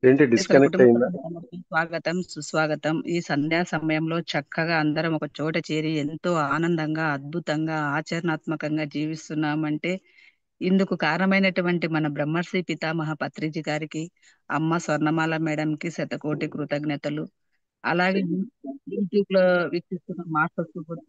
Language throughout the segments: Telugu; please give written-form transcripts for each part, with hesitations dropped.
ఏంటి ఇతర డిస్కనెక్ట్ కుటుంబ అయిందా? సభ్యులందరికీ స్వాగతం, సుస్వాగతం. ఈ సంధ్యా సమయంలో చక్కగా అందరం ఒక చోట చేరి ఎంతో ఆనందంగా, అద్భుతంగా, ఆచరణాత్మకంగా జీవిస్తున్నామంటే ఇందుకు కారణమైనటువంటి మన బ్రహ్మర్షి పితామహ పత్రిజీ గారికి, అమ్మ స్వర్ణమాల మేడంకి శతకోటి కృతజ్ఞతలు. అలాగే యూట్యూబ్ లో వీక్షిస్తున్న మాస్టర్స్ కూడా.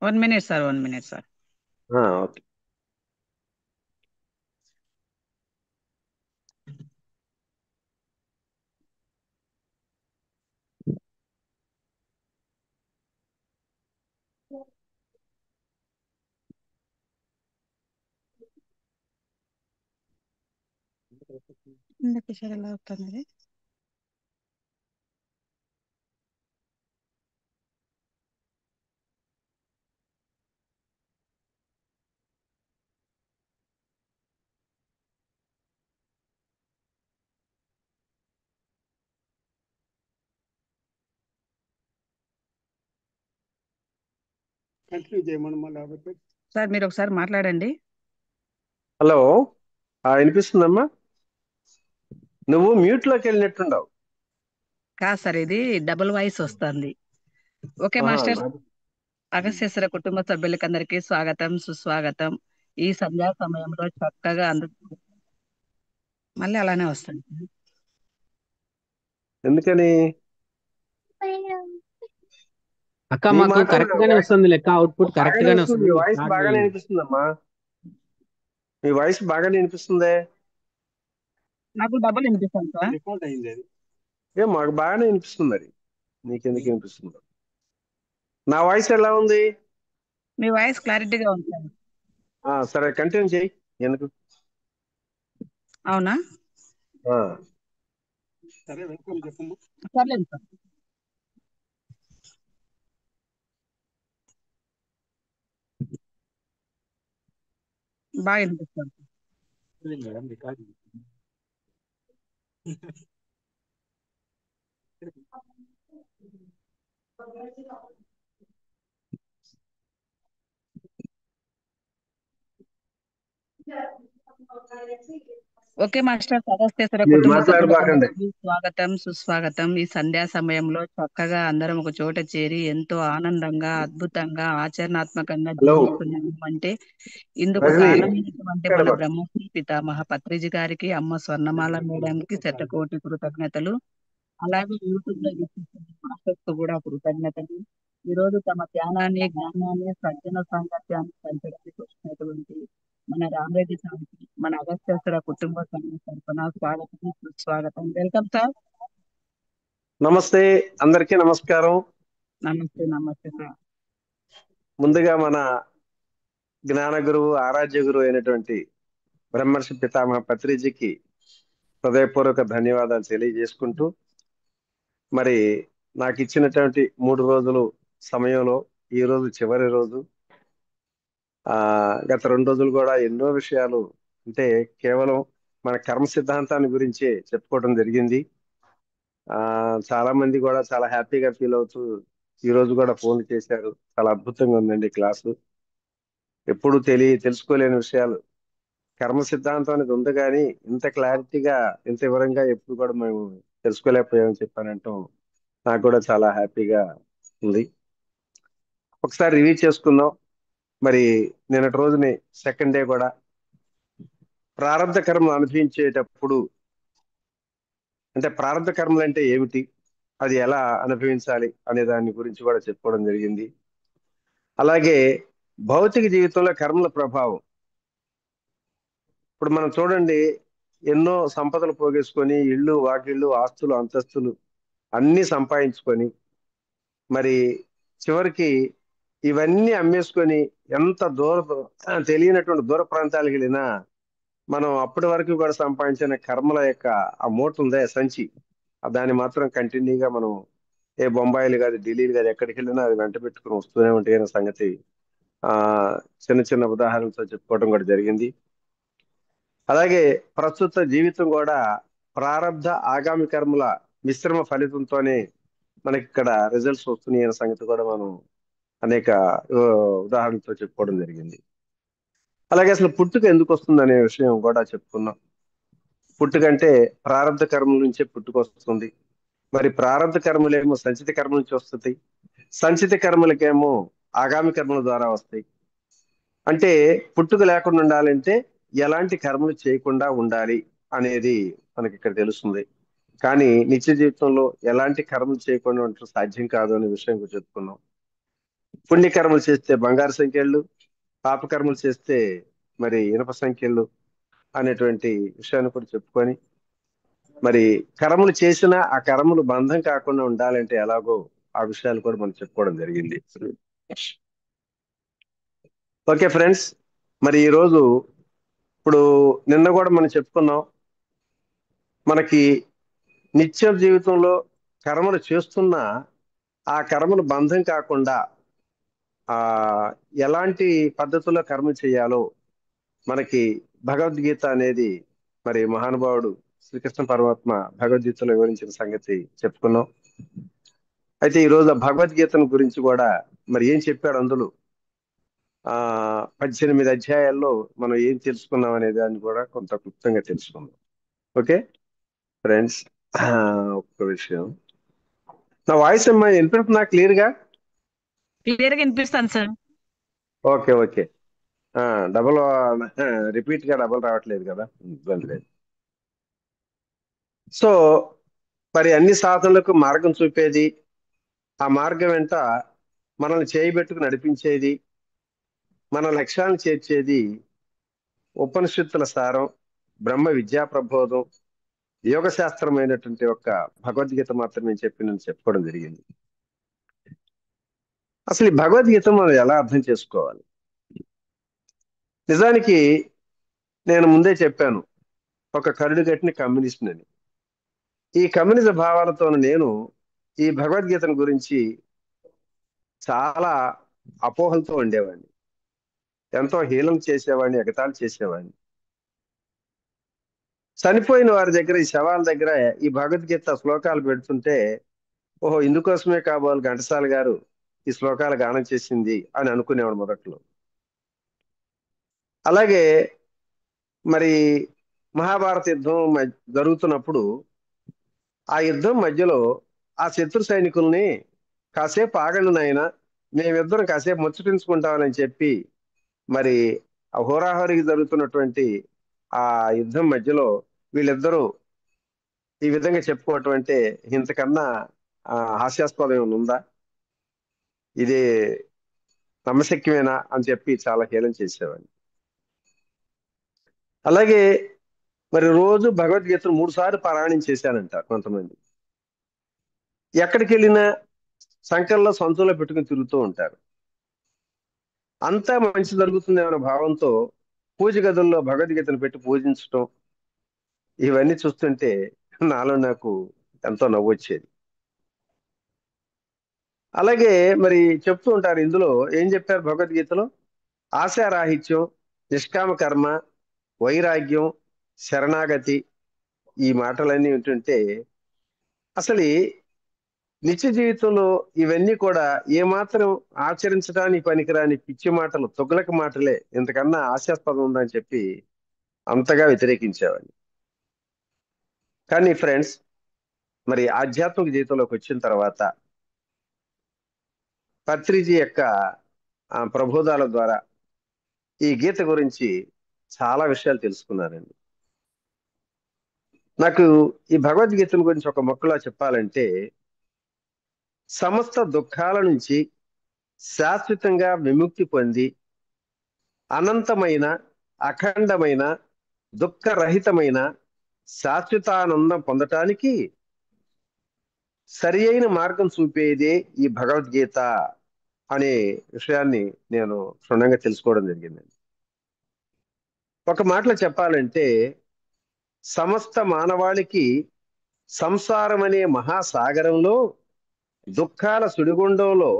1 minute sir, 1 minute sir. Okay. ఇందాక సార్ ఎలా అవుతుంది? కంటిన్యూ చేయమని మళ్ళీ సార్ మీరు ఒకసారి మాట్లాడండి. హలో, వినిపిస్తుందమ్మా? నువ్వు మ్యూట్ లోకి వెళ్ళినట్టుండవు. కాదు సార్, ఇది డబుల్ వాయిస్ వస్తుంది. Okay master. నాకు అగస్త్యేశ్వర కుటుంబ సభ్యులకందరికీ స్వాగతం, సుస్వాగతం. ఈ సంధ్యా సమయంలో చక్కగా అందరూ మళ్ళీ అలానే వస్తుంది. ఎందుకని అక్క నీ మాకు మాట కరెక్ట్ గానే వాయిస్ వస్తుంది లెక్క, అవుట్పుట్ కరెక్ట్ బాగానే గానే వస్తుంది. వస్తుంది. మీ మీరు వాయిస్ స్టార్ట్ బాగానే చేయండి. వినిపిస్తుందమ్మా. మీ వాయిస్ బాగానే వినిపిస్తుందే. నాకు డబుల్ వినిపిస్తుంది సార్. రికార్డ్ అయింది అది. మాకు బాగానే వినిపిస్తుంది. మరి నీకెందుకు వినిపిస్తుందో? నా వాయిస్ ఎలా ఉంది? మీ వాయిస్ క్లారిటీగా ఉంది సార్. సరే, కంటిన్యూ చేయి. ఎందుకు? అవునా? ఆ, సరే వెల్కమ్ చెప్పమ్మా. పర్లేదు సార్. బాగా వినిపిస్తుంది. Madam record okay master. Agastyeswara మీరు కుటుంబ మాట్లాడబాకండి. సభ్యులకందరికీ స్వాగతం, సుస్వాగతం. ఈ సంధ్యా సమయంలో చక్కగా అందరం ఒక చోట చేరి ఎంతో ఆనందంగా, అద్భుతంగా, ఆచరణాత్మకంగా హలో జీవిస్తున్నాము అంటే ఇందుకు రజని, కారణమైనటువంటి మన మాట్లాడబాకు. బ్రహ్మశ్రీ పితామహ పత్రిజీ గారికి, అమ్మ స్వర్ణమాల మేడంకి శతకోటి కృతజ్ఞతలు. అలాగే యూట్యూబ్ లో వీక్షిస్తున్న మాస్టర్స్ కు కూడా కృతజ్ఞతలు. ఈ రోజు తమ జ్ఞానాన్ని, జ్ఞానాన్ని, సజ్జన సాంగత్యాన్ని పంచడానికి వచ్చినటువంటి మన రామరెడ్డి సార్కి, మన అగస్త్యేశ్వర కుటుంబ సభ్యుల తరఫున స్వాగతం, సుస్వాగతం. Welcome sir. నమస్తే, అందరికీ నమస్కారం. నమస్తే, నమస్తే సార్. ముందుగా మన జ్ఞాన గురువు, ఆరాధ్య గురువు అయినటువంటి బ్రహ్మర్షి పితామహ పత్రిజీకి హృదయపూర్వక ధన్యవాదాలు తెలియజేసుకుంటూ, మరి నాకు ఇచ్చినటువంటి 3 రోజులు సమయంలో ఈ రోజు చివరి రోజు. గత 2 రోజులు కూడా ఎన్నో విషయాలు, అంటే కేవలం మన కర్మ సిద్ధాంతాన్ని గురించే చెప్పుకోవడం జరిగింది. చాలా మంది కూడా చాలా హ్యాపీగా ఫీల్ అవుతూ ఈ రోజు కూడా ఫోన్ చేశారు. చాలా అద్భుతంగా ఉందండి క్లాసు. ఎప్పుడు తెలుసుకోలేని విషయాలు కర్మ సిద్ధాంతం అనేది ఉంది, కానీ ఇంత క్లారిటీగా, ఇంత వివరంగా ఎప్పుడు కూడా మేము తెలుసుకోలేకపోయామని చెప్పానంటాం నాకు కూడా చాలా హ్యాపీగా ఉంది. ఒకసారి రివ్యూ చేసుకుందాం. మరి నిన్నటి రోజుని సెకండ్ డే కూడా ప్రారంభ కర్మలు అనుభవించేటప్పుడు, అంటే ప్రారంభ కర్మలు అంటే ఏమిటి, అది ఎలా అనుభవించాలి అనే దాని గురించి కూడా చెప్పుకోవడం జరిగింది. అలాగే భౌతిక జీవితంలో కర్మల ప్రభావం. ఇప్పుడు మనం చూడండి, ఎన్నో సంపదలు పోగేసుకొని ఇళ్ళు, వాకిళ్ళు, ఆస్తులు, అంతస్తులు అన్ని సంపాదించుకొని, మరి చివరికి ఇవన్నీ అమ్మేసుకొని ఎంత తెలియనటువంటి దూర ప్రాంతాలకు వెళ్ళినా మనం అప్పటి వరకు కూడా సంపాదించిన కర్మల యొక్క ఆ మూట ఉందే, సంచి, దాన్ని మాత్రం కంటిన్యూగా మనం ఏ బొంబాయిలు కాదు, ఢిల్లీలు కాదు, ఎక్కడికి వెళ్ళినా అది వెంట పెట్టుకుని వస్తూనే ఉంటాయి అనే సంగతి ఆ చిన్న చిన్న ఉదాహరణలతో చెప్పుకోవడం కూడా జరిగింది. అలాగే ప్రస్తుత జీవితం కూడా ప్రారంధ ఆగామి కర్మల మిశ్రమ ఫలితంతోనే మనకి ఇక్కడ రిజల్ట్స్ వస్తున్నాయి అనే సంగతి కూడా మనం అనేక ఆ, ఉదాహరణలతో చెప్పుకోవడం జరిగింది. అలాగే అసలు పుట్టుక ఎందుకు వస్తుంది అనే విషయం కూడా చెప్పుకున్నాం. పుట్టుకంటే ప్రారంధ కర్మల నుంచే పుట్టుక వస్తుంది. మరి ప్రారంధ కర్మలేమో సంచిత కర్మ నుంచి వస్తుంది, సంచిత కర్మలకేమో ఆగామి కర్మల ద్వారా వస్తాయి. అంటే పుట్టుక లేకుండా ఉండాలంటే ఎలాంటి కర్మలు చేయకుండా ఉండాలి అనేది మనకి ఇక్కడ తెలుస్తుంది. కానీ నిత్య జీవితంలో ఎలాంటి కర్మలు చేయకుండా ఉండటం సాధ్యం కాదు అనే విషయం కూడా చెప్పుకున్నాం. పుణ్యకర్మలు చేస్తే బంగారు సంఖ్యలు, పాపకర్మలు చేస్తే మరి ఇనప సంఖ్యలు అనేటువంటి విషయాన్ని కూడా చెప్పుకొని, మరి కర్మలు చేసినా ఆ కర్మలు బంధం కాకుండా ఉండాలంటే ఎలాగో ఆ విషయాలు కూడా మనం చెప్పుకోవడం జరిగింది. ఓకే ఫ్రెండ్స్, మరి ఈరోజు ఇప్పుడు నిన్న కూడా మనం చెప్పుకున్నాం, మనకి నిత్య జీవితంలో కర్మలు చేస్తున్నా ఆ కర్మలు బంధం కాకుండా ఆ ఎలాంటి పద్ధతుల్లో కర్మ చేయాలో మనకి భగవద్గీత అనేది మరి మహానుభావుడు శ్రీకృష్ణ పరమాత్మ భగవద్గీతలో వివరించిన సంగతి చెప్పుకున్నాం. అయితే ఈరోజు ఆ భగవద్గీతను గురించి కూడా మరి ఏం చెప్పాడు అందులో 18 అధ్యాయాల్లో మనం ఏం తెలుసుకున్నాం అనే దాన్ని కూడా కొంత క్లుప్తంగా తెలుసుకుందాం. ఓకే ఫ్రెండ్స్, ఒక్క విషయం, నా వాయిస్ అమ్మా వినిపిస్తుందా క్లియర్ గా? క్లియర్ గా వినిపిస్తాను sir. Okay okay. Double repeat గా డబల్ రావట్లేదు కదా, ఇబ్బంది లేదు. సో మరి అన్ని సాధనలకు మార్గం చూపేది, ఆ మార్గం వెంట మనల్ని చేయబెట్టుకు నడిపించేది, మన లక్ష్యాలను చేర్చేది ఉపనిషత్తుల సారం, బ్రహ్మ విద్యా ప్రబోధం, యోగ శాస్త్రమైనటువంటి ఒక భగవద్గీత మాత్రమే చెప్పి నేను చెప్పుకోవడం జరిగింది. అసలు ఈ భగవద్గీత మనం ఎలా అర్థం చేసుకోవాలి? నిజానికి నేను ముందే చెప్పాను, ఒక కరుడు కట్టిన కమ్యూనిస్ట్ అని. ఈ కమ్యూనిజం భావాలతో నేను ఈ భగవద్గీతను గురించి చాలా అపోహలతో ఉండేవాడిని, ఎంతో హీనం చేసేవాడిని, ఎగతాళి చేసేవాడిని. చనిపోయిన వారి దగ్గర, ఈ శవాల దగ్గర ఈ భగవద్గీత శ్లోకాలు పెడుతుంటే, ఓహో ఇందుకోసమే కాబోలు ఘంటసాల గారు ఈ శ్లోకాలు గానం చేసింది అని అనుకునేవాడు మొదట్లో. అలాగే మరి మహాభారత యుద్ధం జరుగుతున్నప్పుడు ఆ యుద్ధం మధ్యలో ఆ శత్రు సైనికుల్ని కాసేపు ఆగండి నాయనా, మేమిద్దరం కాసేపు ముచ్చటించుకుంటామని చెప్పి మరి ఆ హోరాహోరీకి జరుగుతున్నటువంటి ఆ యుద్ధం మధ్యలో వీళ్ళిద్దరూ ఈ విధంగా చెప్పుకోవటం అంటే ఇంతకన్నా హాస్యాస్పదం ఏమైనా ఉందా? ఇది నమ్మశక్యమేనా అని చెప్పి చాలా హేళన చేసేవాడిని. అలాగే మరి రోజు భగవద్గీతను 3 సార్లు పారాయణం చేశానంటారు కొంతమంది. ఎక్కడికి వెళ్ళినా సంకల్లో సంచులో పెట్టుకుని తిరుగుతూ ఉంటారు. అంతా మంచి జరుగుతుందేమన్న భావంతో పూజ గదుల్లో భగవద్గీతను పెట్టి పూజించటం, ఇవన్నీ చూస్తుంటే నాలో నాకు ఎంతో నవ్వు వచ్చేది. అలాగే మరి చెప్తూ ఉంటారు, ఇందులో ఏం చెప్పారు భగవద్గీతలో? ఆశారాహిత్యం, నిష్కామ కర్మ, వైరాగ్యం, శరణాగతి, ఈ మాటలన్నీ వింటుంటే అసలు నిత్య జీవితంలో ఇవన్నీ కూడా ఏమాత్రం ఆచరించడానికి పనికిరాని పిచ్చి మాటలు, తొగలక మాటలే, ఇంతకన్నా హాస్యాస్పదం ఉందని చెప్పి అంతగా వ్యతిరేకించేవాడిని. కానీ ఫ్రెండ్స్, మరి ఆధ్యాత్మిక జీవితంలోకి వచ్చిన తర్వాత పత్రిజీ యొక్క ప్రబోధాల ద్వారా ఈ గీత గురించి చాలా విషయాలు తెలుసుకున్నానండి. నాకు ఈ భగవద్గీత గురించి ఒక మొక్కలా చెప్పాలంటే, సమస్త దుఃఖాల నుంచి శాశ్వతంగా విముక్తి పొంది అనంతమైన, అఖండమైన, దుఃఖరహితమైన శాశ్వతానందం పొందటానికి సరి అయిన మార్గం చూపేదే ఈ భగవద్గీత అనే విషయాన్ని నేను క్షుణ్ణంగా తెలుసుకోవడం జరిగిందండి. ఒక మాటలో చెప్పాలంటే, సమస్త మానవాళికి సంసారం అనే మహాసాగరంలో, దుఃఖాల సుడిగుండంలో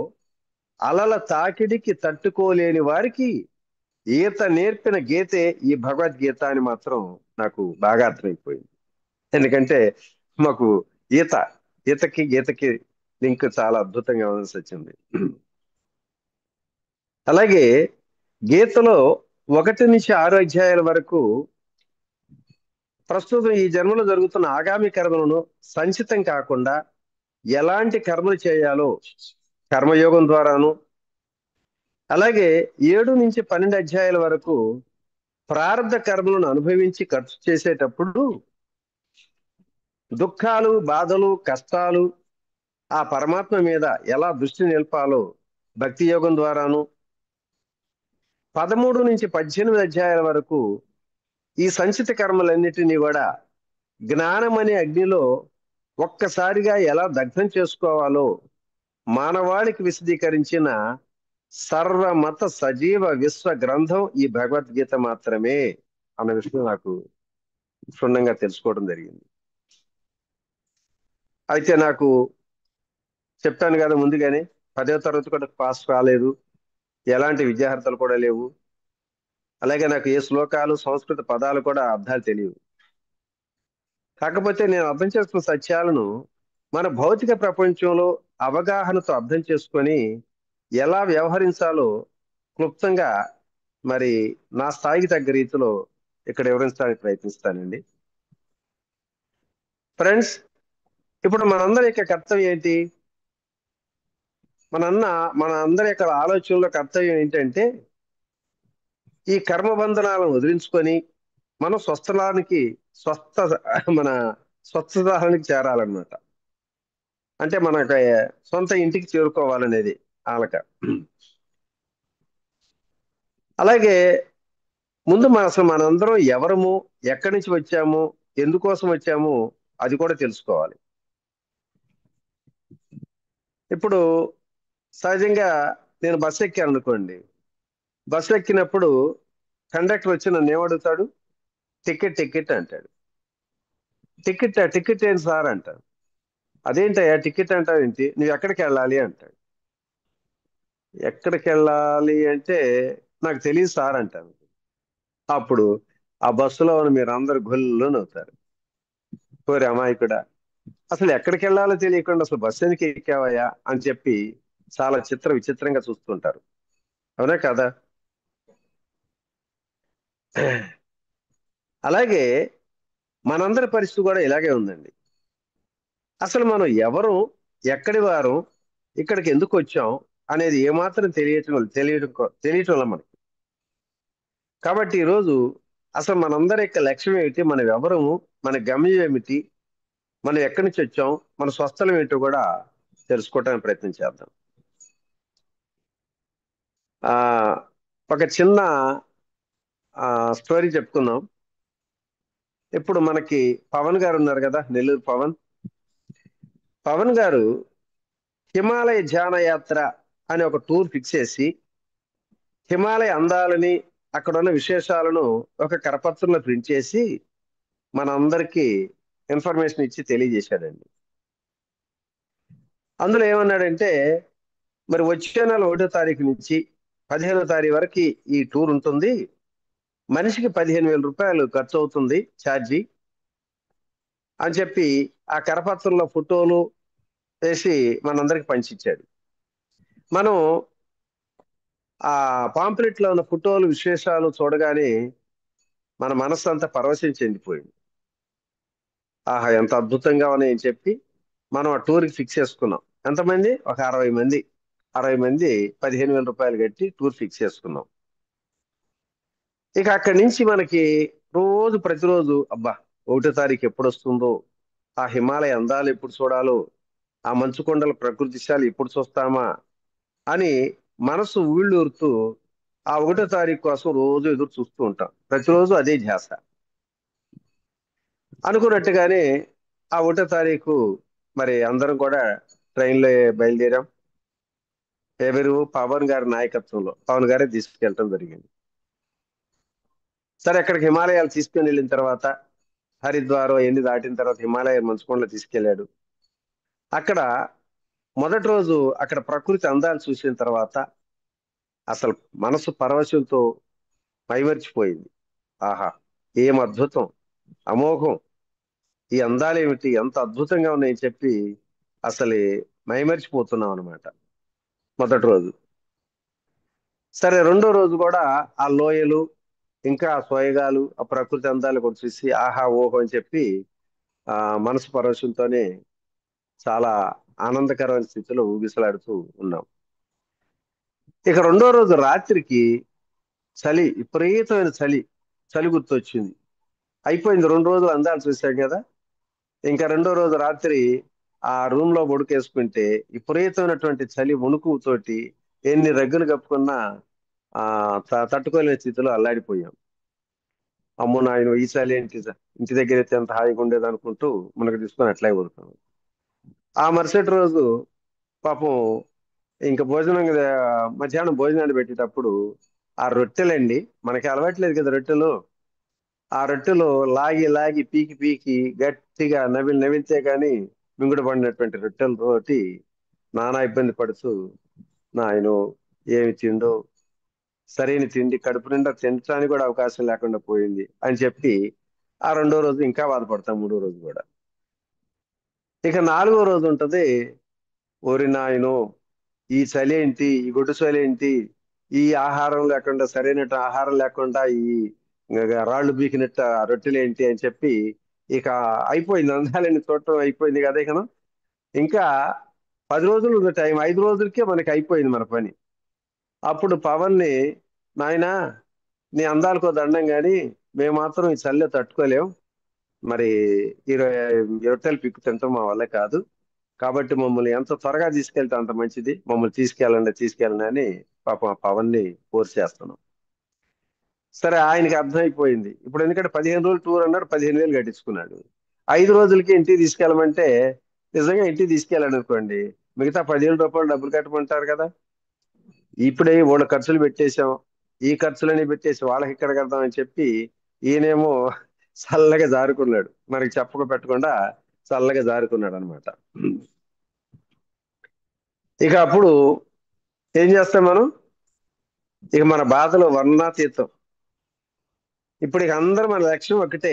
అలల తాకిడికి తట్టుకోలేని వారికి ఈత నేర్పిన గీతే ఈ భగవద్గీత అని మాత్రం నాకు బాగా అర్థమైపోయింది. ఎందుకంటే మాకు ఈత ఈతకి గీతకి లింక్ చాలా అద్భుతంగా ఉండాల్సి వచ్చింది. అలాగే గీతలో 1 నుంచి 6 అధ్యాయాల వరకు ప్రస్తుతం ఈ జన్మలో జరుగుతున్న ఆగామి కర్మలను సంచితం కాకుండా ఎలాంటి కర్మలు చేయాలో కర్మయోగం ద్వారాను, అలాగే 7 నుంచి 12 అధ్యాయాల వరకు ప్రారంధ కర్మలను అనుభవించి ఖర్చు చేసేటప్పుడు దుఃఖాలు, బాధలు, కష్టాలు ఆ పరమాత్మ మీద ఎలా దృష్టి నిలపాలో భక్తి యోగం ద్వారాను, 13 నుంచి 18 అధ్యాయాల వరకు ఈ సంచిత కర్మలన్నిటినీ కూడా జ్ఞానం అనే అగ్నిలో ఒక్కసారిగా ఎలా దగ్ధం చేసుకోవాలో మానవాళికి విశదీకరించిన సర్వమత సజీవ విశ్వ గ్రంథం ఈ భగవద్గీత మాత్రమే అన్న విషయం నాకు క్షుణ్ణంగా తెలుసుకోవడం జరిగింది. అయితే నాకు చెప్తాను కదా ముందుగానే 10వ తరగతి కూడా పాస్ కాలేదు, ఎలాంటి విద్యార్హతలు కూడా లేవు, అలాగే నాకు ఏ శ్లోకాలు సంస్కృత పదాలు కూడా అర్థాలు తెలియవు. కాకపోతే నేను అర్థం చేసుకున్న సత్యాలను మన భౌతిక ప్రపంచంలో అవగాహనతో అర్థం చేసుకొని ఎలా వ్యవహరించాలో క్లుప్తంగా మరి నా స్థాయికి తగ్గ రీతిలో ఇక్కడ వివరించడానికి ప్రయత్నిస్తానండి. ఫ్రెండ్స్, ఇప్పుడు మనందరి యొక్క కర్తవ్యం ఏంటి? మన అందరి యొక్క ఆలోచనలో కర్తవ్యం ఏంటంటే ఈ కర్మబంధనాలను వదిలించుకొని మనం మన స్వస్థతానికి చేరాలన్నమాట. అంటే మన సొంత ఇంటికి చేరుకోవాలనేది ఆలక. అలాగే ముందు అసలు మనందరం ఎవరము, ఎక్కడి నుంచి వచ్చాము, ఎందుకోసం వచ్చాము అది కూడా తెలుసుకోవాలి. ఇప్పుడు సహజంగా నేను బస్సు ఎక్కాను అనుకోండి, బస్సు ఎక్కినప్పుడు కండక్టర్ వచ్చి నన్ను ఏమడుగుతాడు? టికెట్ అంటాడు. టికెట్ ఏంటి సార్ అంటాడు. అదేంటయ్యా టికెట్ అంటావు ఏంటి, నువ్వు ఎక్కడికి వెళ్ళాలి అంటాడు. ఎక్కడికి వెళ్ళాలి అంటే నాకు తెలియదు సార్ అంటాను. అప్పుడు ఆ బస్సులో మీరు అందరు గొల్లు నవ్వుతారు. కోరి అమాయకుడా, అసలు ఎక్కడికి వెళ్ళాలో తెలియకుండా అసలు బస్సు ఎందుకు ఎక్కావయ్యా అని చెప్పి చాలా విచిత్రంగా చూస్తుంటారు. అవునా కదా? అలాగే మనందరి పరిస్థితి కూడా ఇలాగే ఉందండి. అసలు మనం ఎవరు, ఎక్కడి వారు, ఇక్కడికి ఎందుకు వచ్చాం అనేది ఏమాత్రం తెలియటం మనకి. కాబట్టి ఈరోజు అసలు మనందరి యొక్క లక్ష్యం ఏమిటి, మనం ఎవరము, మన గమ్యం ఏమిటి, మనం ఎక్కడి నుంచి వచ్చాం, మన స్వస్థలం ఏంటో కూడా తెలుసుకోవటానికి ప్రయత్నం చేద్దాం. ఒక చిన్న స్టోరీ చెప్పుకుందాం. ఇప్పుడు మనకి పవన్ గారు ఉన్నారు కదా, నెల్లూరు పవన్ గారు హిమాలయ ధ్యాన యాత్ర అనే ఒక టూర్ ఫిక్స్ చేసి హిమాలయ అందాలని, అక్కడ ఉన్న విశేషాలను ఒక కరపత్రంలో ప్రింట్ చేసి మనందరికీ ఇన్ఫర్మేషన్ ఇచ్చి తెలియజేశాడండి. అందులో ఏమన్నాడంటే, మరి వచ్చే నెల 1వ తారీఖు నుంచి 15వ తారీఖు వరకు ఈ టూర్ ఉంటుంది, మనిషికి 15,000 రూపాయలు ఖర్చు అవుతుంది ఛార్జీ అని చెప్పి ఆ కరపత్రంలో ఫోటోలు వేసి మనందరికి పంచిచ్చాడు. మనం ఆ పాంప్లెట్ లో ఉన్న ఫోటోలు విశేషాలు చూడగానే మన మనస్సు అంతా పరవశం చెందిపోయింది. ఆహా, ఎంత అద్భుతంగా ఉన్నాయని చెప్పి మనం ఆ టూర్కి ఫిక్స్ చేసుకున్నాం. ఎంతమంది? ఒక 60 మంది 15,000 రూపాయలు కట్టి టూర్ ఫిక్స్ చేసుకున్నాం. ఇక అక్కడి నుంచి మనకి ప్రతిరోజు అబ్బా 1వ తారీఖు ఎప్పుడు వస్తుందో, ఆ హిమాలయ అందాలు ఎప్పుడు చూడాలో, ఆ మంచు కొండల ప్రకృతిశాలు ఎప్పుడు చూస్తామా అని మనసు ఊళ్ళూరుతూ ఆ 1వ తారీఖు కోసం రోజు ఎదురు చూస్తూ ఉంటాం. ప్రతిరోజు అదే ధ్యాస. అనుకున్నట్టుగానే ఆ 1వ తారీఖు మరి అందరం కూడా ట్రైన్లో బయలుదేరాం. ఎవరు? పవన్ గారి నాయకత్వంలో పవన్ గారే తీసుకెళ్ళటం జరిగింది. సరే, అక్కడికి హిమాలయాలు తీసుకుని వెళ్ళిన తర్వాత హరిద్వారం ఎన్ని దాటిన తర్వాత హిమాలయ మంచుకొండలు తీసుకెళ్లాడు. అక్కడ మొదటి రోజు అక్కడ ప్రకృతి అందాలు చూసిన తర్వాత అసలు మనసు పరవశంతో మైమర్చిపోయింది. ఆహా, ఏం అద్భుతం, అమోఘం. ఈ అందాలు ఏమిటి, ఎంత అద్భుతంగా ఉన్నాయని చెప్పి అసలు మైమరిచిపోతున్నాం అనమాట మొదటి రోజు. సరే, రెండో రోజు కూడా ఆ లోయలు, ఇంకా ఆ సోయగాలు, ఆ ప్రకృతి అందాలు కూడా చూసి ఆహా ఓహో అని చెప్పి ఆ మనసు పరవశంతోనే చాలా ఆనందకరమైన స్థితిలో ఊగిసలాడుతూ ఉన్నాం. ఇక రెండో రోజు రాత్రికి చలి, విపరీతమైన చలి, చలి గుర్తొచ్చింది. అయిపోయింది, 2 రోజులు అందాలు చూసాం కదా. ఇంకా రెండో రోజు రాత్రి ఆ రూమ్ లో బొడుకేసుకుంటే విపరీతమైనటువంటి చలి వణుకుతోటి ఎన్ని రగ్గులు కప్పుకున్నా తట్టుకోలేని స్థితిలో అల్లాడిపోయాం. అమ్మో నాయన, ఈ చలి ఏంటి, ఇంటి దగ్గర అయితే ఎంత హాయిగా ఉండేది అనుకుంటూ మనకు తీసుకొని అట్లాగే పడుతాం. ఆ మరుసటి రోజు పాపం ఇంకా భోజనం మధ్యాహ్నం భోజనాన్ని పెట్టేటప్పుడు ఆ రొట్టెలండి, మనకి అలవాట్లేదు కదా రొట్టెలు. ఆ రొట్టెలు లాగి లాగి పీకి పీకి గట్టిగా నవిలితే గాని మింగుడు పడినటువంటి రొట్టెలతోటి నానా ఇబ్బంది పడుతూ, నాయనో ఏమి తిండో, సరైన తిండి కడుపు నిండా తినడానికి కూడా అవకాశం లేకుండా పోయింది అని చెప్పి ఆ రెండో రోజు ఇంకా బాధపడతాం, మూడో రోజు కూడా. ఇక నాలుగో రోజు ఉంటది, ఓరి నాయనో ఈ చలి ఏంటి, ఈ గుడ్డు చలి ఏంటి, ఈ ఆహారం లేకుండా, సరైన ఆహారం లేకుండా ఈ రాళ్ళు బీకినట్ట రొట్టెలు ఏంటి అని చెప్పి ఇక అయిపోయింది, అందాలని చూడటం అయిపోయింది కదా. ఇక ఇంకా 10 రోజులు ఉంది టైం, 5 రోజులకే మనకి అయిపోయింది మన పని. అప్పుడు పవన్ని, నాయనా నీ అందాలకో దండం గాని మేము మాత్రం ఈ చల్లే తట్టుకోలేం, మరి ఈ రొట్టెలు పిక్కు తింటాం మా వల్ల కాదు, కాబట్టి మమ్మల్ని ఎంత త్వరగా తీసుకెళ్తే అంత మంచిది, మమ్మల్ని తీసుకెళ్ళండి అని పాపం ఆ పవన్ని ఫోర్స్ చేస్తున్నాం. సరే, ఆయనకి అర్థమైపోయింది. ఇప్పుడు ఎందుకంటే 15 రోజులు టూర్ అన్నాడు, 15,000 కట్టించుకున్నాడు. 5 రోజులకి ఇంటికి తీసుకెళ్ళమంటే నిజంగా ఇంటికి తీసుకెళ్ళాడు అనుకోండి, మిగతా 10,000 రూపాయలు డబ్బులు కట్టమంటారు కదా. ఇప్పుడే వాళ్ళ ఖర్చులు పెట్టేశాం, ఈ ఖర్చులని పెట్టేసి వాళ్ళకి ఇక్కడ కడదాం అని చెప్పి ఈయనేమో చల్లగా జారుకున్నాడు, మనకి చెప్పక పెట్టకుండా చల్లగా జారుకున్నాడు అనమాట. ఇక అప్పుడు ఏం చేస్తాం మనం, ఇక మన బాధలు వర్ణాతీతం. ఇప్పుడు ఇక అందరూ మన లక్ష్యం ఒకటే,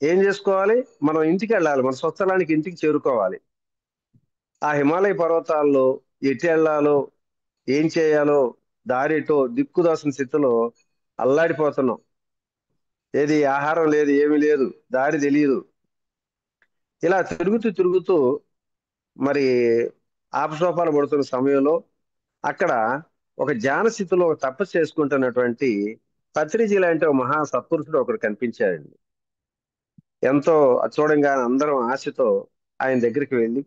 ఏం చేసుకోవాలి, మనం ఇంటికి వెళ్ళాలి, మన స్వస్థలానికి ఇంటికి చేరుకోవాలి. ఆ హిమాలయ పర్వతాల్లో ఎటు వెళ్ళాలో, ఏం చేయాలో దారిటో దిక్కుదోసిన స్థితిలో అల్లాడిపోతున్నాం. ఏది ఆహారం లేదు, ఏమీ లేదు, దారి తెలియదు. ఇలా తిరుగుతూ మరి ఆపసోపాలు పడుతున్న సమయంలో అక్కడ ఒక ధ్యాన స్థితిలో తపస్సు చేసుకుంటున్నటువంటి పత్రిజీ లాంటి ఒక మహా సత్పురుషుడు ఒకడు కనిపించాడండి. ఎంతో చూడంగానే అందరం ఆశతో ఆయన దగ్గరికి వెళ్ళి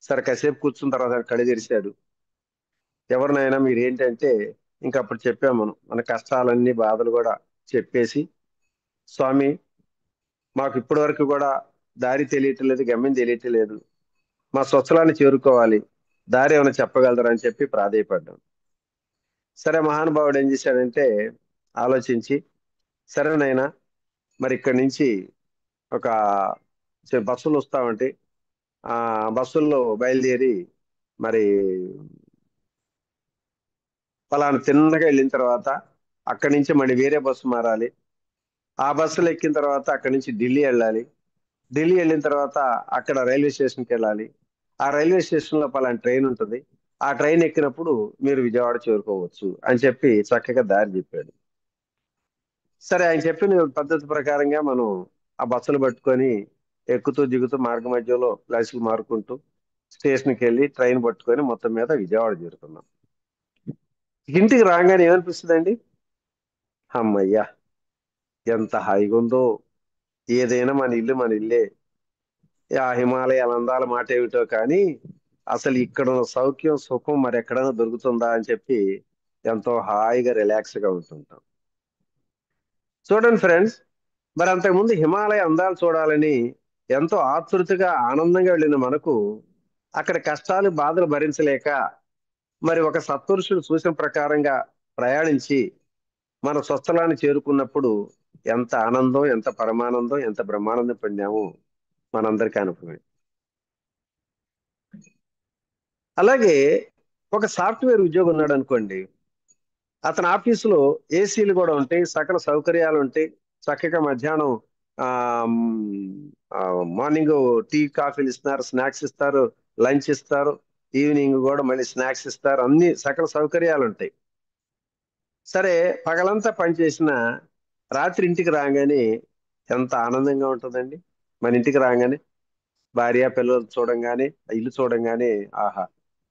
సరే కాసేపు కూర్చున్న తర్వాత కళ్ళు తెరిచాడు. ఎవరినైనా మీరు ఏంటంటే ఇంకా అప్పుడు చెప్పాము మనం, మన కష్టాలన్నీ బాధలు కూడా చెప్పేసి, స్వామి మాకు ఇప్పటి వరకు కూడా దారి తెలియట్లేదు, గమ్యం తెలియట్లేదు, మా స్వస్థలాన్ని చేరుకోవాలి, దారి ఏమైనా చెప్పగలరా అని చెప్పి ప్రాధేయపడ్డాం. సరే, మహానుభావుడు ఏం చేశాడంటే ఆలోచించి, సరేనైనా మరి ఇక్కడి నుంచి ఒక బస్సులు వస్తామంటే ఆ బస్సుల్లో బయలుదేరి మరి పలానా తిన్నగా వెళ్ళిన తర్వాత అక్కడి నుంచి మళ్ళీ వేరే బస్సు మారాలి, ఆ బస్సులో ఎక్కిన తర్వాత అక్కడి నుంచి ఢిల్లీ వెళ్ళాలి, ఢిల్లీ వెళ్ళిన తర్వాత అక్కడ రైల్వే స్టేషన్కి వెళ్ళాలి, ఆ రైల్వే స్టేషన్ లో పలానా ట్రైన్ ఉంటుంది, ఆ ట్రైన్ ఎక్కినప్పుడు మీరు విజయవాడ చేరుకోవచ్చు అని చెప్పి చక్కగా దారి చెప్పాడు. సరే, ఆయన చెప్పిన పద్ధతి ప్రకారంగా మనం ఆ బస్సులు పట్టుకొని ఎక్కుతూ దిగుతూ మార్గ మధ్యలో ప్లేసులు మారుకుంటూ స్టేషన్కి వెళ్ళి ట్రైన్ పట్టుకొని మొత్తం మీద విజయవాడ చేరుకున్నాం. ఇంటికి రాగానే ఏమనిపిస్తుందండి, అమ్మయ్యా ఎంత హాయిగా ఉందో, ఏదైనా మన ఇల్లు మన ఇల్లే, ఆ హిమాలయాల అందాల మాట ఏమిటో కానీ అసలు ఇక్కడ ఉన్న సౌఖ్యం సుఖం మరి ఎక్కడైనా దొరుకుతుందా అని చెప్పి ఎంతో హాయిగా రిలాక్స్ గా ఉంటుంటాం. చూడండి ఫ్రెండ్స్, మరి అంతకుముందు హిమాలయ అందాలు చూడాలని ఎంతో ఆతృతగా ఆనందంగా వెళ్ళిన మనకు అక్కడ కష్టాలు బాధలు భరించలేక మరి ఒక సత్పురుషుడు సూచన ప్రకారంగా ప్రయాణించి మన స్వస్థలాన్ని చేరుకున్నప్పుడు ఎంత ఆనందం, ఎంత పరమానందం, ఎంత బ్రహ్మానందం పొందాము మనందరికీ అనుభవమే. అలాగే ఒక సాఫ్ట్వేర్ ఉద్యోగం ఉన్నాడు అనుకోండి, అతని ఆఫీసులో ఏసీలు కూడా ఉంటాయి, సకల సౌకర్యాలు ఉంటాయి, చక్కగా మధ్యాహ్నం మార్నింగ్ టీ కాఫీలు ఇస్తున్నారు, స్నాక్స్ ఇస్తారు, లంచ్ ఇస్తారు, ఈవినింగ్ కూడా మళ్ళీ స్నాక్స్ ఇస్తారు, అన్ని సకల సౌకర్యాలు ఉంటాయి. సరే, పగలంతా పనిచేసిన రాత్రి ఇంటికి రాగానే ఎంత ఆనందంగా ఉంటుందండి. మన ఇంటికి రాగానే భార్య పిల్లలు చూడంగానే, ఇల్లు చూడంగానే ఆహా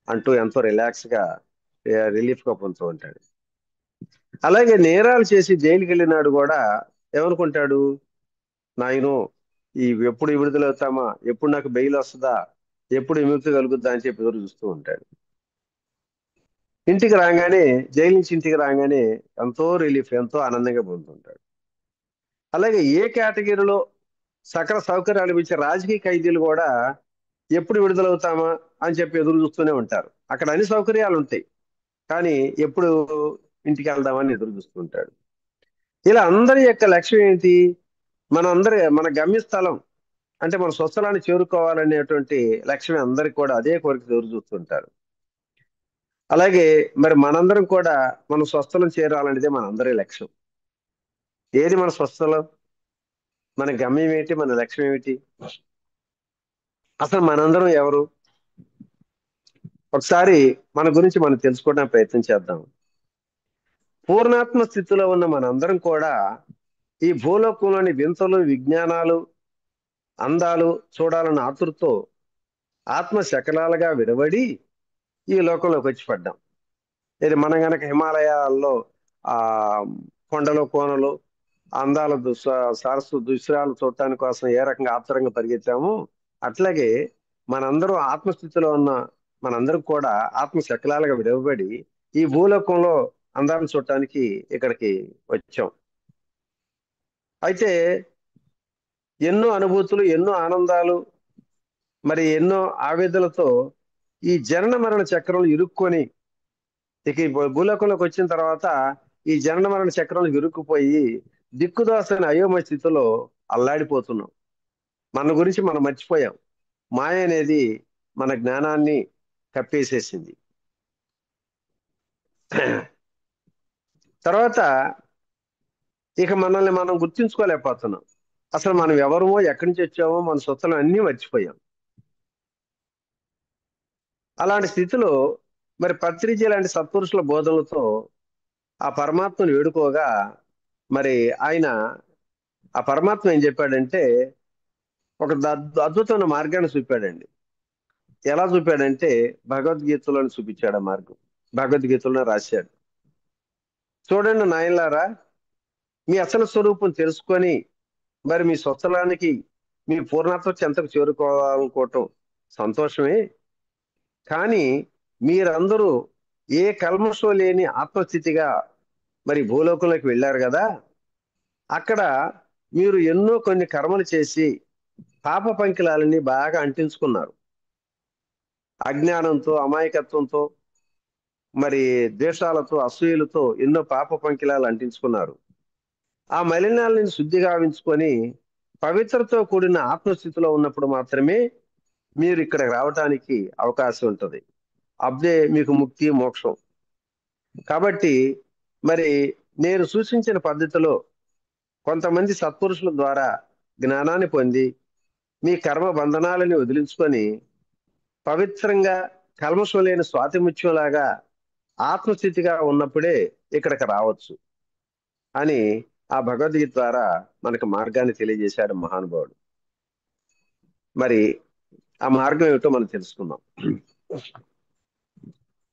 అంటూ ఎంతో రిలాక్స్ గా రిలీఫ్ గా పొందుతూ ఉంటాడు. అలాగే నేరాలు చేసి జైలుకి వెళ్ళినాడు కూడా ఏమనుకుంటాడు, నాయను ఎప్పుడు విడుదలవుతామా, ఎప్పుడు నాకు బెయిల్ వస్తుందా, ఎప్పుడు విముక్తి కలుగుద్దా అని చెప్పి ఎదురు చూస్తూ ఉంటాడు. ఇంటికి రాగానే, జైలు నుంచి ఇంటికి రాగానే ఎంతో రిలీఫ్, ఎంతో ఆనందంగా పొందుతుంటాడు. అలాగే ఏ కేటగిరీలో సకల సౌకర్యాలు ఇచ్చే రాజకీయ ఖైదీలు కూడా ఎప్పుడు విడుదలవుతామా అని చెప్పి ఎదురు చూస్తూనే ఉంటారు. అక్కడ అన్ని సౌకర్యాలు ఉంటాయి, కానీ ఎప్పుడు ఇంటికి వెళ్దామని ఎదురు చూస్తుంటాడు. ఇలా అందరి యొక్క లక్ష్యం ఏంటి, మన గమ్యస్థలం అంటే మన స్వస్థలాన్ని చేరుకోవాలనేటువంటి లక్ష్యం అందరికి కూడా అదే కోరిక ఎదురు చూస్తుంటారు. అలాగే మరి మనందరం కూడా మన స్వస్థలం చేరాలనేదే మనందరి లక్ష్యం. ఏది మన స్వస్థలం, మన గమ్యం ఏంటి, మన లక్ష్యం ఏమిటి, అసలు మనందరం ఎవరు? ఒకసారి మన గురించి మనం తెలుసుకోవడానికి ప్రయత్నం చేద్దాం. పూర్ణాత్మ స్థితిలో ఉన్న మనందరం కూడా ఈ భూలోకంలోని వింతలు, విజ్ఞానాలు, అందాలు చూడాలన్న ఆతృతో ఆత్మ శకలాలుగా విడబడి ఈ లోకంలోకి వచ్చి పడ్డాం. ఇది మనం గనక హిమాలయాల్లో ఆ కొండలు, కోనలు, అందాల సరస్సు దృశ్యాలు చూడటానికి కోసం ఏ రకంగా ఆత్రంగా పరిగెత్తామో, అట్లాగే మనందరం ఆత్మస్థితిలో ఉన్న మనందరం కూడా ఆత్మ శకలాలుగా విడవబడి ఈ భూలోకంలో అందాలను చూడటానికి ఇక్కడికి వచ్చాం. అయితే ఎన్నో అనుభూతులు, ఎన్నో ఆనందాలు, మరి ఎన్నో ఆవేదనలతో ఈ జనన మరణ చక్రంలో ఇరుక్కొని, ఇక ఈ భూలోకంలోకి వచ్చిన తర్వాత ఈ జనన మరణ చక్రంలో ఇరుక్కుపోయి దిక్కుదోసని అయోమయ స్థితిలో అల్లాడిపోతున్నాం. మన గురించి మనం మర్చిపోయాం. మాయ అనేది మన జ్ఞానాన్ని కప్పేసేసింది. తర్వాత ఇక మనల్ని మనం గుర్తించుకోలేకపోతున్నాం. అసలు మనం ఎవరమో, ఎక్కడి నుంచి వచ్చామో, మన సొత్తులు అన్నీ మర్చిపోయాం. అలాంటి స్థితిలో మరి పత్రిజీ లాంటి సత్పురుషుల బోధనలతో ఆ పరమాత్మను వేడుకోగా, మరి ఆయన ఆ పరమాత్మ ఏం చెప్పాడంటే ఒక అద్భుతమైన మార్గాన్ని చూపాడండి. ఎలా చూపాడంటే భగవద్గీతలోని చూపించాడు ఆ మార్గం. భగవద్గీతలో రాశాడు, చూడండి నాయనలారా, మీ అసలు స్వరూపం తెలుసుకొని మరి మీ స్వస్థలానికి, మీ పూర్ణత్వ చెంతకు చేరుకోవాలనుకోవటం సంతోషమే, కానీ మీరందరూ ఏ కల్మషం లేని ఆత్మస్థితిగా మరి భూలోకంలోకి వెళ్ళారు కదా, అక్కడ మీరు ఎన్నో కొన్ని కర్మలు చేసి పాప పంకిలాలని బాగా అంటించుకున్నారు. అజ్ఞానంతో, అమాయకత్వంతో, మరి ద్వేషాలతో, అసూయలతో ఎన్నో పాప పంకిలాలు అంటించుకున్నారు. ఆ మలినాలని శుద్ధి గావించుకొని పవిత్రతో కూడిన ఆత్మస్థితిలో ఉన్నప్పుడు మాత్రమే మీరు ఇక్కడ రావటానికి అవకాశం ఉంటుంది. అప్పుడే మీకు ముక్తి, మోక్షం. కాబట్టి మరి నేను సూచించిన పద్ధతిలో కొంతమంది సత్పురుషుల ద్వారా జ్ఞానాన్ని పొంది మీ కర్మ బంధనాలని వదిలించుకొని పవిత్రంగా కల్మషం లేని స్వాతిముత్యంలాగా ఆత్మస్థితిగా ఉన్నప్పుడే ఇక్కడికి రావచ్చు అని ఆ భగవద్గీత ద్వారా మనకు మార్గాన్ని తెలియజేశాడు మహానుభావుడు. మరి ఆ మార్గం ఏమిటో మనం తెలుసుకుందాం.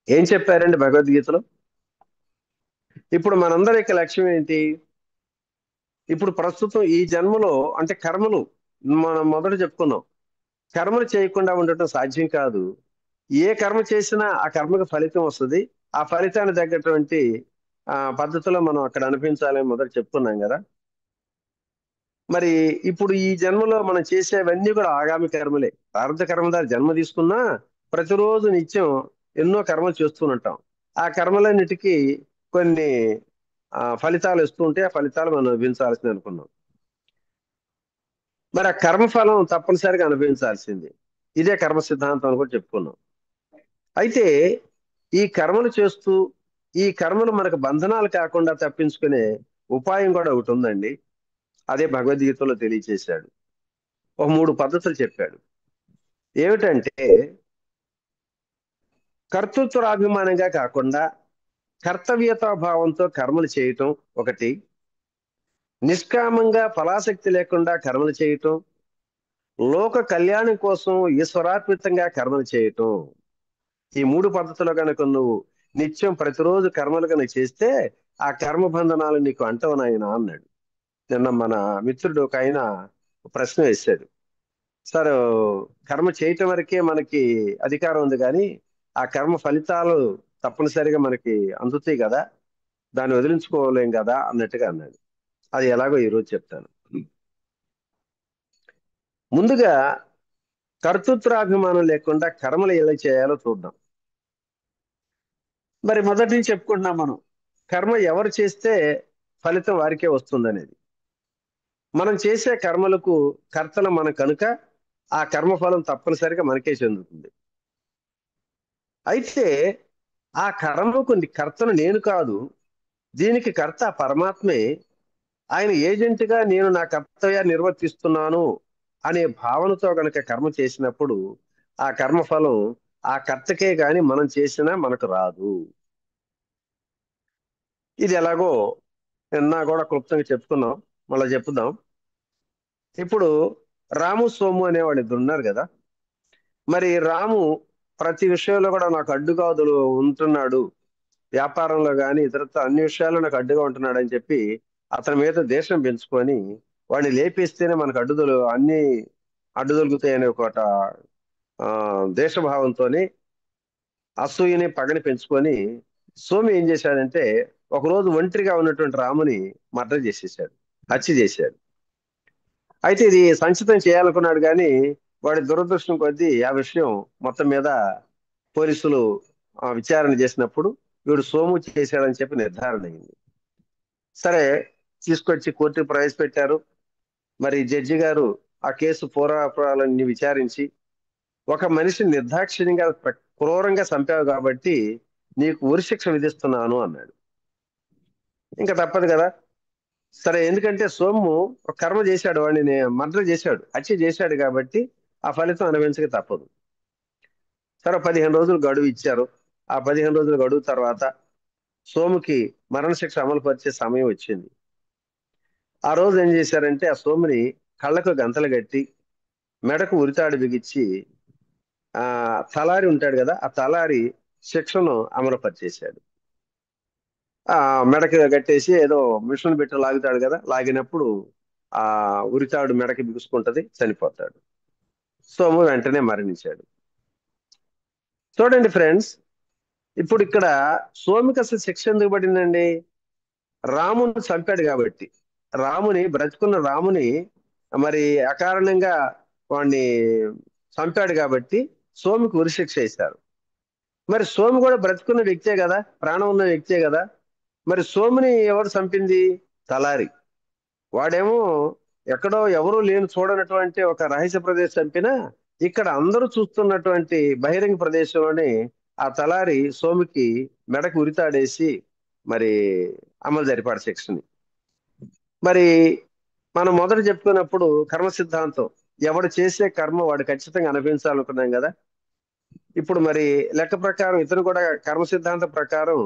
ఏం చెప్పారండి భగవద్గీతలో? ఇప్పుడు మనందరి యొక్క లక్ష్యం ఏంటి? ఇప్పుడు ప్రస్తుతం ఈ జన్మలో అంటే కర్మలు మనం మొదట చెప్పుకున్నాం, కర్మలు చేయకుండా ఉండటం సాధ్యం కాదు. ఏ కర్మ చేసినా ఆ కర్మకు ఫలితం వస్తుంది. ఆ ఫలితాన్ని తగ్గటువంటి పద్ధతిలో మనం అక్కడ అనిపించాలని మొదట చెప్పుకున్నాం కదా. మరి ఇప్పుడు ఈ జన్మలో మనం చేసేవన్నీ కూడా ఆగామి కర్మలే. ప్రారంభ కర్మదారి జన్మ తీసుకున్నా ప్రతిరోజు నిత్యం ఎన్నో కర్మలు చేస్తూనుంటాం. ఆ కర్మలన్నిటికీ కొన్ని ఫలితాలు ఇస్తూ ఉంటే ఆ ఫలితాలు మనం అనుభవించాల్సింది అనుకున్నాం. మరి ఆ కర్మఫలం తప్పనిసరిగా అనుభవించాల్సింది. ఇదే కర్మ సిద్ధాంతం అని కూడా చెప్పుకున్నాం. అయితే ఈ కర్మలు చేస్తూ ఈ కర్మలు మనకు బంధనాలు కాకుండా తప్పించుకునే ఉపాయం కూడా ఒకటి ఉందండి. అదే భగవద్గీతలో తెలియచేశాడు. ఒక 3 పద్ధతులు చెప్పాడు. ఏమిటంటే కర్తృత్వాభిమానంగా కాకుండా కర్తవ్యతా భావంతో కర్మలు చేయటం ఒకటి, నిష్కామంగా ఫలాసక్తి లేకుండా కర్మలు చేయటం, లోక కళ్యాణం కోసం ఈశ్వరార్పితంగా కర్మలు చేయటం. ఈ 3 పద్ధతులు కనుక నువ్వు నిత్యం ప్రతిరోజు కర్మలు కనుక చేస్తే ఆ కర్మ బంధనాలు నీకు అంటవు నాయనా అన్నాడు. నిన్న మన మిత్రుడు ఒక ఆయన ప్రశ్న వేశాడు. సార్, కర్మ చేయటం వరకే మనకి అధికారం ఉంది, కానీ ఆ కర్మ ఫలితాలు తప్పనిసరిగా మనకి అందుతాయి కదా, దాన్ని వదిలించుకోలేం కదా అన్నట్టుగా అన్నాడు. అది ఎలాగో ఈరోజు చెప్తాను. ముందుగా కర్తృత్వాభిమానం లేకుండా కర్మలు ఎలా చేయాలో చూద్దాం. మరి మొదటి నుంచి చెప్పుకుంటున్నాం మనం, కర్మ ఎవరు చేస్తే ఫలితం వారికే వస్తుందనేది. మనం చేసే కర్మలకు కర్తలు మనం కనుక ఆ కర్మఫలం తప్పనిసరిగా మనకే చెందుతుంది. అయితే ఆ కర్మకు కర్తను నేను కాదు, దీనికి కర్త పరమాత్మే. ఆయన ఏజెంట్గా నేను నా కర్తవ్యాన్ని నిర్వర్తిస్తున్నాను అనే భావనతో గనక కర్మ చేసినప్పుడు ఆ కర్మఫలం ఆ కర్తకే గాని మనం చేసినా మనకు రాదు. ఇది ఎలాగో నిన్న కూడా క్లుప్తంగా చెప్పుకున్నాం, మళ్ళీ చెప్పుదాం. ఇప్పుడు రాము సోము అనేవాడు ఇద్దరు ఉన్నారు కదా. మరి రాము ప్రతి విషయంలో కూడా నాకు అడ్డుగా ఉంటున్నాడు, వ్యాపారంలో కానీ ఇతరత్ర అన్ని విషయాల్లో నాకు అడ్డుగా ఉంటున్నాడు అని చెప్పి అతని మీద దేశం పెంచుకొని వాడిని లేపేస్తేనే మనకు అన్ని అడ్డుదొలుగుతాయనే ఒక దేశభావంతోని అసూయని పగని పెంచుకొని సోమి ఏం చేశాడంటే ఒకరోజు ఒంటరిగా ఉన్నటువంటి రాముని మర్డర్ చేసేసాడు, హత్య చేశాడు. అయితే ఇది సంచితం చేయాలనుకున్నాడు, కానీ వాడి దురదృష్టం కొద్దీ ఆ విషయం మొత్తం మీద పోలీసులు విచారణ చేసినప్పుడు వీడు సోము చేశాడని చెప్పి నిర్ధారణ అయింది. సరే, తీసుకొచ్చి కోర్టుకు ప్రవేశపెట్టారు. మరి జడ్జి గారు ఆ కేసు పూర్వాపరాలన్నీ విచారించి ఒక మనిషిని నిర్దాక్షిణ్యంగా క్రూరంగా చంపావు కాబట్టి నీకు ఉరిశిక్ష విధిస్తున్నాను అన్నాడు. ఇంకా తప్పదు కదా. సరే, ఎందుకంటే సోము ఒక కర్మ చేశాడు, వాడిని మర్డర్ చేశాడు, హత్య చేశాడు కాబట్టి ఆ ఫలితం అనుభవించక తప్పదు. సరే, 15 రోజులు గడువు ఇచ్చారు. ఆ 15 రోజుల గడువు తర్వాత సోముకి మరణశిక్ష అమలు పరిచే సమయం వచ్చింది. ఆ రోజు ఏం చేశారంటే ఆ సోముని కళ్ళకు గంతలు కట్టి మెడకు ఉరితాడు బిగించి తలారి ఉంటాడు కదా, ఆ తలారి శిక్షను అమలుపరిచేశాడు. మెడకి కట్టేసి ఏదో మిషన్ పెట్టి లాగుతాడు కదా, లాగినప్పుడు ఆ ఉరితాడు మెడకి బిగుసుకుంటది, చనిపోతాడు. సోము వెంటనే మరణించాడు. చూడండి ఫ్రెండ్స్, ఇప్పుడు ఇక్కడ సోముకి అసలు శిక్ష ఎందుకు పడిందండి? రాముని చంపాడు కాబట్టి. బ్రతుకున్న రాముని మరి అకారణంగా వాడిని చంపాడు కాబట్టి సోముకి ఉరిశిక్ష వేశారు. మరి సోము కూడా బ్రతుకున్న వ్యక్తే కదా, ప్రాణం ఉన్న వ్యక్తే కదా. మరి సోముని ఎవరు చంపింది? తలారి. వాడేమో ఎక్కడో ఎవరూ లేని చూడనటువంటి ఒక రహస్య ప్రదేశం చంపినా ఇక్కడ అందరూ చూస్తున్నటువంటి బహిరంగ ప్రదేశంలోనే ఆ తలారి సోముకి మెడకు ఉరితాడేసి మరి అమలు జరిపాడు శిక్షని. మరి మనం మొదట చెప్పుకున్నప్పుడు కర్మ సిద్ధాంతం, ఎవడు చేసే కర్మ వాడు ఖచ్చితంగా అనుభవించాలనుకున్నాం కదా. ఇప్పుడు మరి లెక్క ప్రకారం ఇతను కూడా కర్మ సిద్ధాంతం ప్రకారం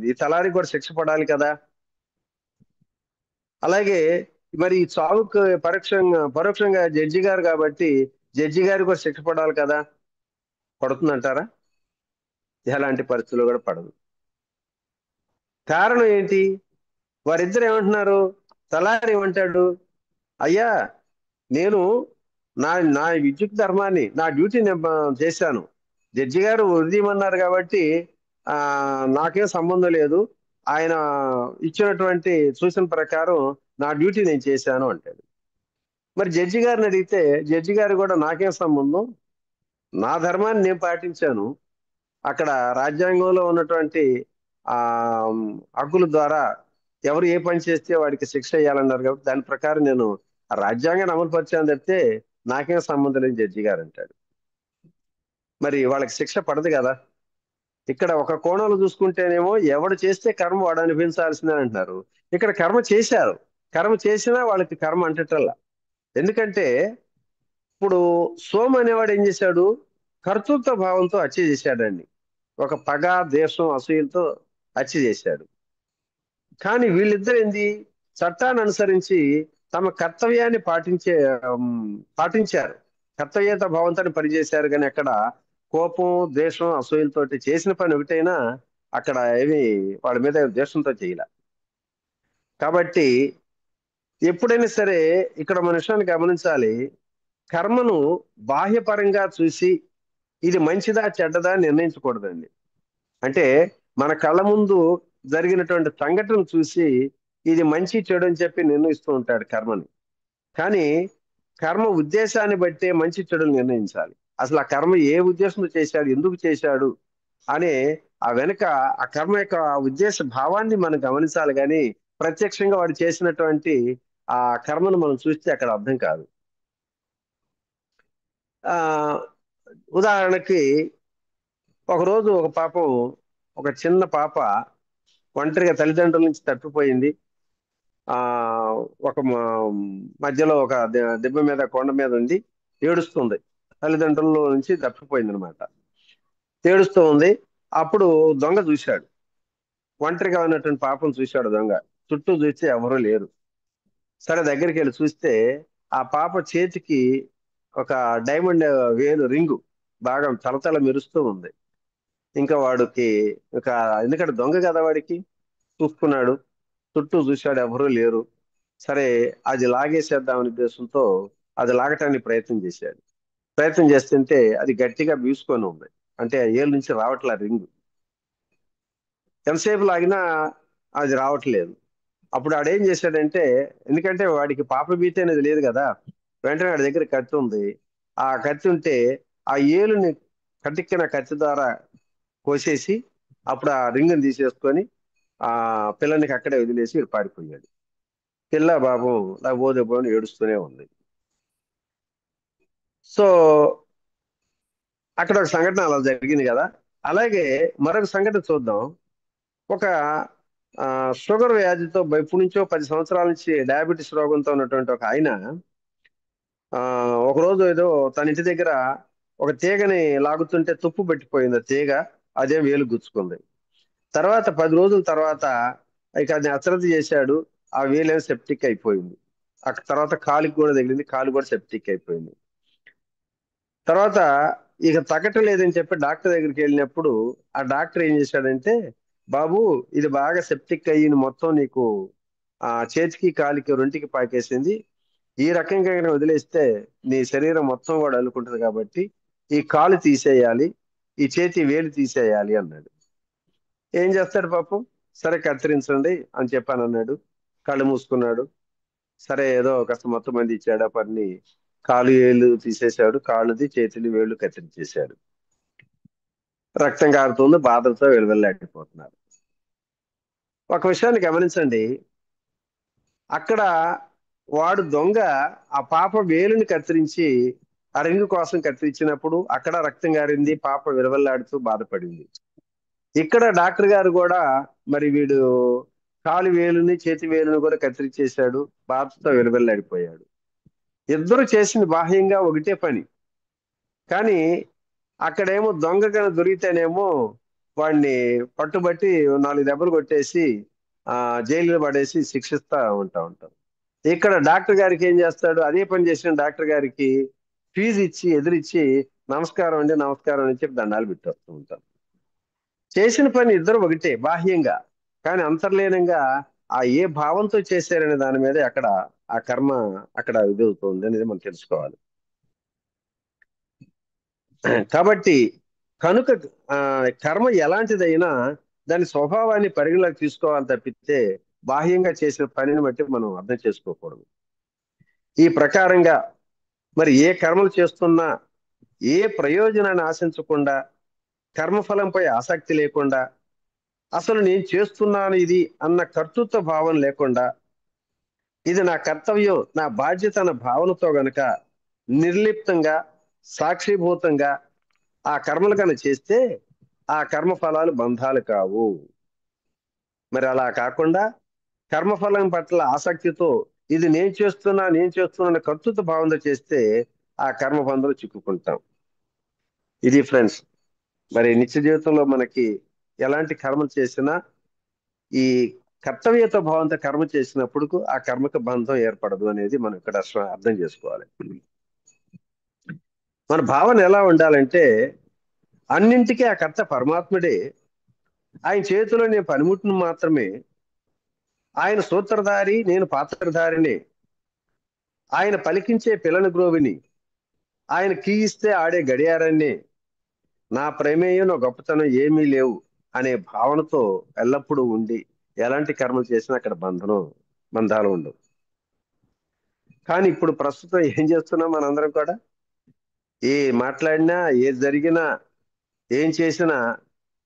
ఈ తలారికి కూడా శిక్ష పడాలి కదా. అలాగే మరి ఈ చావుకు పరోక్షంగా జడ్జి గారు కాబట్టి జడ్జి గారికి కూడా శిక్ష పడాలి కదా. పడుతుందంటారా? ఎలాంటి పరిస్థితుల్లో కూడా పడదు. కారణం ఏంటి? వారిద్దరు ఏమంటున్నారు? తలారి ఏమంటాడు, అయ్యా నేను నా నా విద్యుత్ ధర్మాన్ని, నా డ్యూటీ నేను చేశాను, జడ్జి గారు ఉదయమన్నారు కాబట్టి నాకేం సంబంధం లేదు, ఆయన ఇచ్చినటువంటి సూచన ప్రకారం నా డ్యూటీ నేను చేశాను అంటాడు. మరి జడ్జి గారిని అడిగితే జడ్జి గారు కూడా నాకేం సంబంధం, నా ధర్మాన్ని నేను పాటించాను, అక్కడ రాజ్యాంగంలో ఉన్నటువంటి హక్కుల ద్వారా ఎవరు ఏ పని చేస్తే వాడికి శిక్ష వేయాలన్నారు కాబట్టి దాని ప్రకారం నేను రాజ్యాంగాన్ని అమలు పరిచాను తప్పితే నాకేం సంబంధం లేని జడ్జి గారు అంటాడు. మరి వాళ్ళకి శిక్ష పడదు కదా. ఇక్కడ ఒక కోణంలో చూసుకుంటేనేమో ఎవడు చేస్తే కర్మ వాడు అనుభవించాల్సిందే అంటున్నారు. ఇక్కడ కర్మ చేశారు, కర్మ చేసినా వాళ్ళకి కర్మ అంటటల్లా. ఎందుకంటే ఇప్పుడు సోము అనేవాడు ఏం చేశాడు? కర్తృత్వ భావంతో హత్య చేశాడండి. ఒక పగ, ద్వేషం, అసూయలతో హత్య చేశాడు. కానీ వీళ్ళిద్దరు ఏంది? చట్టాన్ని అనుసరించి తమ కర్తవ్యాన్ని పాటించారు. కర్తవ్యత భావంతో పనిచేశారు. కానీ అక్కడ కోపం, ద్వేషం, అసూయలతోటి చేసిన పని ఒకటైనా అక్కడ ఏమి వాళ్ళ మీద ద్వేషంతో చేయలే. కాబట్టి ఎప్పుడైనా సరే ఇక్కడ మన విషయాన్ని గమనించాలి. కర్మను బాహ్యపరంగా చూసి ఇది మంచిదా చెడ్డదా నిర్ణయించకూడదండి. అంటే మన కళ్ళ ముందు జరిగినటువంటి సంఘటన చూసి ఇది మంచి చెడు అని చెప్పి నిర్ణయిస్తూ ఉంటాడు కర్మని. కానీ కర్మ ఉద్దేశాన్ని బట్టే మంచి చెడులు నిర్ణయించాలి. అసలు ఆ కర్మ ఏ ఉద్దేశంతో చేశాడు, ఎందుకు చేశాడు అనే ఆ వెనుక ఆ కర్మ యొక్క ఉద్దేశ భావాన్ని మనం గమనించాలి. కానీ ప్రత్యక్షంగా వాడు చేసినటువంటి ఆ కర్మను మనం చూస్తే అక్కడ అర్థం కాదు. ఆ ఉదాహరణకి ఒకరోజు ఒక చిన్న పాప ఒంటరిగా తల్లిదండ్రుల నుంచి తప్పిపోయింది. ఆ ఒక మధ్యలో ఒక దిబ్బ మీద, కొండ మీద ఉంది, ఏడుస్తుంది. తల్లిదండ్రుల నుంచి తప్పిపోయింది అనమాట. ఏడుస్తూ ఉంది. అప్పుడు దొంగ చూశాడు. ఒంటరిగా ఉన్నటువంటి పాపను చూశాడు దొంగ. చుట్టూ చూస్తే ఎవరూ లేరు. సరే దగ్గరికి వెళ్ళి చూస్తే ఆ పాప చేతికి ఒక డైమండ్ వేలు రింగు బాగా తలతల మెరుస్తూ ఉంది. ఇంకా వాడికి ఒక, ఎందుకంటే దొంగ కదా, వాడికి చూసుకున్నాడు, చుట్టూ చూశాడు, ఎవరూ లేరు. సరే అది లాగేసేద్దామనే ఉద్దేశంతో అది లాగటానికి ప్రయత్నం చేస్తుంటే అది గట్టిగా బీసుకొని ఉంది. అంటే ఏళ్ళ నుంచి రావట్లే రింగు. ఎంతసేపు లాగినా అది రావట్లేదు. అప్పుడు ఆడేం చేశాడంటే, ఎందుకంటే వాడికి పాప భీతి అనేది లేదు కదా, వెంటనే వాడి దగ్గర కత్తి ఉంది. ఆ కత్తి ఉంటే ఆ ఏలుని కటిక్కిన కత్తి ద్వారా కోసేసి అప్పుడు ఆ రింగుని తీసేసుకొని ఆ పిల్లని అక్కడే వదిలేసి వీడు పారిపోయాడు. పిల్ల బాబు నాకు పోని ఏడుస్తూనే ఉంది. సో అక్కడ ఒక సంఘటన అలా జరిగింది కదా. అలాగే మరొక సంఘటన చూద్దాం. ఒక షుగర్ వ్యాధితో ఎప్పటి నుంచో 10 సంవత్సరాల నుంచి డయాబెటీస్ రోగంతో ఉన్నటువంటి ఒక ఆయన ఒకరోజు ఏదో తన ఇంటి దగ్గర ఒక తీగని లాగుతుంటే తుప్పు పెట్టిపోయింది. ఆ తీగ అదే వేలు గుచ్చుకుంది. తర్వాత 10 రోజుల తర్వాత ఇక అది అశ్రద్ధ చేశాడు. ఆ వేలేమో సెప్టిక్ అయిపోయింది. ఆ తర్వాత కాలుకి కూడా తగిలింది, కాలు కూడా సెప్టిక్ అయిపోయింది. తర్వాత ఇక తగ్గటం లేదని చెప్పి డాక్టర్ దగ్గరికి వెళ్ళినప్పుడు ఆ డాక్టర్ ఏం చేశాడంటే, బాబు ఇది బాగా సెప్టిక్ అయ్యి మొత్తం నీకు ఆ చేతికి కాలికి రెంటికి పాకేసింది. ఈ రకంగా వదిలేస్తే నీ శరీరం మొత్తం కూడా అల్లుకుంటుంది. కాబట్టి ఈ కాలు తీసేయాలి, ఈ చేతి వేలు తీసేయాలి అన్నాడు. ఏం చేస్తాడు పాపం? సరే కత్తిరించండి అని చెప్పాను అన్నాడు. కళ్ళు మూసుకున్నాడు. సరే ఏదో కాస్త మొత్తం మంది ఇచ్చాడు. ఆ పని కాలు ఏళ్ళు తీసేశాడు. కాళ్ళది చేతులు వేళ్ళు కత్తిరించేశాడు. రక్తం కారుతుంది, బాధలతో వెళ్ళలేకపోతున్నారు. ఒక విషయాన్ని గమనించండి. అక్కడ వాడు దొంగ ఆ పాప వేలుని కత్తిరించి ఆ రింగు కోసం కత్తిరించినప్పుడు అక్కడ రక్తం గారింది, పాప విలవల్లాడుతూ బాధపడింది. ఇక్కడ డాక్టర్ గారు కూడా మరి వీడు కాలు వేలుని చేతి వేలుని కూడా కత్తిరించేశాడు, బాధతో విలవల్లాడిపోయాడు. ఇద్దరు చేసింది బాహ్యంగా ఒకటే పని. కానీ అక్కడేమో దొంగ కన్నా దొరికితేనేమో వాడిని పట్టుబట్టి 4 దెబ్బలు కొట్టేసి జైలులో పడేసి శిక్షిస్తా ఉంటాం. ఇక్కడ డాక్టర్ గారికి ఏం చేస్తాడు? అదే పని చేసిన డాక్టర్ గారికి ఫీజు ఇచ్చి ఎదురిచ్చి నమస్కారం అండి, నమస్కారం అని చెప్పి దండాలు పెట్టేస్తూ ఉంటాం. చేసిన పని ఇద్దరు ఒకటే బాహ్యంగా, కానీ అంతర్లీనంగా ఆ ఏ భావంతో చేశారనే దాని మీద అక్కడ ఆ కర్మ అక్కడ ఇదవుతుంది అనేది మనం తెలుసుకోవాలి. కాబట్టి కనుక కర్మ ఎలాంటిదైనా దాని స్వభావాన్ని పరిగణలోకి తీసుకోవాలి తప్పితే బాహ్యంగా చేసిన పనిని బట్టి మనం అర్థం చేసుకోకూడదు. ఈ ప్రకారంగా మరి ఏ కర్మలు చేస్తున్నా ఏ ప్రయోజనాన్ని ఆశించకుండా, కర్మఫలంపై ఆసక్తి లేకుండా, అసలు నేను చేస్తున్నాను ఇది అన్న కర్తృత్వ భావం లేకుండా, ఇది నా కర్తవ్యం, నా బాధ్యత అన్న భావనతో గనక నిర్లిప్తంగా, సాక్షిభూతంగా ఆ కర్మలు కనుక చేస్తే ఆ కర్మ ఫలాలు బంధాలు కావు. మరి అలా కాకుండా కర్మఫలం పట్ల ఆసక్తితో ఇది నేను చేస్తున్నా కర్తృత్వ భావంతో చేస్తే ఆ కర్మబంధంలో చిక్కుకుంటాం. ఇది ఫ్రెండ్స్, మరి నిత్య జీవితంలో మనకి ఎలాంటి కర్మలు చేసినా ఈ కర్తవ్యత భావంతో కర్మ చేసినప్పుడు ఆ కర్మకు బంధం ఏర్పడదు అనేది మనం ఇక్కడ అర్థం చేసుకోవాలి. మన భావన ఎలా ఉండాలంటే అన్నింటికీ ఆ కర్త పరమాత్ముడే, ఆయన చేతిలో నేను పనిముట్టును మాత్రమే, ఆయన సూత్రధారి నేను పాత్రధారిని, ఆయన పలికించే పిల్లని గ్రోవిని, ఆయన కీయిస్తే ఆడే గడియారాన్ని, నా ప్రమేయం నా గొప్పతనం ఏమీ లేవు అనే భావనతో ఎల్లప్పుడూ ఉండి ఎలాంటి కర్మలు చేసినా అక్కడ బంధాలు ఉండవు. కానీ ఇప్పుడు ప్రస్తుతం ఏం చేస్తున్నాం మనందరం కూడా, ఏ మాట్లాడినా ఏది జరిగినా ఏం చేసినా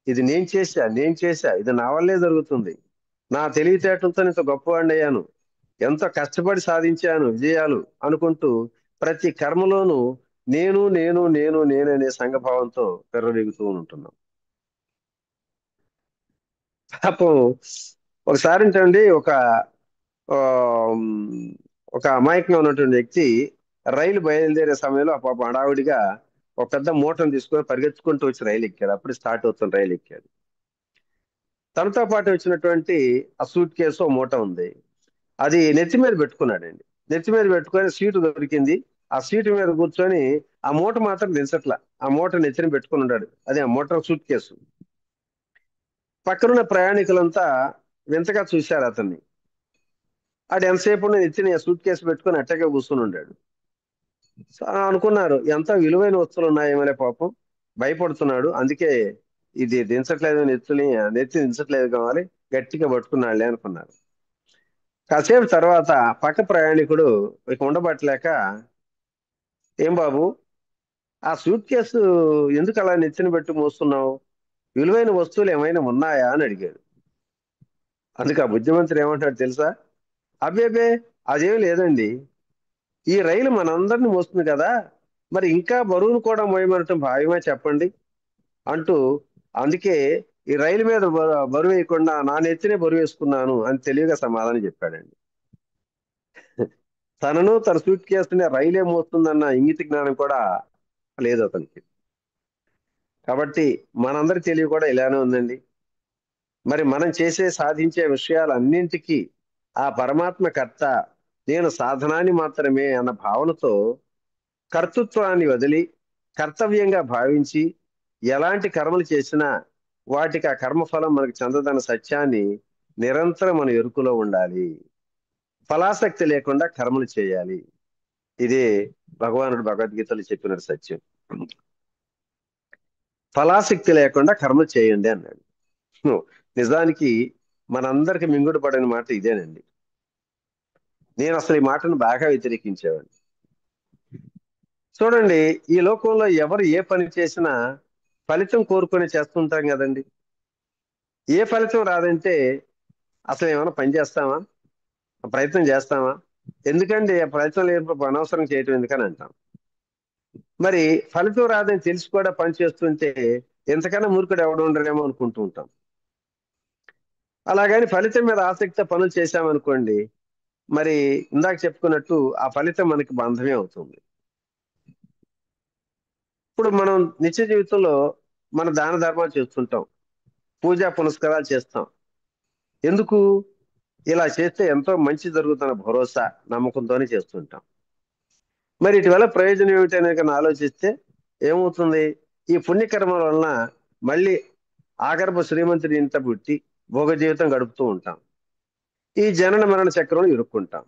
ఇది నేను చేశా, ఇది నా వల్లే జరుగుతుంది, నా తెలివితేటలతో ఇంత గొప్పవాడిని అయ్యాను, ఎంతో కష్టపడి సాధించాను విజయాలు అనుకుంటూ ప్రతి కర్మలోనూ నేను నేను నేను నేను అనే సంఘభావంతో పెర్రవేగుతూ ఉంటున్నాం. పాపం ఒకసారి ఏంటండి, ఆ, ఒక అమాయకంగా ఉన్నటువంటి వ్యక్తి రైలు బయలుదేరే సమయంలో పాప హడావుడిగా ఒక పెద్ద మూటను తీసుకొని పరిగెత్తుకుంటూ వచ్చి రైలు ఎక్కాడు. అప్పుడు స్టార్ట్ అవుతున్న రైలు ఎక్కాడు. తనతో పాటు వచ్చినటువంటి ఆ సూట్ కేసు మూట ఉంది, అది నెత్తి మీద పెట్టుకున్నాడండి. నెత్తి మీద పెట్టుకొని సీటు దొరికింది, ఆ సీటు మీద కూర్చొని ఆ మూట మాత్రం దించట్లా, ఆ మూట నెత్తిని పెట్టుకుని ఉన్నాడు. అదే ఆ మూట సూట్ కేసు. పక్కనున్న ప్రయాణికులంతా వింతగా చూశారు అతన్ని. ఆడు ఎంతసేపు నెత్తిని సూట్ కేసు పెట్టుకొని అట్టగా కూర్చుని ఉన్నాడు. అనుకున్నారు ఎంత విలువైన వస్తువులు ఉన్నాయేమోలే, పాపం భయపడుతున్నాడు, అందుకే ఇది దించట్లేదు, నెత్తి దించట్లేదు కావాలి, గట్టిగా పట్టుకున్నాడులే అనుకున్నారు. కాసేపు తర్వాత పక్క ప్రయాణికుడు ఇక ఉండబట్టలేక, ఏం బాబు ఆ సూట్ కేసు ఎందుకు అలా నెత్తిన పెట్టి మోస్తున్నావు, విలువైన వస్తువులు ఏమైనా ఉన్నాయా అని అడిగాడు. అందుకు ఆ బుద్ధిమంతుడు ఏమంటాడు తెలుసా, అబ్బేబే అదేం లేదండి, ఈ రైలు మనందరిని మోస్తుంది కదా, మరి ఇంకా బరువును కూడా మోయమనటం భావ్యమే చెప్పండి అంటూ, అందుకే ఈ రైలు మీద బరువు వేయకుండా నా నెత్తినే బరువు వేసుకున్నాను అని తెలివిగా సమాధానం చెప్పాడండి. తనను తన సూట్ కేసుని రైలే మోస్తుందన్న ఇంగిత జ్ఞానం కూడా లేదు అతనికి. కాబట్టి మనందరి తెలివి కూడా ఇలానే ఉందండి. మరి మనం సాధించే విషయాలన్నింటికీ ఆ పరమాత్మ కర్త, నేను సాధనాన్ని మాత్రమే అన్న భావనతో కర్తృత్వాన్ని వదిలి కర్తవ్యంగా భావించి ఎలాంటి కర్మలు చేసినా వాటికి ఆ కర్మఫలం మనకు చెందదన్న సత్యాన్ని నిరంతరం మన ఎరుకులో ఉండాలి. ఫలాసక్తి లేకుండా కర్మలు చేయాలి. ఇదే భగవానుడు భగవద్గీతలో చెప్పిన సత్యం. ఫలాసక్తి లేకుండా కర్మలు చేయండి అన్నాడు. నిజానికి మనందరికి మింగుడు పడని మాట ఇదేనండి. నేను అసలు ఈ మాటను బాగా వ్యతిరేకించేవాడిని. చూడండి, ఈ లోకంలో ఎవరు ఏ పని చేసినా ఫలితం కోరుకొని చేస్తుంటాం కదండి. ఏ ఫలితం రాదంటే అసలు ఏమైనా పని చేస్తామా, ప్రయత్నం చేస్తామా? ఎందుకండి ఆ ప్రయత్నం లేనప్పుడు అనవసరం చేయటం ఎందుకని అంటాం. మరి ఫలితం రాదని తెలిసి కూడా పని చేస్తుంటే ఎంతకన్నా మూర్ఖుడు ఎవడు ఉండరేమో అనుకుంటూ ఉంటాం. అలాగని ఫలితం మీద ఆసక్తి పనులు చేశామనుకోండి, మరి ఇందాక చెప్పుకున్నట్టు ఆ ఫలితం మనకి బంధమే అవుతుంది. ఇప్పుడు మనం నిత్య జీవితంలో మన దాన ధర్మాలు చేస్తుంటాం, పూజా పునస్కారాలు చేస్తాం. ఎందుకు? ఇలా చేస్తే ఎంతో మంచి జరుగుతున్న భరోసా నమ్మకంతోనే చేస్తుంటాం. మరి ఇటీవల ప్రయోజనం ఏమిటనే కన్నా ఆలోచిస్తే ఏమవుతుంది? ఈ పుణ్యకర్మల వలన మళ్ళీ ఆగర్భ శ్రీమంతుడి ఇంట పుట్టి భోగ జీవితం గడుపుతూ ఉంటాం. ఈ జనన మరణ చక్రంలో ఇరుక్కుంటాం.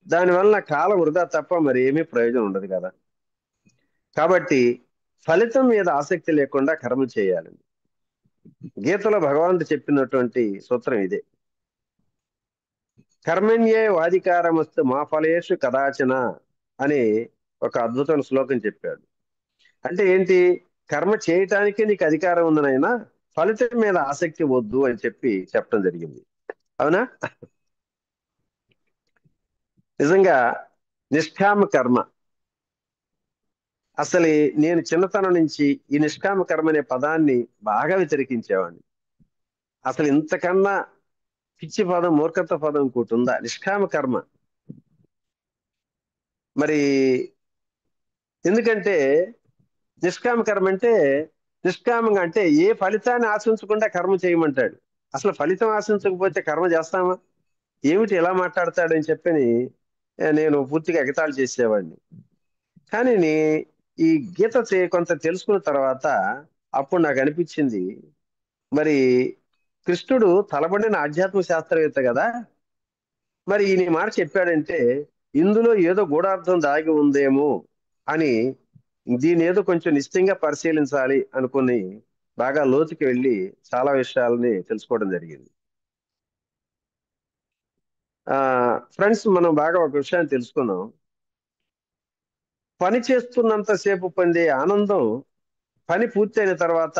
దానివల్ల కాలం వృధా తప్ప మరి ఏమీ ప్రయోజనం ఉండదు కదా. కాబట్టి ఫలితం మీద ఆసక్తి లేకుండా కర్మ చేయాలండి. గీతలో భగవంతుడు చెప్పినటువంటి సూత్రం ఇదే. కర్మణ్యే వాధికారమస్తు మా ఫలేషు కదాచన అని ఒక అద్భుతమైన శ్లోకం చెప్పాడు. అంటే ఏంటి? కర్మ చేయటానికి నీకు అధికారం ఉందనైనా ఫలితం మీద ఆసక్తి వద్దు అని చెప్పడం జరిగింది. అవునా? నిజంగా నిష్కామ కర్మ, అసలు నేను చిన్నతనం నుంచి ఈ నిష్కామ కర్మ అనే పదాన్ని బాగా వ్యతిరేకించేవాడిని. అసలు ఇంతకన్నా పిచ్చి పదం, మూర్ఖత్వ పదం ఇంకోటి ఉందా? నిష్కామ కర్మ. మరి ఎందుకంటే నిష్కామ కర్మ అంటే, నిష్కామంగా అంటే ఏ ఫలితాన్ని ఆశించకుండా కర్మ చేయమంటాడు. అసలు ఫలితం ఆశించకపోతే కర్మ చేస్తామా? ఏమిటి ఎలా మాట్లాడతాడని చెప్పని నేను పూర్తిగా ఎగతాళి చేసేవాడిని. కానీ ఈ గీత కొంత తెలుసుకున్న తర్వాత అప్పుడు నాకు అనిపించింది, మరి కృష్ణుడు తలబడిన ఆధ్యాత్మిక శాస్త్రవేత్త కదా, మరి ఈయన ఈ మాట చెప్పాడంటే ఇందులో ఏదో గూఢార్థం దాగి ఉందేమో అని, దీని ఏదో కొంచెం నిశ్చితంగా పరిశీలించాలి అనుకుని బాగా లోతుకి వెళ్ళి చాలా విషయాలని తెలుసుకోవడం జరిగింది. ఫ్రెండ్స్, మనం బాగా ఒక విషయాన్ని తెలుసుకున్నాం. పని చేస్తున్నంతసేపు పొందే ఆనందం పని పూర్తయిన తర్వాత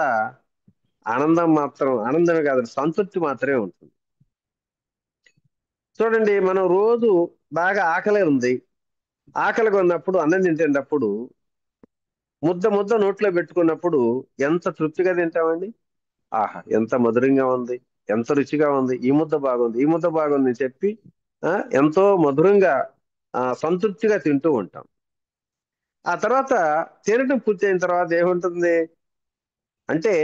ఆనందమే కాదు, సంతృప్తి మాత్రమే ఉంటుంది. చూడండి, మనం రోజు బాగా ఆకలి ఉంది, ఆకలిగా ఉన్నప్పుడు అన్నం తింటేటప్పుడు ముద్ద నోట్లో పెట్టుకున్నప్పుడు ఎంత తృప్తిగా తింటామండి. ఆహా, ఎంత మధురంగా ఉంది, ఎంత రుచిగా ఉంది, ఈ ముద్ద బాగుంది అని చెప్పి ఎంతో మధురంగా సంతృప్తిగా తింటూ ఉంటాం. ఆ తర్వాత తినటం పూర్తయిన తర్వాత ఏముంటుంది అంటే,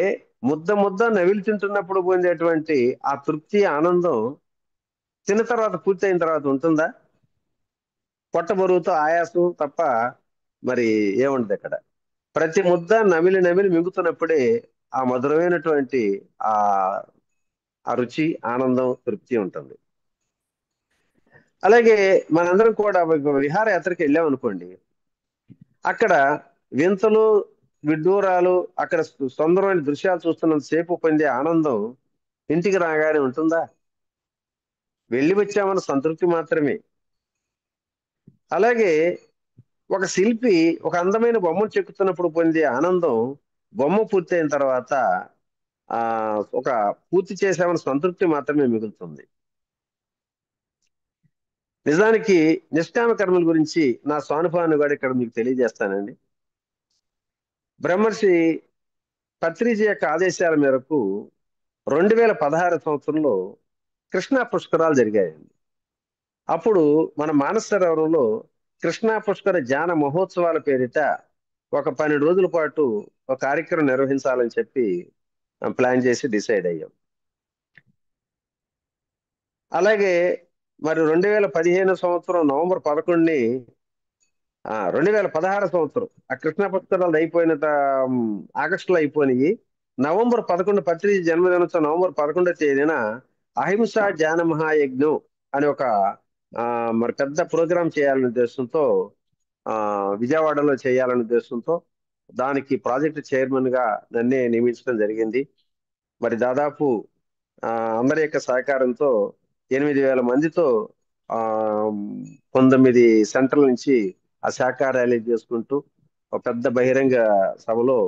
ముద్ద నవిలి తింటున్నప్పుడు పొందేటువంటి ఆ తృప్తి, ఆనందం తిన్న తర్వాత పూర్తయిన తర్వాత ఉంటుందా? పొట్ట బరువుతో ఆయాసం తప్ప మరి ఏముండదు అక్కడ. ప్రతి ముద్ద నమిలి మింగుతున్నప్పుడే ఆ మధురమైనటువంటి ఆ ఆ రుచి, ఆనందం, తృప్తి ఉంటుంది. అలాగే మనందరం కూడా విహారయాత్రకి వెళ్ళాం అనుకోండి, అక్కడ వింతలు, విడ్డూరాలు, అక్కడ సుందరమైన దృశ్యాలు చూస్తున్నంత సేపు పొందే ఆనందం ఇంటికి రాగానే ఉంటుందా? వెళ్ళి వచ్చామన్న సంతృప్తి మాత్రమే. అలాగే ఒక శిల్పి ఒక అందమైన బొమ్మను చెక్కుతున్నప్పుడు పొందే ఆనందం బొమ్మ పూర్తయిన తర్వాత ఒక పూర్తి చేసామన్న సంతృప్తి మాత్రమే మిగులుతుంది. నిజానికి నిష్కామ కర్మల గురించి నా స్వానుభవాన్ని కూడా ఇక్కడ మీకు తెలియజేస్తానండి. బ్రహ్మర్షి పత్రిజీ యొక్క ఆదేశాల మేరకు 2016 సంవత్సరంలో కృష్ణా పుష్కరాలు జరిగాయండి. అప్పుడు మన మానస సరోవరంలో కృష్ణా పుష్కర ధ్యాన మహోత్సవాల పేరిట ఒక 12 రోజుల పాటు ఒక కార్యక్రమం నిర్వహించాలని చెప్పి ప్లాన్ చేసి డిసైడ్ అయ్యాం. అలాగే మరి 2015 సంవత్సరం నవంబర్ 11ని 2016 సంవత్సరం ఆ కృష్ణా పుష్కరాలు అయిపోయిన ఆగస్టులో అయిపోయినాయి. నవంబర్ 11 పత్రిజీ జన్మదినోత్సవం నవంబర్ 11వ తేదీన అహింసా ధ్యాన మహాయజ్ఞం అని ఒక మరి పెద్ద ప్రోగ్రాం చేయాలనే ఉద్దేశంతో విజయవాడలో చేయాలనే ఉద్దేశంతో దానికి ప్రాజెక్ట్ చైర్మన్ గా నన్నే నియమించడం జరిగింది. మరి దాదాపు అందరి యొక్క సహకారంతో 8,000 మందితో 19 సెంటర్ల నుంచి ఆ శాఖ ర్యాలీ చేసుకుంటూ ఒక పెద్ద బహిరంగ సభలో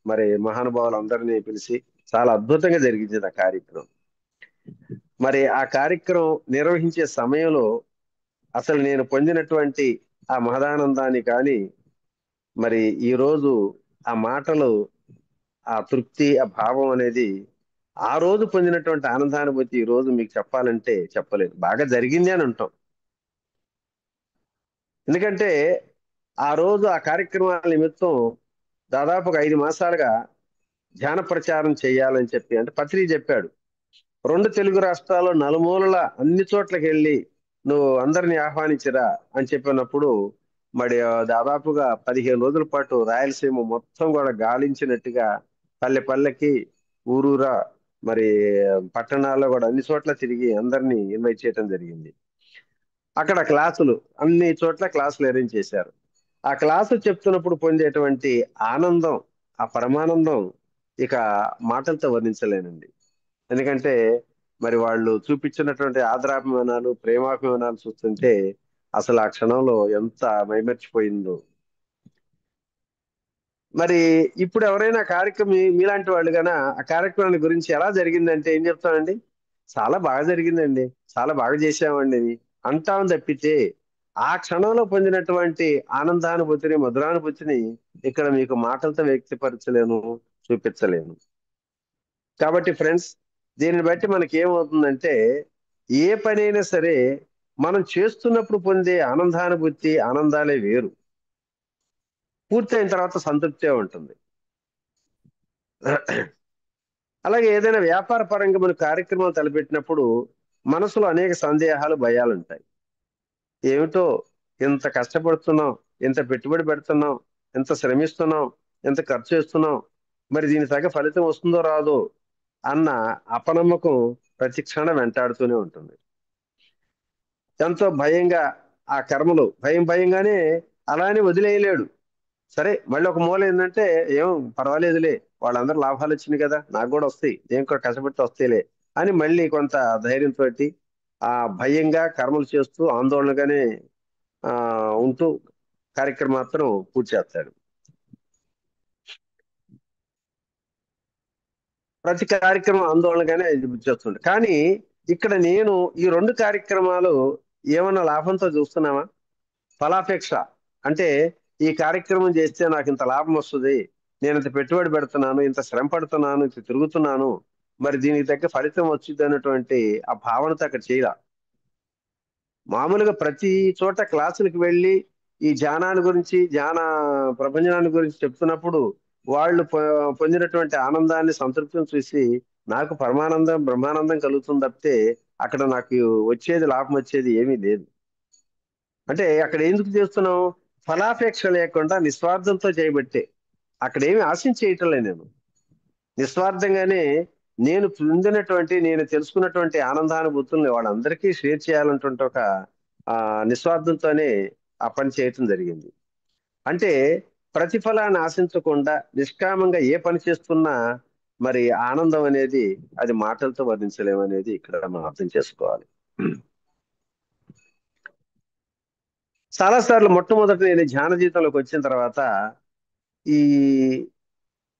మరి మహానుభావులు అందరినీ పిలిచి చాలా అద్భుతంగా జరిగింది ఆ కార్యక్రమం. మరి ఆ కార్యక్రమం నిర్వహించే సమయంలో అసలు నేను పొందినటువంటి ఆ మహదానందాన్ని కానీ, మరి ఈరోజు ఆ మాటలు, ఆ తృప్తి, ఆ భావం అనేది ఆ రోజు పొందినటువంటి ఆనందానుభూతి ఈ రోజు మీకు చెప్పాలంటే చెప్పలేదు. బాగా జరిగింది అని అంటాం. ఎందుకంటే ఆ రోజు ఆ కార్యక్రమాల నిమిత్తం దాదాపు ఒక 5 మాసాలుగా ధ్యాన ప్రచారం చేయాలని చెప్పి అంటే పత్రిక చెప్పాడు. 2 తెలుగు రాష్ట్రాల్లో నలుమూలల అన్ని చోట్లకి వెళ్ళి నువ్వు అందరిని ఆహ్వానించరా అని చెప్పినప్పుడు మరి దాదాపుగా 15 రోజుల పాటు రాయలసీమ మొత్తం కూడా గాలించినట్టుగా పల్లెకి, ఊరూరా, మరి పట్టణాల్లో కూడా అన్ని చోట్ల తిరిగి అందరినీ ఇన్వైట్ చేయడం జరిగింది. అక్కడ క్లాసులు అన్ని చోట్ల క్లాసులు అరేంజ్ చేశారు. ఆ క్లాసు చెప్తున్నప్పుడు పొందేటువంటి ఆనందం, ఆ పరమానందం ఇక మాటలతో వర్ణించలేనండి. ఎందుకంటే మరి వాళ్ళు చూపించినటువంటి ఆదరాభిమానాలు, ప్రేమాభిమానాలు చూస్తుంటే అసలు ఆ క్షణంలో ఎంత మైమర్చిపోయిందో. మరి ఇప్పుడు ఎవరైనా కార్యక్రమం మీలాంటి వాళ్ళు కన్నా ఆ కార్యక్రమాన్ని గురించి ఎలా జరిగిందంటే ఏం చెప్తామండి? చాలా బాగా జరిగిందండి, చాలా బాగా చేసామండి అంటాం తప్పితే ఆ క్షణంలో పొందినటువంటి ఆనందానుభూతిని, మధురానుభూతిని ఇక్కడ మీకు మాటలతో వ్యక్తపరచలేను, చూపించలేను. కాబట్టి ఫ్రెండ్స్, దీనిని బట్టి మనకి ఏమవుతుందంటే ఏ పనైనా సరే మనం చేస్తున్నప్పుడు పొందే ఆనందానుభూతి ఆనందాలే వేరు. పూర్తయిన తర్వాత సంతృప్తే ఉంటుంది. అలాగే ఏదైనా వ్యాపార పరంగా మన కార్యక్రమాలు తలపెట్టినప్పుడు మనసులో అనేక సందేహాలు భయాలు ఉంటాయి. ఏమిటో ఇంత కష్టపడుతున్నాం, ఇంత పెట్టుబడి పెడుతున్నాం, ఎంత శ్రమిస్తున్నాం, ఎంత ఖర్చు చేస్తున్నాం, మరి దీని తగ్గ ఫలితం వస్తుందో రాదో అన్న అపనమ్మకం ప్రతి క్షణం వెంటాడుతూనే ఉంటుంది. ఎంతో భయంగా ఆ కర్మలు భయంగానే అలానే వదిలేయలేడు. సరే మళ్ళీ ఒక మూల ఏంటంటే ఏం పర్వాలేదులే, వాళ్ళందరూ లాభాలు వచ్చినాయి కదా, నాకు కూడా వస్తాయి, నేను కూడా కష్టపడితే వస్తాయిలే అని మళ్ళీ కొంత ధైర్యంతో ఆ భయంగా కర్మలు చేస్తూ ఆందోళనగానే ఆ ఉంటూ కార్యక్రమం మాత్రం పూర్తి చేస్తాడు. ప్రతి కార్యక్రమం ఆందోళనగానే చేస్తుండే. కానీ ఇక్కడ నేను ఈ రెండు కార్యక్రమాలు ఏమన్నా లాభంతో చూస్తున్నామా? ఫలాపేక్ష అంటే ఈ కార్యక్రమం చేస్తే నాకు ఇంత లాభం వస్తుంది, నేను ఇంత పెట్టుబడి పెడుతున్నాను, ఇంత శ్రమ పడుతున్నాను, ఇంత తిరుగుతున్నాను, మరి దీనికి తగ్గ ఫలితం వచ్చింది అన్నటువంటి ఆ భావనతో అక్కడ చేయాల. మామూలుగా ప్రతి చోట క్లాసులకు వెళ్ళి ఈ ధ్యానాన్ని గురించి ధ్యాన ప్రపంచాన్ని గురించి చెప్తున్నప్పుడు వాళ్ళు పొందినటువంటి ఆనందాన్ని సంతృప్తిని చూసి నాకు పరమానందం బ్రహ్మానందం కలుగుతుంది తప్పితే అక్కడ నాకు వచ్చేది లాభం వచ్చేది ఏమీ లేదు. అంటే అక్కడ ఎందుకు చేస్తున్నాం? ఫలాపేక్ష లేకుండా నిస్వార్థంతో చేయబట్టే. అక్కడ ఏమి ఆశించేయటం లేదు. నేను నిస్వార్థంగానే నేను పొందినటువంటి నేను తెలుసుకున్నటువంటి ఆనందానుభూతుల్ని వాళ్ళందరికీ షేర్ చేయాలన్నటువంటి ఒక నిస్వార్థంతోనే ఆ పని చేయటం జరిగింది. అంటే ప్రతిఫలాన్ని ఆశించకుండా నిష్కామంగా ఏ పని చేస్తున్నా మరి ఆనందం అనేది అది మాటలతో వర్ణించలేమనేది ఇక్కడ మనం అర్థం చేసుకోవాలి. చాలాసార్లు మొట్టమొదటి నేను ధ్యాన జీవితంలోకి వచ్చిన తర్వాత ఈ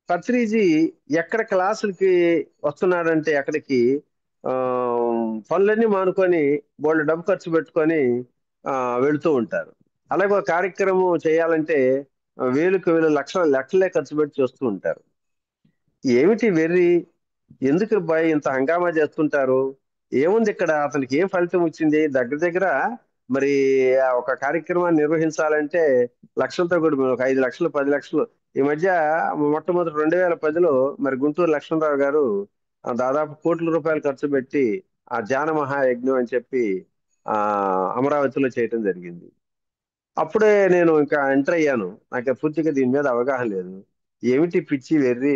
పత్రిజీ ఎక్కడ క్లాసులకి వస్తున్నాడంటే అక్కడికి ఆ పనులన్నీ మానుకొని వాళ్ళు డబ్బు ఖర్చు పెట్టుకొని వెళుతూ ఉంటారు. అలాగే ఒక కార్యక్రమం చేయాలంటే వేలకు వేలు లక్షలే ఖర్చు పెట్టి చేస్తూ ఉంటారు. ఏమిటి వెర్రి, ఎందుకు బాయ్ ఇంత హంగామా చేస్తుంటారు? ఏముంది ఇక్కడ, అతనికి ఏం ఫలితం వచ్చింది? దగ్గర దగ్గర మరి ఒక కార్యక్రమాన్ని నిర్వహించాలంటే లక్షలతో కూడా ఒక 5 లక్షలు 10 లక్షలు. ఈ మధ్య మొట్టమొదటి 2010లో మరి గుంటూరు లక్ష్మణరావు గారు దాదాపు కోట్ల రూపాయలు ఖర్చు పెట్టి ఆ ధ్యాన మహాయజ్ఞం అని చెప్పి అమరావతిలో చేయటం జరిగింది. అప్పుడే నేను ఇంకా ఎంటర్ అయ్యాను. నాకు పూర్తిగా దీని మీద అవగాహన లేదు. ఏమిటి పిచ్చి వెర్రి,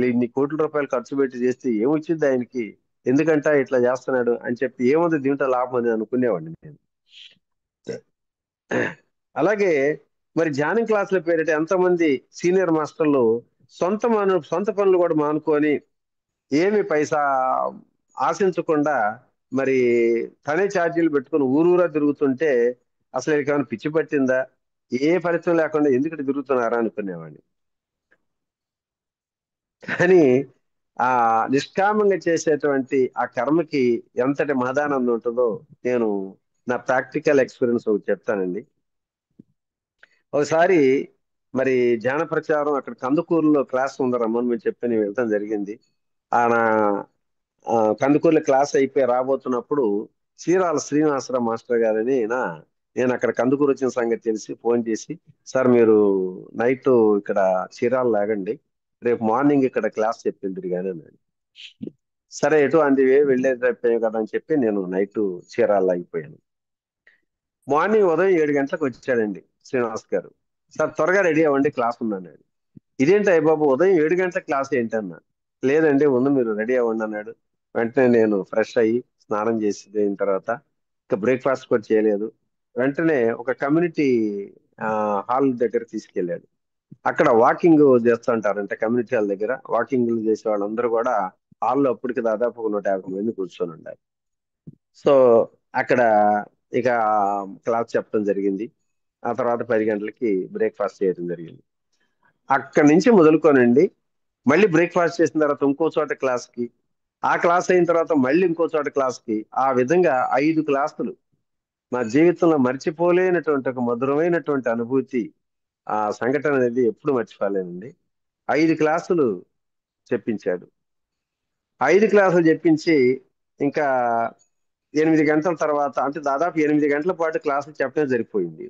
ఇన్ని కోట్ల రూపాయలు ఖర్చు పెట్టి చేస్తే ఏమొచ్చింది ఆయనకి, ఎందుకంట ఇట్లా చేస్తున్నాడు అని చెప్పి ఏముంది దీంట్లో లాభం అని అనుకునేవాడిని నేను. అలాగే మరి ధ్యానం క్లాసుల పేరిట ఎంతమంది సీనియర్ మాస్టర్లు సొంత పనులు కూడా మానుకొని ఏమి పైసా ఆశించకుండా మరి తనే ఛార్జీలు పెట్టుకొని ఊరూరా తిరుగుతుంటే అసలు ఏమైనా పిచ్చి పట్టిందా, ఏ ఫలితం లేకుండా ఎందుకు తిరుగుతున్నారా అనుకునేవాడిని. కానీ ఆ నిష్కామంగా చేసేటువంటి ఆ కర్మకి ఎంతటి మహదానందం ఉంటుందో నేను నా ప్రాక్టికల్ ఎక్స్పీరియన్స్ ఒకటి చెప్తానండి. ఒకసారి మరి ధ్యాన ప్రచారం అక్కడ కందుకూరులో క్లాస్ ఉందరమ్మని మేము చెప్పి నేను వెళ్తాం జరిగింది. నా కందుకూరులో క్లాస్ అయిపోయి రాబోతున్నప్పుడు చీరాల శ్రీనివాసరావు మాస్టర్ గారని నేను అక్కడ కందుకూరు వచ్చిన సంగతి తెలిసి ఫోన్ చేసి, సార్ మీరు నైట్ ఇక్కడ చీరాల లాగండి, రేపు మార్నింగ్ ఇక్కడ క్లాస్ చెప్పింది కానీ అన్నాడు. సరే ఎటు అందువే వెళ్ళేటట్టే కదా అని చెప్పి నేను నైట్ చీరాల అయిపోయాను. మార్నింగ్ ఉదయం 7 గంటలకు వచ్చాడండి శ్రీనివాస్ గారు. సార్ త్వరగా రెడీ అవ్వండి క్లాస్ ఉందన్నాడు. ఇదేంటి అయ్య బాబు ఉదయం 7 గంటల క్లాస్ ఏంటన్నా? లేదండి ముందు మీరు రెడీ అవ్వండి అన్నాడు. వెంటనే నేను ఫ్రెష్ అయ్యి స్నానం చేసి అయిన తర్వాత ఇంకా బ్రేక్ఫాస్ట్ కూడా చేయలేదు. వెంటనే ఒక కమ్యూనిటీ హాల్ దగ్గర తీసుకెళ్ళాడు. అక్కడ వాకింగ్ చేస్తుంటారంటే కమ్యూనిటీ హాల్ దగ్గర వాకింగ్ చేసే వాళ్ళందరూ కూడా హాల్లో అప్పటికి దాదాపు 150 మంది కూర్చొని ఉండాలి. సో అక్కడ ఇక క్లాస్ చెప్పడం జరిగింది. ఆ తర్వాత 10 గంటలకి బ్రేక్ఫాస్ట్ చేయడం జరిగింది. అక్కడి నుంచి మొదలుకోనండి మళ్ళీ బ్రేక్ఫాస్ట్ చేసిన తర్వాత ఇంకో చోట క్లాస్కి, ఆ క్లాస్ అయిన తర్వాత మళ్ళీ ఇంకో చోట క్లాస్కి, ఆ విధంగా 5 క్లాసులు నా జీవితంలో మర్చిపోలేనటువంటి ఒక మధురమైనటువంటి అనుభూతి. ఆ సంఘటన అనేది ఎప్పుడు మర్చిపోలేనండి. 5 క్లాసులు చెప్పించాడు. 5 క్లాసులు చెప్పించి ఇంకా 8 గంటల తర్వాత అంటే దాదాపు 8 గంటల పాటు క్లాసులు చెప్పడం జరిగిపోయింది.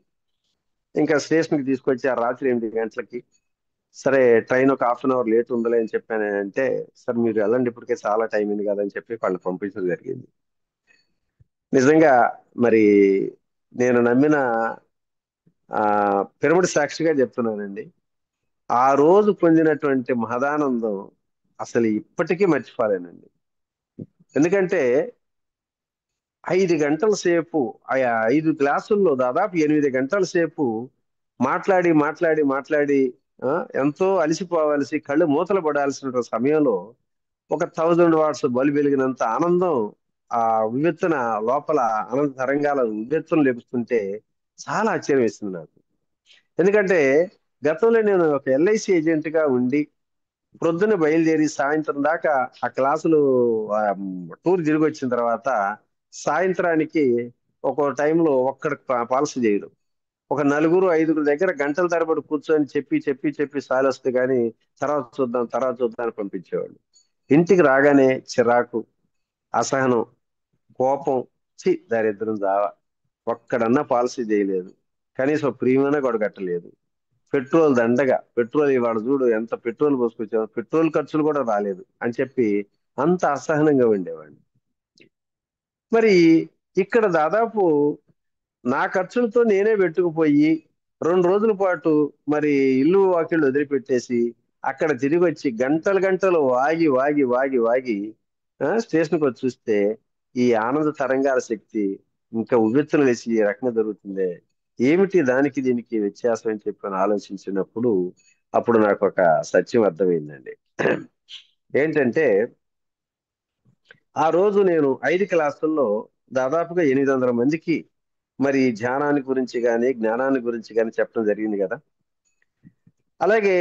ఇంకా స్టేషన్కి తీసుకొచ్చారు రాత్రి 8 గంటలకి. సరే ట్రైన్ ఒక హాఫ్ అన్ అవర్ లేట్ ఉందిలే అని చెప్పాను. అంటే సార్ మీరు వెళ్ళండి, ఇప్పటికే చాలా టైం అయింది కదా అని చెప్పి వాళ్ళు పంపించడం జరిగింది. నిజంగా మరి నేను నమ్మిన ఆ పిరమిడ్ సాక్షిగా చెప్తున్నానండి, ఆ రోజు పొందినటువంటి మహదానందం అసలు ఇప్పటికీ మర్చిపోలేనండి. ఎందుకంటే 5 గంటల సేపు ఆ 5 క్లాసుల్లో దాదాపు 8 గంటల సేపు మాట్లాడి మాట్లాడి మాట్లాడి ఆ, ఎంతో అలసిపోవాల్సి కళ్ళు మూతలు పడాల్సిన సమయంలో ఒక 1000 వాట్స్ బల్బు వెలిగినంత ఆనందం ఆ ఉవ్వెత్తున లోపల అనంత తరంగాల ఉవ్వెత్తున లెగుస్తుంటే చాలా ఆశ్చర్యం వేసింది నాకు. ఎందుకంటే గతంలో నేను ఒక ఎల్ఐసి ఏజెంట్ గా ఉండి ప్రొద్దున బయలుదేరి సాయంత్రం దాకా ఆ క్లాసులు టూర్ తిరిగి వచ్చిన తర్వాత సాయంత్రానికి ఒక టైంలో ఒక్కడ పాలసీ చేయడం, ఒక 4 5 దగ్గర గంటల తరబడి కూర్చొని చెప్పి చెప్పి చెప్పి సాలొస్తే గానీ తర్వాత చూద్దాం తర్వాత చూద్దాం అని పంపించేవాళ్ళు. ఇంటికి రాగానే చిరాకు, అసహనం, కోపం, దరిద్రం జావా, ఒక్కడన్నా పాలసీ చేయలేదు, కనీసం ప్రీమియం కూడా కట్టలేదు, పెట్రోల్ దండగా, పెట్రోల్ ఇవాళ చూడు ఎంత పెట్రోల్ పోసుకొచ్చావు, పెట్రోల్ ఖర్చులు కూడా రాలేదు అని చెప్పి అంత అసహనంగా ఉండేవాడిని. మరి ఇక్కడ దాదాపు నా ఖర్చులతో నేనే పెట్టుకుపోయి 2 రోజుల పాటు మరి ఇల్లు వాకిళ్ళు వదిలిపెట్టేసి అక్కడ తిరిగి వచ్చి గంటలు గంటలు వాగి వాగి వాగి వాగి స్టేషన్కి వచ్చి చూస్తే ఈ ఆనంద తరంగాల శక్తి ఇంకా ఉవ్వెత్తున లేచి ఈ రకంగా జరుగుతుంది, ఏమిటి దానికి దీనికి వ్యత్యాసం అని చెప్పి ఆలోచించినప్పుడు అప్పుడు నాకు ఒక సత్యం అర్థమైందండి. ఏంటంటే ఆ రోజు నేను 5 క్లాసుల్లో దాదాపుగా 800 మందికి మరి ధ్యానాన్ని గురించి కానీ జ్ఞానాన్ని గురించి కానీ చెప్పడం జరిగింది కదా. అలాగే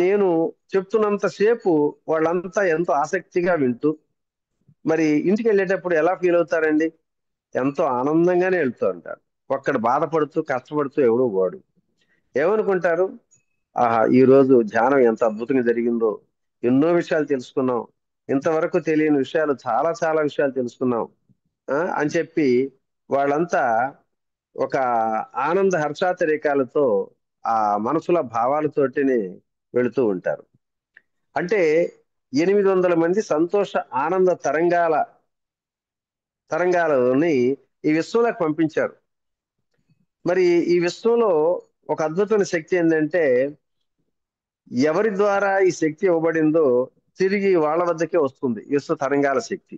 నేను చెప్తున్నంత సేపు వాళ్ళంతా ఎంతో ఆసక్తిగా వింటూ మరి ఇంటికి వెళ్ళేటప్పుడు ఎలా ఫీల్ అవుతారండి, ఎంతో ఆనందంగానే వెళ్తూ ఉంటారు. ఒక్కడ బాధపడుతూ కష్టపడుతూ ఎవడూ పోడు. ఏమనుకుంటారు, ఆహా ఈ రోజు ధ్యానం ఎంత అద్భుతంగా జరిగిందో, ఎన్నో విషయాలు తెలుసుకున్నాం, ఇంతవరకు తెలియని విషయాలు చాలా చాలా విషయాలు తెలుసుకున్నాం అని చెప్పి వాళ్ళంతా ఒక ఆనంద హర్షాతిరేకాలతో ఆ మనసుల భావాలతోటిని వెళుతూ ఉంటారు. అంటే 800 మంది సంతోష ఆనంద తరంగాలని ఈ విశ్వంలోకి పంపించారు. మరి ఈ విశ్వంలో ఒక అద్భుతమైన శక్తి ఏంటంటే ఎవరి ద్వారా ఈ శక్తి ఇవ్వబడిందో తిరిగి వాళ్ళ వద్దకే వస్తుంది విశ్వ తరంగాల శక్తి.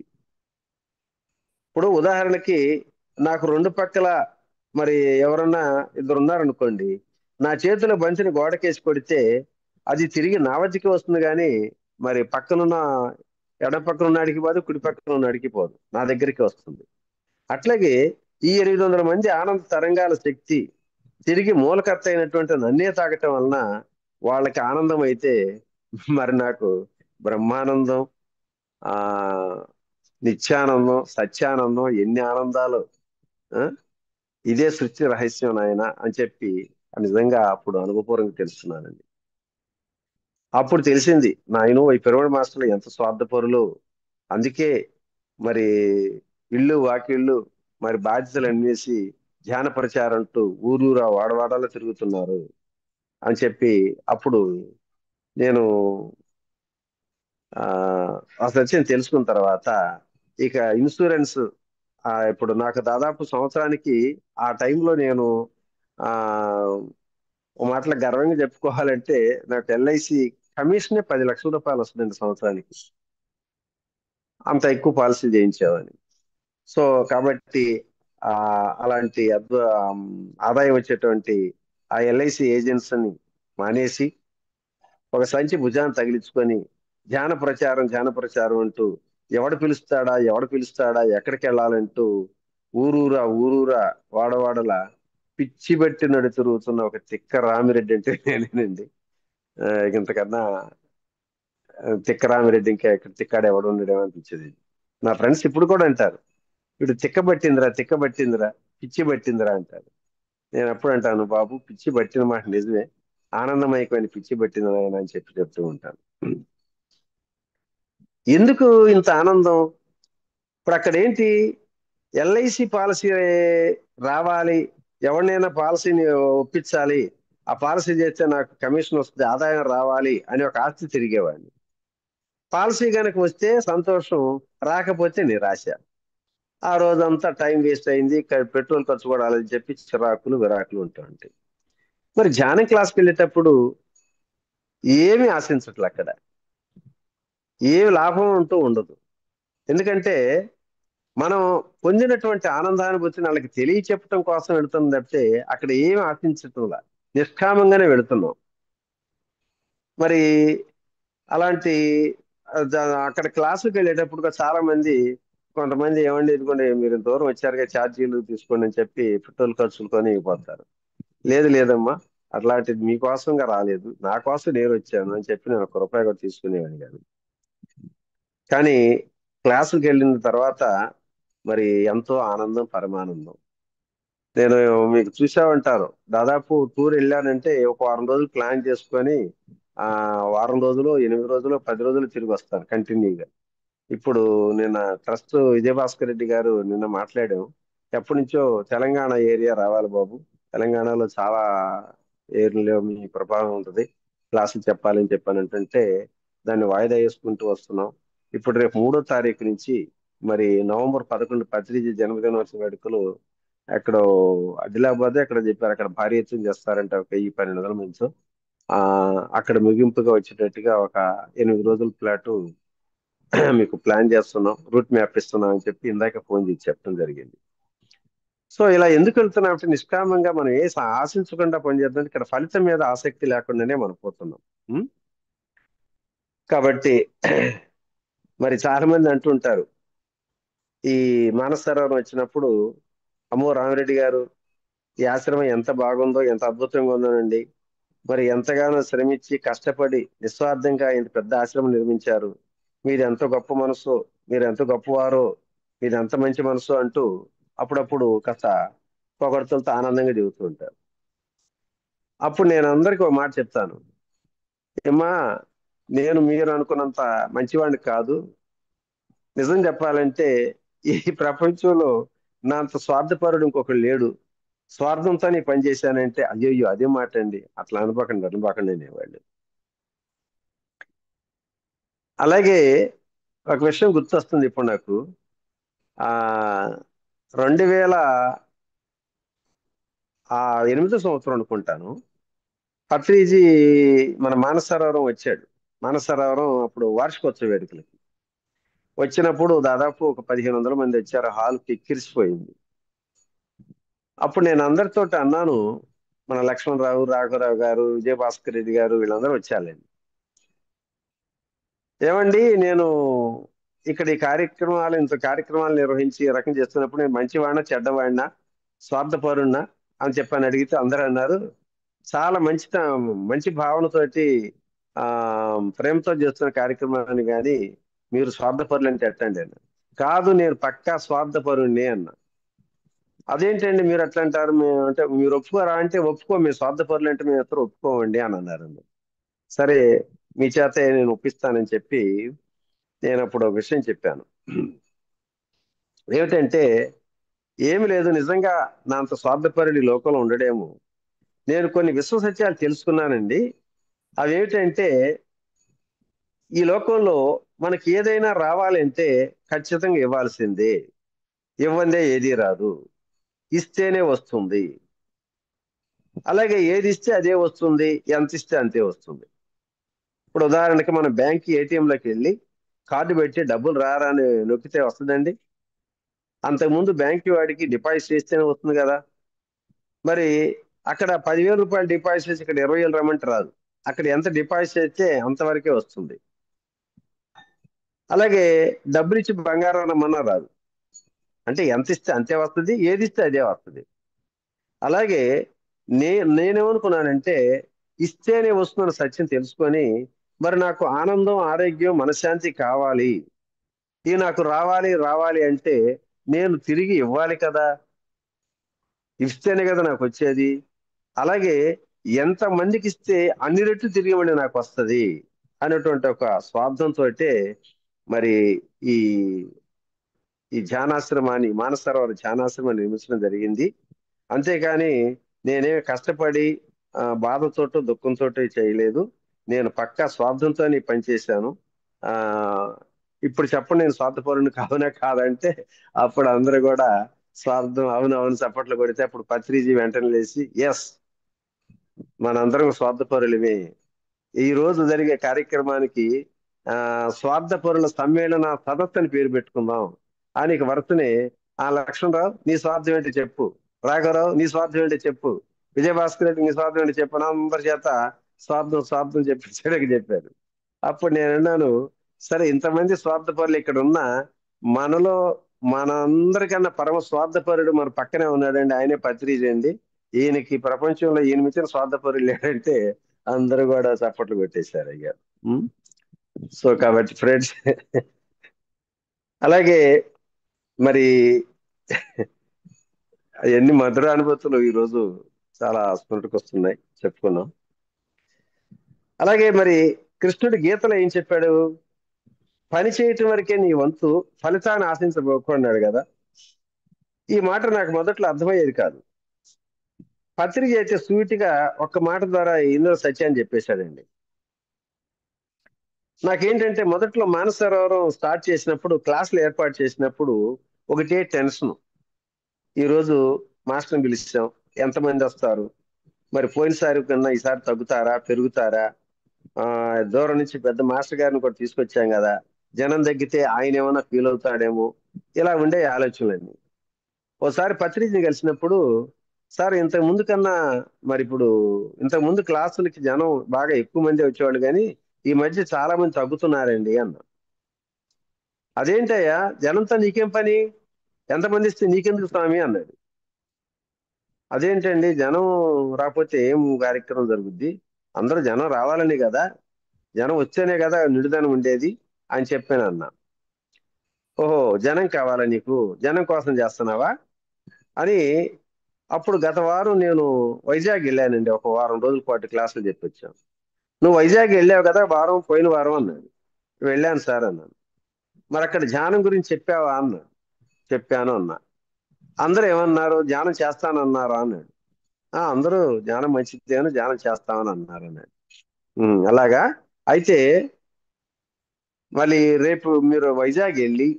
ఇప్పుడు ఉదాహరణకి నాకు 2 పక్కల మరి ఎవరన్నా 2 ఉన్నారనుకోండి, నా చేతిలో బంతిని గోడకేసి కొడితే అది తిరిగి నా వద్దకే వస్తుంది, కానీ మరి పక్కనున్న ఎడ పక్కన ఉన్నాడికి పోదు, కుడి పక్కన ఉన్నాడికి పోదు, నా దగ్గరికి వస్తుంది. అట్లాగే ఈ 800 మంది ఆనంద తరంగాల శక్తి తిరిగి మూలకర్త అయినటువంటి నన్నే తాగటం వలన వాళ్ళకి ఆనందం అయితే మరి నాకు బ్రహ్మానందం, ఆ నిత్యానందం, సత్యానందం, ఎన్ని ఆనందాలు. ఆ? ఇదే సృష్టి రహస్యం నాయన అని చెప్పి నిజంగా అప్పుడు అనుభవపూర్వకంగా తెలుసుకున్నానండి. అప్పుడు తెలిసింది నాయన ఈ పిరమిడ్ మాస్టర్లు ఎంత స్వార్థపరులు, అందుకే మరి ఇళ్ళు వాకిళ్ళు మరి బాధ్యతలు అన్నేసి ధ్యాన ప్రచారంటూ ఊరూరా వాడవాడలో తిరుగుతున్నారు అని చెప్పి అప్పుడు నేను ఆ సత్యం తెలుసుకున్న తర్వాత ఇక ఇన్సూరెన్స్ ఇప్పుడు నాకు దాదాపు సంవత్సరానికి ఆ టైంలో నేను ఆ ఓ మాటలో గర్వంగా చెప్పుకోవాలంటే నాకు ఎల్ఐసి కమిషనే 10 లక్షల రూపాయలు వస్తుందండి సంవత్సరానికి, అంత ఎక్కువ పాలసీ చేయించేవాడిని. సో కాబట్టి ఆ అలాంటి ఆదాయం వచ్చేటువంటి ఆ ఎల్ఐసి ఏజెంట్స్ ని మానేసి ఒక సంచి భుజాన్ని తగిలించుకొని ధ్యాన ప్రచారం అంటూ ఎవడు పిలుస్తాడా ఎక్కడికి వెళ్ళాలంటూ ఊరూరా వాడవాడల పిచ్చి బట్టి నడు తిరుగుతున్న ఒక తిక్క రామిరెడ్డి అంటే నేనేనండి. ఇంతకన్నా తిక్క రామిరెడ్డి ఇంకా ఎక్కడ తిక్కాడు ఎవడు ఉండడేమో అనిపించేది. నా ఫ్రెండ్స్ ఇప్పుడు కూడా అంటారు, వీడు తిక్క పట్టిందిరా పిచ్చి పట్టిందిరా అంటారు. నేను ఎప్పుడు అంటాను, బాబు పిచ్చి పట్టిన మాట నిజమే, ఆనందమయమైన పిచ్చి పట్టింది నాయన అని చెప్పి చెప్తూ ఉంటాను. ఎందుకు ఇంత ఆనందం ఇప్పుడు అక్కడ ఏంటి, ఎల్ఐసి పాలసీ రావాలి, ఎవరినైనా పాలసీని ఒప్పించాలి, ఆ పాలసీ చేస్తే నాకు కమిషన్ వస్తుంది, ఆదాయం రావాలి అని ఒక ఆస్తి తిరిగేవాడిని. పాలసీ కనుక వస్తే సంతోషం, రాకపోతే నిరాశ. ఆ రోజంతా టైం వేస్ట్ అయింది, పెట్రోల్ ఖర్చు కూడా అని చెప్పి చిరాకులు విరాకులు ఉంటూ ఉంటాయి. మరి ధ్యానం క్లాస్కి వెళ్ళేటప్పుడు ఏమి ఆశించట్లే, అక్కడ ఏమి లాభం అంటూ ఉండదు. ఎందుకంటే మనం పొందినటువంటి ఆనందానుభూతిని వాళ్ళకి తెలియచెప్పటం కోసం వెళుతుంది తప్పితే అక్కడ ఏమి ఆశించటంలా, నిష్కామంగానే వెళుతున్నాం. మరి అలాంటి అక్కడ క్లాసుకి వెళ్ళేటప్పుడు కూడా చాలా మంది, కొంతమంది ఏమండి ఇదిగోండి మీరు దూరం వచ్చారుగా ఛార్జీలు తీసుకోండి అని చెప్పి పెట్రోల్ ఖర్చులతోనే ఇవ్వబోతారు. లేదు లేదమ్మా, అట్లాంటిది మీకోసంగా రాలేదు, నా కోసం నేను వచ్చాను అని చెప్పి నేను 1 రూపాయి కూడా తీసుకునేవాడిని కాదు. కానీ క్లాసుకి వెళ్ళిన తర్వాత మరి ఎంతో ఆనందం, పరమానందం. నేను మీకు చూసా ఉంటారు, దాదాపు టూర్ వెళ్ళానంటే ఒక వారం రోజులు ప్లాన్ చేసుకొని వారం రోజులు, 8 రోజులు, 10 రోజులు తిరిగి వస్తాను కంటిన్యూగా. ఇప్పుడు నిన్న ట్రస్ట్ విజయభాస్కర్ రెడ్డి గారు నిన్న మాట్లాడాం, ఎప్పటి నుంచో తెలంగాణ ఏరియా రావాలి బాబు, తెలంగాణలో చాలా ఏరియాలో మీ ప్రభావం ఉంటుంది, క్లాసులు చెప్పాలని చెప్పానంటే దాన్ని వాయిదా వేసుకుంటూ వస్తున్నాం. ఇప్పుడు రేపు 3వ తారీఖు నుంచి మరి నవంబర్ 11 పత్రిజీ జన్మదినోత్సవ వేడుకలు ఎక్కడ ఆదిలాబాద్ ఎక్కడ చెప్పారు, అక్కడ భారీ ఎత్తున చేస్తారంటే ఒక 1000-1200 మంది. అక్కడ ముగింపుగా వచ్చేటట్టుగా ఒక 8 రోజుల ప్లాటు మీకు ప్లాన్ చేస్తున్నాం, రూట్ మ్యాప్ ఇస్తున్నాం అని చెప్పి ఇందాక ఫోన్ చేసి చెప్పడం జరిగింది. సో ఇలా ఎందుకు వెళ్తున్నాం అంటే నిష్కామంగా మనం ఆశించకుండా పనిచేద్దాం, ఇక్కడ ఫలితం మీద ఆసక్తి లేకుండానే మనం పోతున్నాం. ఉం? కాబట్టి మరి చాలా మంది అంటుంటారు, ఈ మానస సరోవరం వచ్చినప్పుడు, అమ్మో రామిరెడ్డి గారు ఈ ఆశ్రమం ఎంత బాగుందో, ఎంత అద్భుతంగా ఉందోనండి, మరి ఎంతగానో శ్రమించి కష్టపడి నిస్వార్థంగా ఇంత పెద్ద ఆశ్రమం నిర్మించారు, మీరు ఎంత గొప్ప మనసు, మీరు ఎంత గొప్పవారో, మీరు ఎంత మంచి మనసు అంటూ అప్పుడప్పుడు కాస్త పొగడ్తలతో ఆనందంగా దిగుతూ ఉంటారు. అప్పుడు నేను అందరికీ ఒక మాట చెప్తాను, ఏమ్మా నేను మీరు అనుకున్నంత మంచివాడిని కాదు, నిజం చెప్పాలంటే ఈ ప్రపంచంలో నా అంత స్వార్థపరుడు ఇంకొకడు లేడు, స్వార్థంతో నీ పని చేశానంటే అయ్యో అదే మాట అండి, అట్లా అనుకోకండి అనేవాళ్ళు. అలాగే ఒక విషయం గుర్తొస్తుంది ఇప్పుడు నాకు, ఆ 2008 సంవత్సరం అనుకుంటాను, పత్రిజీ మన మానస సరోవరం వచ్చాడు. మానస సరోవరం అప్పుడు వార్షికోత్సవ వేడుకలకి వచ్చినప్పుడు దాదాపు ఒక 1500 మంది వచ్చారు, హాల్ కిక్కిరిసిపోయింది. అప్పుడు నేను అందరితో అన్నాను, మన లక్ష్మణరావు, రాఘవరావు గారు, విజయభాస్కర్ రెడ్డి గారు వీళ్ళందరూ వచ్చారండి, ఏమండి నేను ఇక్కడ ఈ కార్యక్రమాలు నిర్వహించి ఈ రకం చేస్తున్నప్పుడు నేను మంచివాడినా చెడ్డవాడినా స్వార్థపరుణ్ణా అని చెప్పని అడిగితే అందరూ అన్నారు, చాలా మంచి భావనతోటి ఆ ప్రేమతో చేస్తున్న కార్యక్రమాన్ని కానీ మీరు స్వార్థపరులు అంటే ఎట్టండి అన్న. కాదు, నేను పక్కా స్వార్థపరుణ్ణి అన్న. అదేంటండి మీరు అట్లా అంటారు, అంటే మీరు ఒప్పుకోరా అంటే ఒప్పుకో, మీరు స్వార్థపరులు అంటే మేము ఎత్తరు ఒప్పుకోమండి అని అన్నారు. సరే మీ చేత నేను ఒప్పిస్తానని చెప్పి నేను అప్పుడు ఒక విషయం చెప్పాను, ఏమిటంటే ఏమి లేదు, నిజంగా నా అంత స్వార్థపరుడి లోకంలో ఉండడేమో, నేను కొన్ని విశ్వ సత్యాలు తెలుసుకున్నానండి. అవేమిటంటే ఈ లోకంలో మనకి ఏదైనా రావాలంటే ఖచ్చితంగా ఇవ్వాల్సిందే, ఇవ్వందే ఏది రాదు, ఇస్తేనే వస్తుంది. అలాగే ఏది ఇస్తే అదే వస్తుంది, ఎంత ఇస్తే అంతే వస్తుంది. ఇప్పుడు ఉదాహరణకి మనం బ్యాంక్ ఏటీఎంలోకి వెళ్ళి కార్డు పెట్టి డబ్బులు రారా అని నొక్కితే వస్తుందండి? అంతకుముందు బ్యాంక్ వాడికి డిపాజిట్ చేస్తేనే వస్తుంది కదా. మరి అక్కడ 10,000 రూపాయలు డిపాజిట్ చేసి ఇక్కడ 20,000 రమ్మంటే రాదు, అక్కడ ఎంత డిపాజిట్ చేస్తే అంతవరకే వస్తుంది. అలాగే డబ్బులు ఇచ్చి బంగారం రమ్మన్నా రాదు, అంటే ఎంత ఇస్తే అంతే వస్తుంది, ఏది ఇస్తే అదే వస్తుంది. అలాగే నేనేమనుకున్నానంటే ఇస్తేనే వస్తున్న సత్యం తెలుసుకొని, మరి నాకు ఆనందం, ఆరోగ్యం, మనశ్శాంతి కావాలి, ఇవి నాకు రావాలి అంటే నేను తిరిగి ఇవ్వాలి కదా, ఇస్తేనే కదా నాకు వచ్చేది. అలాగే ఎంత మందికి ఇస్తే అన్ని రెట్లు తిరిగి మళ్ళీ నాకు వస్తుంది అనేటువంటి ఒక స్వార్థంతో మరి ఈ ఈ ధ్యానాశ్రమాన్ని, మానసరోవర ధ్యానాశ్రమాన్ని నిర్మించడం జరిగింది. అంతేకాని నేనే కష్టపడి బాధతోటో దుఃఖంతోటో చేయలేదు. నేను పక్కా స్వార్థంతోనే ఈ పని చేశాను. ఆ ఇప్పుడు చెప్పండి, నేను స్వార్థపరుని కావునా కాదంటే అప్పుడు అందరూ కూడా స్వార్థం అవును అవును చప్పట్లు కొడితే అప్పుడు పత్రిజీ వెంటనే లేచి ఎస్ మనందరం స్వార్థపరులమే. ఈ రోజు జరిగే కార్యక్రమానికి స్వార్థపరుల సమ్మేళన సదస్సు అని పేరు పెట్టుకుందాం. ఆయనకి వరుసనే లక్ష్మణరావు నీ స్వార్థం ఏంటి చెప్పు, రాఘవరావు నీ స్వార్థం ఏంటి చెప్పు, విజయభాస్కర్ రెడ్డి నీ స్వార్థం ఏంటి చెప్పు అని అందరి చేత స్వార్థం స్వార్థం చెప్పారు. అప్పుడు నేను అన్నాను, సరే ఇంతమంది స్వార్థపరులు ఇక్కడ ఉన్నా మనలో మనందరికన్నా పరమ స్వార్థపరుడు మన పక్కనే ఉన్నాడండి, ఆయనే పత్రిజీ అండి. ఈయనకి ప్రపంచంలో ఈయన మించిన స్వార్థపరుడు లేడంటే అందరూ కూడా చప్పట్లు కొట్టేశారు అయ్యా. సో కాబట్టి ఫ్రెండ్స్ అలాగే మరి అవన్నీ మధుర అనుభూతులు ఈరోజు చాలా స్మృతికి వస్తున్నాయి, చెప్పుకున్నాం. అలాగే మరి కృష్ణుడి గీతలో ఏం చెప్పాడు? పని చేయటం వరకే నీ వంతు, ఫలితాన్ని ఆశించబోకున్నాడు కదా. ఈ మాట నాకు మొదట్లో అర్థమయ్యేది కాదు. పత్రిక అయితే సూటిగా ఒక్క మాట ద్వారా ఇందులో సత్యాన్ని చెప్పేశాడండి. నాకేంటంటే మొదట్లో మానసరోవరం స్టార్ట్ చేసినప్పుడు, క్లాసులు ఏర్పాటు చేసినప్పుడు ఒకటే టెన్షన్. ఈరోజు మాస్టర్ని పిలిచాం, ఎంతమంది వస్తారు, మరి పోయినసారి కన్నా ఈసారి తగ్గుతారా పెరుగుతారా, దూరం నుంచి పెద్ద మాస్టర్ గారిని కూడా తీసుకొచ్చాం కదా, జనం తగ్గితే ఆయన ఏమైనా ఫీల్ అవుతాడేమో, ఇలా ఉండే ఆలోచనలన్నీ. ఓసారి పత్రికని కలిసినప్పుడు, సార్ ఇంతకు ముందు కన్నా మరి ఇప్పుడు ఇంతకు ముందు క్లాసులకి జనం బాగా ఎక్కువ మంది వచ్చేవాళ్ళు కానీ ఈ మధ్య చాలా మంది తగ్గుతున్నారండి అన్న. అదేంటయ్యా జనంతో నీకేం పని, ఎంతమంది ఇస్తే నీకెందుకు స్వామి అన్నాడు. అదేంటండి జనం రాకపోతే ఏం కార్యక్రమం జరుగుద్ది, అందరూ జనం రావాలని కదా, జనం వచ్చేనే కదా నిడుదనం ఉండేది అని చెప్పాను అన్న. ఓహో జనం కావాలా నీకు, జనం కోసం చేస్తున్నావా అని. అప్పుడు గత వారం నేను వైజాగ్ వెళ్ళానండి, ఒక వారం రోజుల పాటు క్లాసులు చెప్పొచ్చాను. నువ్వు వైజాగ్ వెళ్ళావు కదా పోయిన వారం అన్నాడు. వెళ్ళాను సార్ అన్నాను. మరి అక్కడ ధ్యానం గురించి చెప్పావా అన్నాడు. చెప్పాను అన్నా. అందరూ ఏమన్నారు, ధ్యానం చేస్తానన్నారా అన్నాడు. అందరూ ధ్యానం మంచిదేను ధ్యానం చేస్తామని అన్నారు అన్నాడు. అలాగా అయితే మళ్ళీ రేపు మీరు వైజాగ్ వెళ్ళి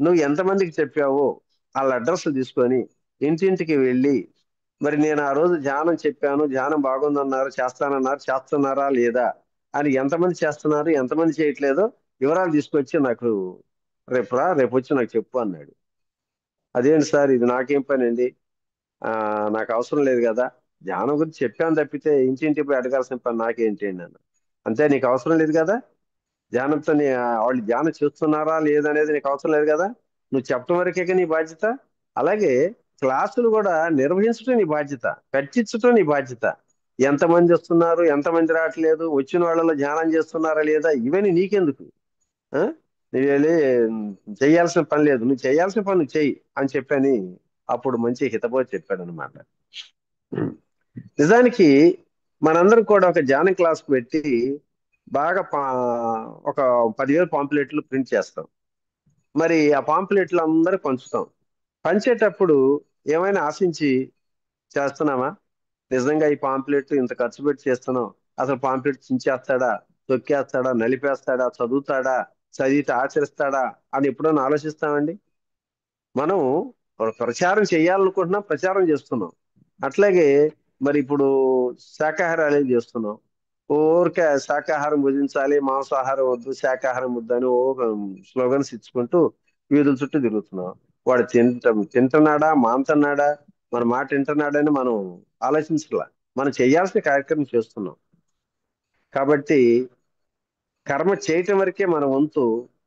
నువ్వు ఎంతమందికి చెప్పావో వాళ్ళ అడ్రస్ తీసుకొని ఇంటింటికి వెళ్ళి, మరి నేను ఆ రోజు ధ్యానం చెప్పాను, ధ్యానం బాగుందన్నారు, చేస్తున్నారా లేదా అని, ఎంతమంది చేస్తున్నారు ఎంతమంది చేయట్లేదో వివరాలు తీసుకొచ్చి నాకు రేపు వచ్చి నాకు చెప్పు అన్నాడు. అదేంటి సార్ ఇది నాకేం పని అండి, నాకు అవసరం లేదు కదా, ధ్యానం గురించి చెప్పాను తప్పితే ఇంటింటి పోయి అడగాల్సిన పని నాకేంటి అండి అన్న. అంతే నీకు అవసరం లేదు కదా, ధ్యానంతో వాళ్ళు ధ్యానం చేస్తున్నారా లేదనేది నీకు అవసరం లేదు కదా, నువ్వు చెప్పడం వరకే నీ బాధ్యత. అలాగే క్లాసులు కూడా నిర్వహించడం నీ బాధ్యత, ఖర్చించడం నీ బాధ్యత. ఎంతమంది వస్తున్నారు ఎంతమంది రావట్లేదు, వచ్చిన వాళ్ళలో ధ్యానం చేస్తున్నారా లేదా ఇవన్నీ నీకెందుకు, నువ్వు వెళ్ళి చేయాల్సిన పని లేదు, నువ్వు చేయాల్సిన పని నువ్వు చెయ్యి అని చెప్పని అప్పుడు మంచి హితబోధ చెప్పాడు అనమాట. నిజానికి మనందరం కూడా ఒక ధ్యానం క్లాస్ పెట్టి బాగా ఒక 10,000 పాంప్లెట్లు ప్రింట్ చేస్తాం. మరి ఆ పాంప్లెట్లు అందరూ పంచుతాం. పంచేటప్పుడు ఏమైనా ఆశించి చేస్తున్నామా, నిజంగా ఈ పాంప్లెట్ ఇంత ఖర్చు పెట్టి చేస్తున్నాం, అసలు పాంప్లెట్ చించేస్తాడా, తొక్కేస్తాడా, నలిపేస్తాడా, చదువుతాడా, చదివితే ఆచరిస్తాడా అని ఎప్పుడైనా ఆలోచిస్తామండి? మనం ప్రచారం చేయాలనుకుంటున్నాం, ప్రచారం చేస్తున్నాం. అట్లాగే మరి ఇప్పుడు శాకాహారాలు చేస్తున్నాం, ఊరికే శాకాహారం భుజించాలి మాంసాహారం వద్దు శాకాహారం వద్దు అని స్లోగన్స్ ఇచ్చుకుంటూ వీధుల చుట్టూ తిరుగుతున్నాం. వాడు తింటున్నాడా మాంతున్నాడా, మన మాట వింటున్నాడని మనం ఆలోచించట్లా, మనం చేయాల్సిన కార్యక్రమం చేస్తున్నాం. కాబట్టి కర్మ చేయటం వరకే మన వంతు,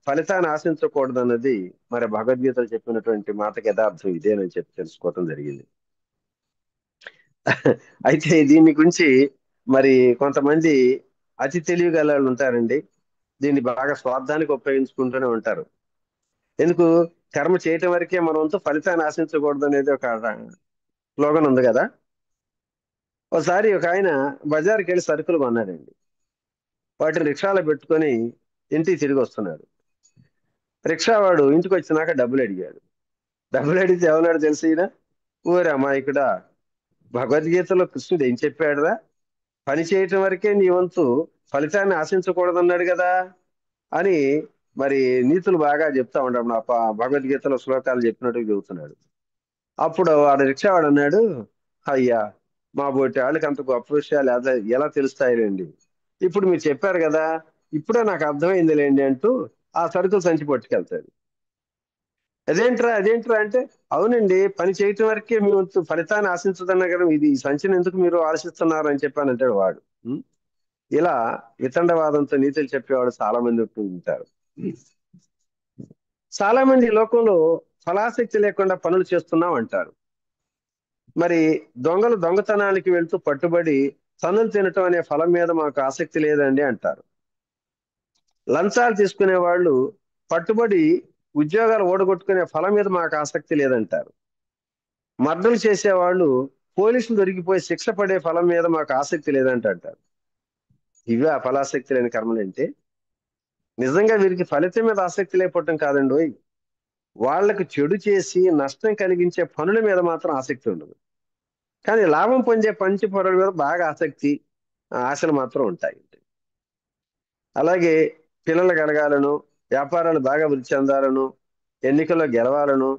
ఫలితాన్ని ఆశించకూడదు అన్నది మరి భగవద్గీతలో చెప్పినటువంటి మాటకి యథార్థం ఇదేనని చెప్పి తెలుసుకోవటం జరిగింది. అయితే దీని గురించి మరి కొంతమంది అతి తెలివిగల వాళ్ళు ఉంటారండి, దీన్ని బాగా స్వార్థానికి ఉపయోగించుకుంటూనే ఉంటారు. ఎందుకు, కర్మ చేయటం వరకే మన వంతు, ఫలితాన్ని ఆశించకూడదు అనేది ఒక స్లోగన్ ఉంది కదా. ఒకసారి ఒక ఆయన బజార్కి వెళ్ళి సరుకులు కొన్నాడండి. వాటిని రిక్షాలో పెట్టుకొని ఇంటికి తిరిగి వస్తున్నాడు. రిక్షావాడు ఇంటికి వచ్చినాక డబ్బులు అడిగాడు. డబ్బులు అడిగితే ఏమన్నాడు తెలిసి ఈయన, ఓరే అమాయకుడా, భగవద్గీతలో కృష్ణుడు ఏం చెప్పాడురా, పని చేయటం వరకే నీ వంతు, ఫలితాన్ని ఆశించకూడదన్నాడు కదా అని మరి నీతులు బాగా చెప్తా ఉంటాడు. నా భగవద్గీతలో శ్లోకాలు చెప్పినట్టు చెబుతున్నాడు. అప్పుడు వాడు రిక్షావాడు అన్నాడు, అయ్యా మా బోటి వాళ్ళకి అంత గొప్ప విషయాలు ఎలా తెలుస్తాయిలేండి, ఇప్పుడు మీరు చెప్పారు కదా, ఇప్పుడే నాకు అర్థమైందిలేండి అంటూ ఆ సరుకులు సంచి పట్టుకెళ్తాడు. అదేంట్రా అంటే, అవునండి పని చేయటం వరకే మీ వంతు, ఫలితాన్ని ఆశించదన్న కదా, ఇది ఈ సంచిని ఎందుకు మీరు ఆశిస్తున్నారు అని చెప్పానంటాడు వాడు. ఉం? ఇలా వితండవాదంతో నీతులు చెప్పేవాడు చాలా మంది ఉంటారు. చాలా మంది ఈ లోకంలో ఫలాసక్తి లేకుండా పనులు చేస్తున్నాం అంటారు. మరి దొంగలు దొంగతనానికి వెళ్తూ పట్టుబడి తన్నులు తినటం అనే ఫలం మీద మాకు ఆసక్తి లేదండి అంటారు. లంచాలు తీసుకునే వాళ్ళు పట్టుబడి ఉద్యోగాలు ఓడగొట్టుకునే ఫలం మీద మాకు ఆసక్తి లేదంటారు. మర్డర్లు చేసేవాళ్ళు పోలీసులు దొరికిపోయి శిక్ష పడే ఫలం మీద మాకు ఆసక్తి లేదంటారు. ఇవే ఆ ఫలాసక్తి లేని కర్మలంటే. నిజంగా వీరికి ఫలితం మీద ఆసక్తి లేకపోవటం కాదండి, వాళ్ళకు చెడు చేసి నష్టం కలిగించే పనుల మీద మాత్రం ఆసక్తి ఉండదు. కానీ లాభం పొందే పంచి పొరల మీద బాగా ఆశలు మాత్రం ఉంటాయి. అలాగే పిల్లలు కలగాలను, వ్యాపారాలు బాగా వృద్ధి చెందాలను, ఎన్నికల్లో గెలవాలను,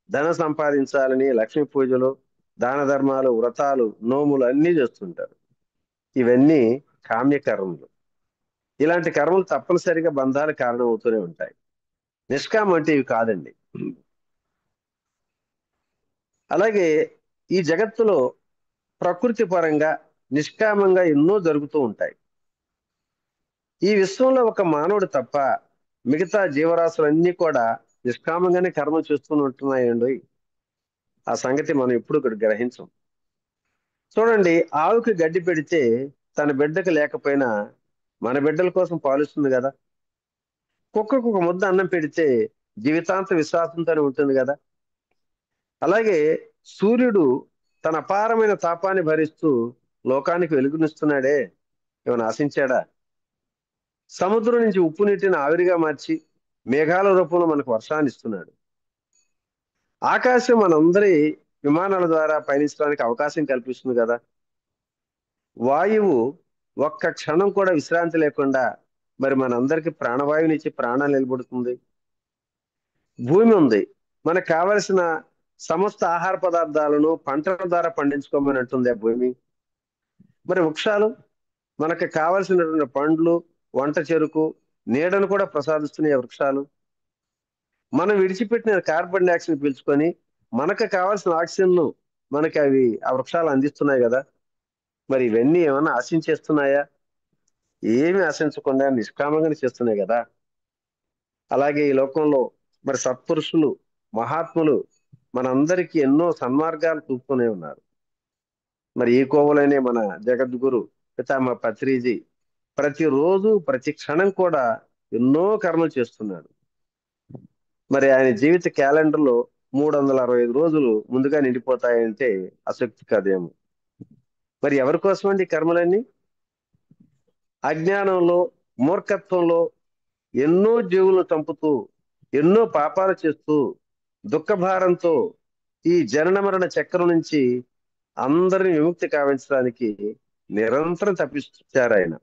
ధనం సంపాదించాలని లక్ష్మీ పూజలు, దాన ధర్మాలు, వ్రతాలు, నోములు అన్నీ చేస్తుంటారు. ఇవన్నీ కామ్యకర్మలు. ఇలాంటి కర్మలు తప్పనిసరిగా బంధాలు కారణం అవుతూనే ఉంటాయి. నిష్కామం అంటే ఇవి కాదండి. అలాగే ఈ జగత్తులో ప్రకృతి పరంగా నిష్కామంగా ఎన్నో జరుగుతూ ఉంటాయి. ఈ విశ్వంలో ఒక మానవుడు తప్ప మిగతా జీవరాశులన్నీ కూడా నిష్కామంగానే కర్మ చేస్తూ ఉంటున్నాయండి. ఆ సంగతి మనం ఎప్పుడు ఇక్కడ గ్రహించం. చూడండి, ఆవుకి గడ్డి పెడితే తన బిడ్డకు లేకపోయినా మన బిడ్డల కోసం పాలిస్తుంది కదా. కుక్కకు ఒక ముద్ద అన్నం పెడితే జీవితాంత విశ్వాసంతోనే ఉంటుంది కదా. అలాగే సూర్యుడు తన అపారమైన తాపాన్ని భరిస్తూ లోకానికి వెలుగునిస్తున్నాడే, ఏమైనా ఆశించాడా? సముద్రం నుంచి ఉప్పు నీటిని ఆవిరిగా మార్చి మేఘాల రూపంలో మనకు వర్షాన్ని ఇస్తున్నాడు. ఆకాశం మనందరి విమానాల ద్వారా పయనించడానికి అవకాశం కల్పిస్తుంది కదా. వాయువు ఒక్క క్షణం కూడా విశ్రాంతి లేకుండా మరి మనందరికి ప్రాణవాయువునిచ్చి ప్రాణాలు నిలబడుతుంది. భూమి ఉంది, మనకు కావలసిన సమస్త ఆహార పదార్థాలను పంటల ద్వారా పండించుకోమని అంటుంది ఆ భూమి. మరి వృక్షాలు మనకు కావలసినటువంటి పండ్లు, వంట చెరుకు, నీడను కూడా ప్రసాదిస్తున్నాయి వృక్షాలు. మనం విడిచిపెట్టిన కార్బన్ డైఆక్సైడ్ పీల్చుకొని మనకు కావాల్సిన ఆక్సిజన్ను మనకి ఆ వృక్షాలు అందిస్తున్నాయి కదా. మరి ఇవన్నీ ఏమన్నా ఆశించేస్తున్నాయా? ఏమి ఆశించకుండా నిష్కామంగానే చేస్తున్నాయి కదా. అలాగే ఈ లోకంలో మరి సత్పురుషులు, మహాత్ములు మనందరికీ ఎన్నో సన్మార్గాలు చూపుతూనే ఉన్నారు. మరి ఈ కోవలోనే మన జగద్గురు పితామహ పత్రిజీ ప్రతిరోజు ప్రతి క్షణం కూడా ఎన్నో కర్మలు చేస్తున్నాడు. మరి ఆయన జీవిత క్యాలెండర్లో 365 రోజులు ముందుగా నిండిపోతాయంటే అసక్తి కాదేమో. మరి ఎవరి కోసం అండి కర్మలన్నీ? అజ్ఞానంలో, మూర్ఖత్వంలో ఎన్నో జీవులను చంపుతూ, ఎన్నో పాపాలు చేస్తూ, దుఃఖభారంతో ఈ జనన మరణ చక్రం నుంచి అందరిని విముక్తి కావించడానికి నిరంతరం తప్పించారు ఆయన.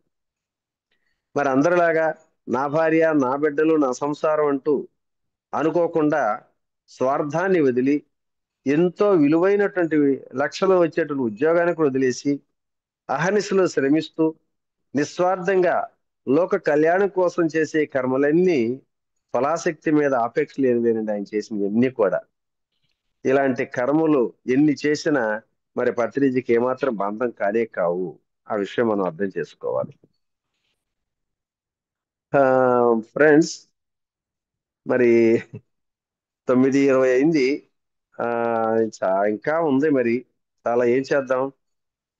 మరి అందరిలాగా నా భార్య, నా బిడ్డలు, నా సంసారం అంటూ అనుకోకుండా స్వార్థాన్ని వదిలి ఎంతో విలువైనటువంటి లక్షలు వచ్చేటువంటి ఉద్యోగానికి వదిలేసి అహర్నిశలో శ్రమిస్తూ నిస్వార్థంగా లోక కళ్యాణం కోసం చేసే కర్మలన్నీ ఫలాశక్తి మీద ఆపేక్ష లేనివేనండి ఆయన చేసినవి అన్ని కూడా. ఇలాంటి కర్మలు ఎన్ని చేసినా మరి పత్రిజీకి ఏమాత్రం బంధం కానే కావు. ఆ విషయం మనం అర్థం చేసుకోవాలి. ఫ్రెండ్స్, మరి 9:20 అయింది. ఇంకా ఉంది, మరి చాలా ఏం చేద్దాం.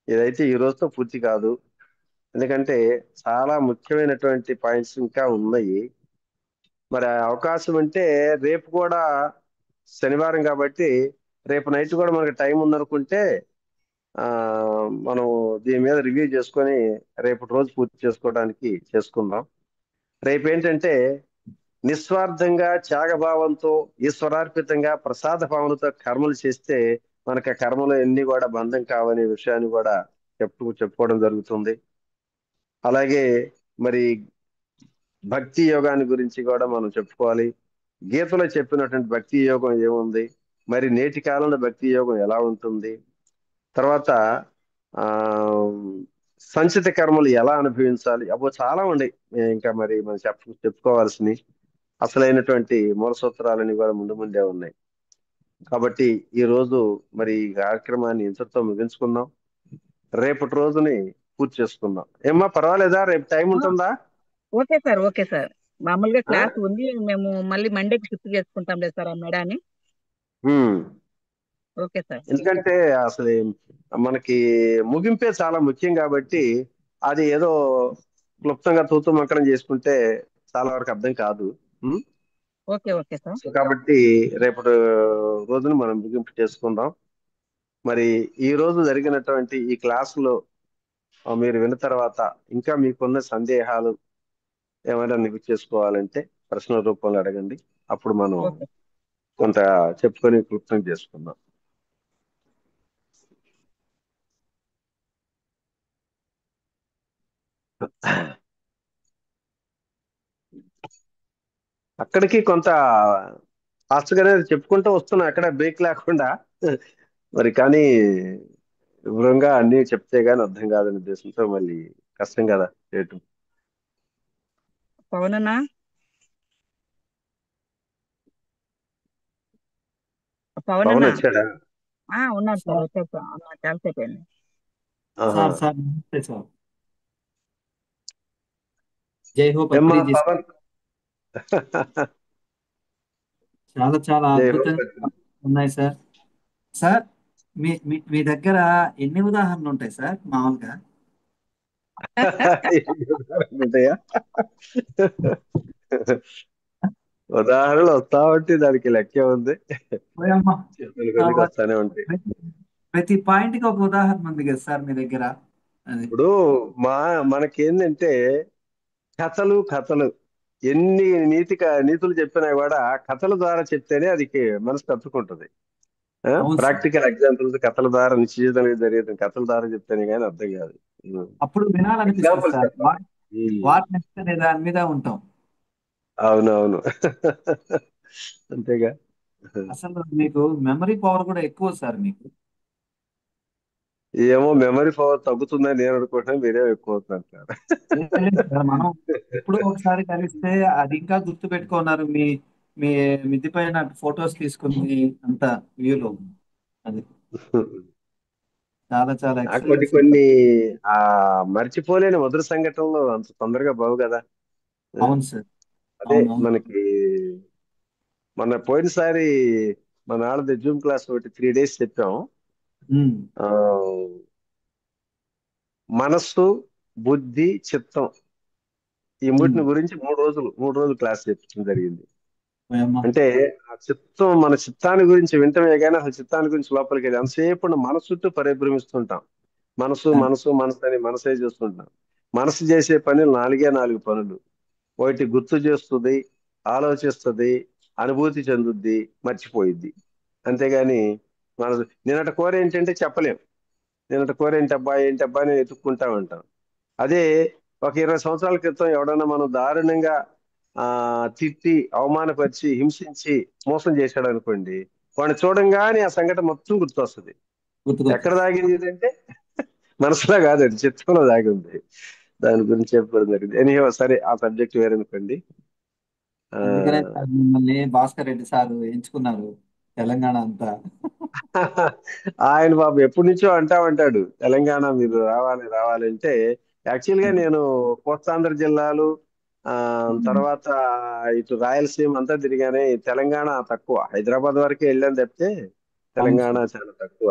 ఇదైతే ఈ రోజుతో పూర్తి కాదు, ఎందుకంటే చాలా ముఖ్యమైనటువంటి పాయింట్స్ ఇంకా ఉన్నాయి. మరి అవకాశం అంటే రేపు కూడా శనివారం కాబట్టి రేపు నైట్ కూడా మనకి టైం ఉందనుకుంటే మనం దీని మీద రివ్యూ చేసుకొని రేపటి రోజు పూర్తి చేసుకోవడానికి చేసుకుందాం. రేపు ఏంటంటే నిస్వార్థంగా త్యాగభావంతో ఈశ్వరార్పితంగా ప్రసాద భావనతో కర్మలు చేస్తే మనకి ఆ కర్మలు ఎన్ని కూడా బంధం కావనే విషయాన్ని కూడా చెప్పుకోవడం జరుగుతుంది. అలాగే మరి భక్తి యోగాన్ని గురించి కూడా మనం చెప్పుకోవాలి. గీతలో చెప్పినటువంటి భక్తి యోగం ఏముంది, మరి నేటి కాలంలో భక్తి యోగం ఎలా ఉంటుంది, తర్వాత ఆ సంచిత కర్మలు ఎలా అనుభవించాలి, అబ్బో చాలా ఉన్నాయి. ఇంకా మరి మనం చెప్పుకోవాల్సినవి అసలైనటువంటి మూల సూత్రాలని కూడా ముందు ముందే ఉన్నాయి. కాబట్టి ఈ రోజు మరి ఈ కార్యక్రమాన్ని ఇంతటితో ముగించుకుందాం. రేపటి రోజుని పూర్తి చేసుకుందాం. ఏమ్మా పర్వాలేదా? రేపు టైం ఉంటుందా? Okay sir, okay sir. మామూలుగా ఆ? క్లాస్ ఉంది, మేము మళ్ళీ మండేకి షిఫ్ట్ చేసుకుంటాం లేదు సార్ ఆ మేడాన్ని. ఉమ్. Okay sir. ఎందుకంటే అసలు మనకి ముగింపే చాలా ముఖ్యం కాబట్టి అది ఏదో క్లుప్తంగా తూతు మంకణం చేసుకుంటే చాలా వరకు అర్థం కాదు. Um. Okay, okay sir. So కాబట్టి రేపటి రోజున మనం ముగింపు చేసుకుందాం. మరి ఈ రోజు జరిగినటువంటి ఈ క్లాసులో మీరు విన్న తర్వాత ఇంకా మీకున్న సందేహాలు ఏమైనా నివృత్తి చేసుకోవాలంటే ప్రశ్న రూపంలో అడగండి. అప్పుడు మనం ఓకే. కొంత చెప్పుకొని క్లుప్తం చేసుకుందాం. అక్కడికి కొంత ఫాస్ట్గానే చెప్పుకుంటూ వస్తున్నాం, అక్కడ బ్రేక్ లేకుండా. మరి కానీ వివరంగా అన్ని చెప్తే గానీ అర్థం కాదనే ఉద్దేశంతో మళ్ళీ కష్టం కదా చేయటం. పవనన్నా, పవన్ పవనన్నా. వచ్చాడా? ఉన్నాను సార్, సార్ వచ్చాను సార్. చాలాసేపు అయింది. ఆహా. సార్ నమస్తే సార్. జై హో ఏమ్మా పత్రిజీ సార్. పవన్? చాలా చాలా జై హో. అద్భుతంగా ఉన్నాయి సార్. సార్ మీ మీ మీ దగ్గర ఎన్ని ఉదాహరణలు ఉంటాయి సార్ మామూలుగా? ఉంటాయా? ఉదాహరణలు వస్తా ఉంటే దానికి లెక్కే ఉంది. ఓయమ్మ. చేతులు కొద్దిగా వస్తానే ఉంటాయి. ప్రతి ప్రతి పాయింట్ కి ఒక ఉదాహరణ ఉంది కదా సార్ మీ దగ్గర. అది ఇప్పుడు మనకేందంటే కథలు కథలు ఎన్ని నీతులు చెప్పినా కూడా కథల ద్వారా చెప్తేనే అది మనసు తప్పుకుంటుంది. అవును సార్. ప్రాక్టికల్ ఎగ్జాంపుల్స్ కథల ద్వారా నిత్య జీవితంలో జరిగే కథల ద్వారా చెప్తేనే కానీ అర్థం కాదు. అప్పుడు వినాలనిపిస్తుంది ఎగ్జాంపుల్స్ సార్. చెప్పాలి. వాట్ నెక్స్ట్ అనే దాని మీద ఉంటాం. అవునవును. అంతేగా. అసలు మీకు మెమరీ పవర్ కూడా ఎక్కువ సార్ మీకు. ఏమో మెమరీ పవర్ తగ్గుతుందని నేను అనుకుంటున్నాను, మీరేమో ఎక్కువ అవుతున్నారు సార్. లేదు సార్, మనం ఎప్పుడో ఒకసారి కలిస్తే అది ఇంకా గుర్తు పెట్టుకున్నారు. మీ మీ మిద్ది పైన ఫొటోస్ తీసుకుంది అంత వ్యూలో. అది చాలా చాలా కొన్ని ఎక్సలెంట్. కొన్ని ఆ మర్చిపోలేని మధుర సంఘటనలు అంత తొందరగా బావు కదా. అవును సార్. అదే అవును. మనకి మన పోయినసారి మన ఆడది జూమ్ క్లాస్ ఒకటి 3 days చెప్పాం. ఉమ్. ఆ మనస్సు, బుద్ధి, చిత్తం ఈ మూటిని గురించి 3 రోజులు క్లాస్ చెప్పడం జరిగింది. ఓయమ్మ. అంటే ఆ చిత్తం, మన చిత్తాన్ని గురించి వింటమే కానీ అసలు చిత్తాన్ని గురించి లోపలికి వెళ్ళి అంతసేపు మనసు చుట్టూ పరిభ్రమిస్తుంటాం. మనసు ఆ, మనసు మనసు అని మనసే చూస్తుంటాం. మనసు చేసే పనులు 4 పనులు. ఒకటి గుర్తు చేస్తుంది, ఆలోచిస్తుంది, అనుభూతి చెందుద్ది, మర్చిపోయిద్ది. అంతేగాని మన నిన్నటి కూర ఏంటంటే చెప్పలేం. నిన్నటి కూర ఏంటబ్బా అని ఎత్తుక్కుంటా ఉంటాం. అదే ఒక 20 సంవత్సరాల క్రితం ఎవడన్నా మనం దారుణంగా తిట్టి, అవమానపరిచి, హింసించి, మోసం చేశాడు అనుకోండి, వాడిని చూడంగానే ఆ సంఘటన మొత్తం గుర్తొస్తుంది. ఎక్కడ గుర్తుకొచ్చింది. దాగింది ఇదంటే మనసులో కాదు, అది చిత్తంలో దాగి ఉంది. దాని గురించి చెప్పడం జరిగింది. ఎనీహో సరే, ఆ సబ్జెక్ట్ వేరనుకోండి. ఆ, అందుకనే సార్ మిమ్మల్ని భాస్కర్ రెడ్డి సార్ ఎంచుకున్నారు తెలంగాణ అంతా. ఆయన బాబు ఎప్పటి నుంచో అంటాడు తెలంగాణ మీరు రావాలి రావాలి అంటే. యాక్చువల్ గా నేను కోస్తాంధ్ర జిల్లాలు, ఆ తర్వాత ఇటు రాయలసీమ అంతా తిరిగానే. తెలంగాణ తక్కువ, హైదరాబాద్ వరకే వెళ్ళాను తప్పితే అవును తెలంగాణ సార్. చాలా తక్కువ.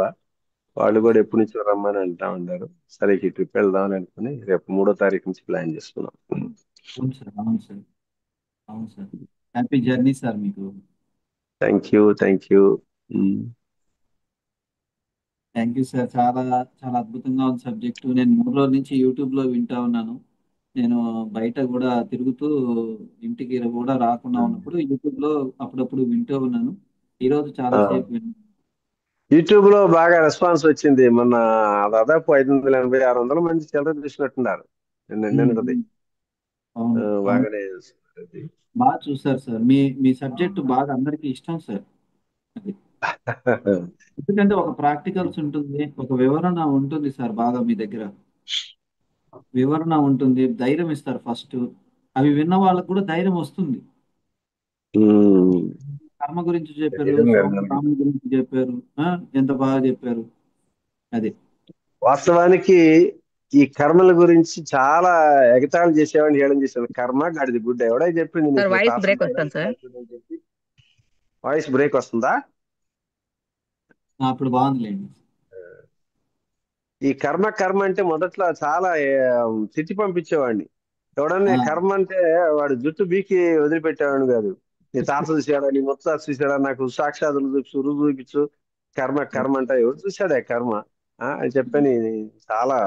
వాళ్ళు కూడా ఎప్పటి నుంచో రమ్మని అంటా ఉన్నారు. సరే ఈ ట్రిప్ వెళ్దామని అనుకుని రేపు 3వ తారీఖు నుంచి ప్లాన్ చేసుకున్నాం. అవును సార్. అవును సార్. అవును సార్. హ్యాపీ జర్నీ సార్ మీకు. Thank you, thank you. Thank you sir. చాలా చాలా అద్భుతంగా ఉంది సబ్జెక్టు. నేను 3 రోజుల నుంచి యూట్యూబ్ లో వింటా ఉన్నాను. నేను బయట కూడా తిరుగుతూ ఇంటికి కూడా రాకుండా ఉన్నప్పుడు యూట్యూబ్ లో అప్పుడప్పుడు వింటూ ఉన్నాను. ఈ రోజు చాలా సేపు విన్నాను. యూట్యూబ్ లో బాగా రెస్పాన్స్ వచ్చింది. మొన్న దాదాపు 580-600 మంది చిల్లర చూసినట్టున్నారు. నిన్నటిది ఉమ్, అవును అవును, బాగానే చూస్తున్నారు అది. బాగా చూసారు సార్. మీ మీ సబ్జెక్ట్ బాగా అందరికీ ఇష్టం సార్. అది ఎందుకంటే ఒక ప్రాక్టికల్స్ ఉంటుంది, ఒక వివరణ ఉంటుంది సార్. బాగా మీ దగ్గర వివరణ ఉంటుంది, ధైర్యం ఇస్తారు ఫస్ట్. అవి విన్న వాళ్ళకు కూడా ధైర్యం వస్తుంది. ఉమ్, కర్మ గురించి చెప్పారు, ధైర్యం కలగాలి. సోమనాథం గురించి చెప్పారు. ఆ, ఎంత బాగా చెప్పారు. అది వాస్తవానికి ఈ కర్మల గురించి చాలా ఎగతాళి చేసేవాడిని, హేళన చేసేవాడిని. కర్మ గాడిది గుడ్డ ఎవడై చెప్పింది సార్ నీకు వాయిస్ తాతలు బ్రేక్ వస్తుంది చేయడానికి సార్. అని చెప్పి. వాయిస్ బ్రేక్ వస్తుందా? అప్పుడు బాగుందిలేండి. ఈ కర్మ కర్మ అంటే మొదట్లో చాలా తిట్టి పంపించేవాడిని. ఎవడన్నా ఆ, కర్మ అంటే వాడు జుట్టు బీకి వదిలిపెట్టేవాడిని కాదు. నీ తాత చూసాడా, నీ ముత్తాత చూసాడా, నాకు సాక్షాత్తులు చూపించు, రుజువు చూపించు. కర్మ కర్మ అంటే ఎవరు చూశాడా కర్మ అని చెప్పని చాలా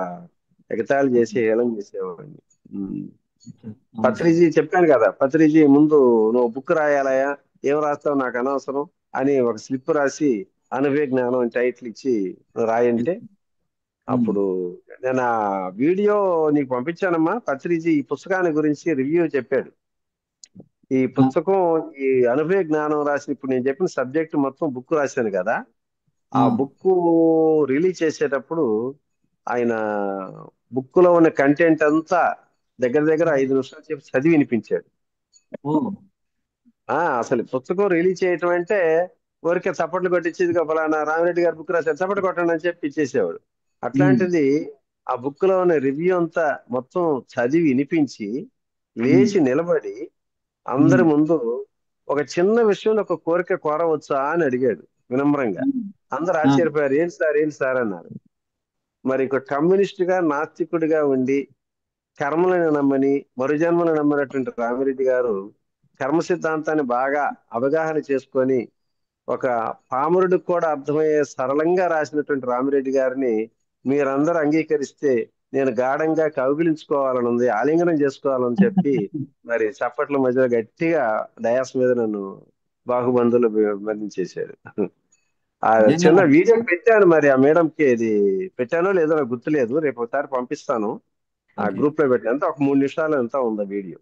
ఎగతాళి చేసి హేళన చేసేవాడిని. ఉమ్. అవును సార్. పత్రిజీ చెప్పాను కదా, పత్రిజీ ముందు నువ్వు బుక్ రాయాలయా, ఏం రాస్తావు నాకు అనవసరం అని ఒక స్లిప్ రాసి అనుభవ జ్ఞానం అని టైటిల్ ఇచ్చి నువ్వు రాయంటే, ఉమ్, అప్పుడు నేను ఆ వీడియో నీకు పంపించానమ్మా. పత్రిజీ ఈ పుస్తకాన్ని గురించి రివ్యూ చెప్పాడు. ఈ ఆ, పుస్తకం, ఈ అనుభవ జ్ఞానం రాసిన, ఇప్పుడు నేను చెప్పిన సబ్జెక్ట్ మొత్తం బుక్ రాశాను కదా, ఆ, ఆ బుక్ రిలీజ్ చేసేటప్పుడు ఆయన బుక్ లో ఉన్న కంటెంట్ అంతా దగ్గర దగ్గర 5 నిమిషాలు చెప్పి చదివి వినిపించాడు. ఓ, అసలు పుస్తకం రిలీజ్ చేయటం అంటే ఊరికే చప్పట్లు కొట్టించేదిగా, ఫలానా రామిరెడ్డి గారు బుక్ రాశారు చప్పట్లు కొట్టండి అని చెప్పి ఇచ్చేసేవాడు. ఉమ్, అట్లాంటిది ఆ బుక్ లో ఉన్న రివ్యూ అంతా మొత్తం చదివి వినిపించి ఉమ్, లేచి నిలబడి ఉమ్, అందరి ముందు ఒక చిన్న విషయంలో ఒక కోరిక కోరవచ్చా అని అడిగాడు వినమ్రంగా. ఉమ్, అందరు ఆ, ఆశ్చర్యపోయారు, ఏంటి సార్ ఏంటి సార్ అన్నారు. మరి ఒక కమ్యూనిస్ట్ గా నాస్తికుడిగా ఉండి కర్మలను నమ్మని మరుజన్మను నమ్మినటువంటి రామిరెడ్డి గారు కర్మ సిద్ధాంతాన్ని బాగా అవగాహన చేసుకొని ఒక పామరుడికి కూడా అర్థమయ్యే సరళంగా రాసినటువంటి రామిరెడ్డి గారిని మీరందరూ అంగీకరిస్తే నేను గాఢంగా కౌగిలించుకోవాలని ఉంది, ఆలింగనం చేసుకోవాలని చెప్పి మరి చప్పట్ల మధ్యలో గట్టిగా డయాస్ మీద నన్ను బాహుబంధువులు బంధించేశాడు. ఆ నిజంగా చిన్న వీడియో పెట్టాను, మరి ఆ మేడంకి ఇది పెట్టానో లేదో నాకు గుర్తులేదు, రేపు ఒకసారి పంపిస్తాను. ఆ ఓకే. గ్రూప్ లో పెట్టి ఎంత ఒక 3 నిమిషాలు ఎంత ఉందా వీడియో.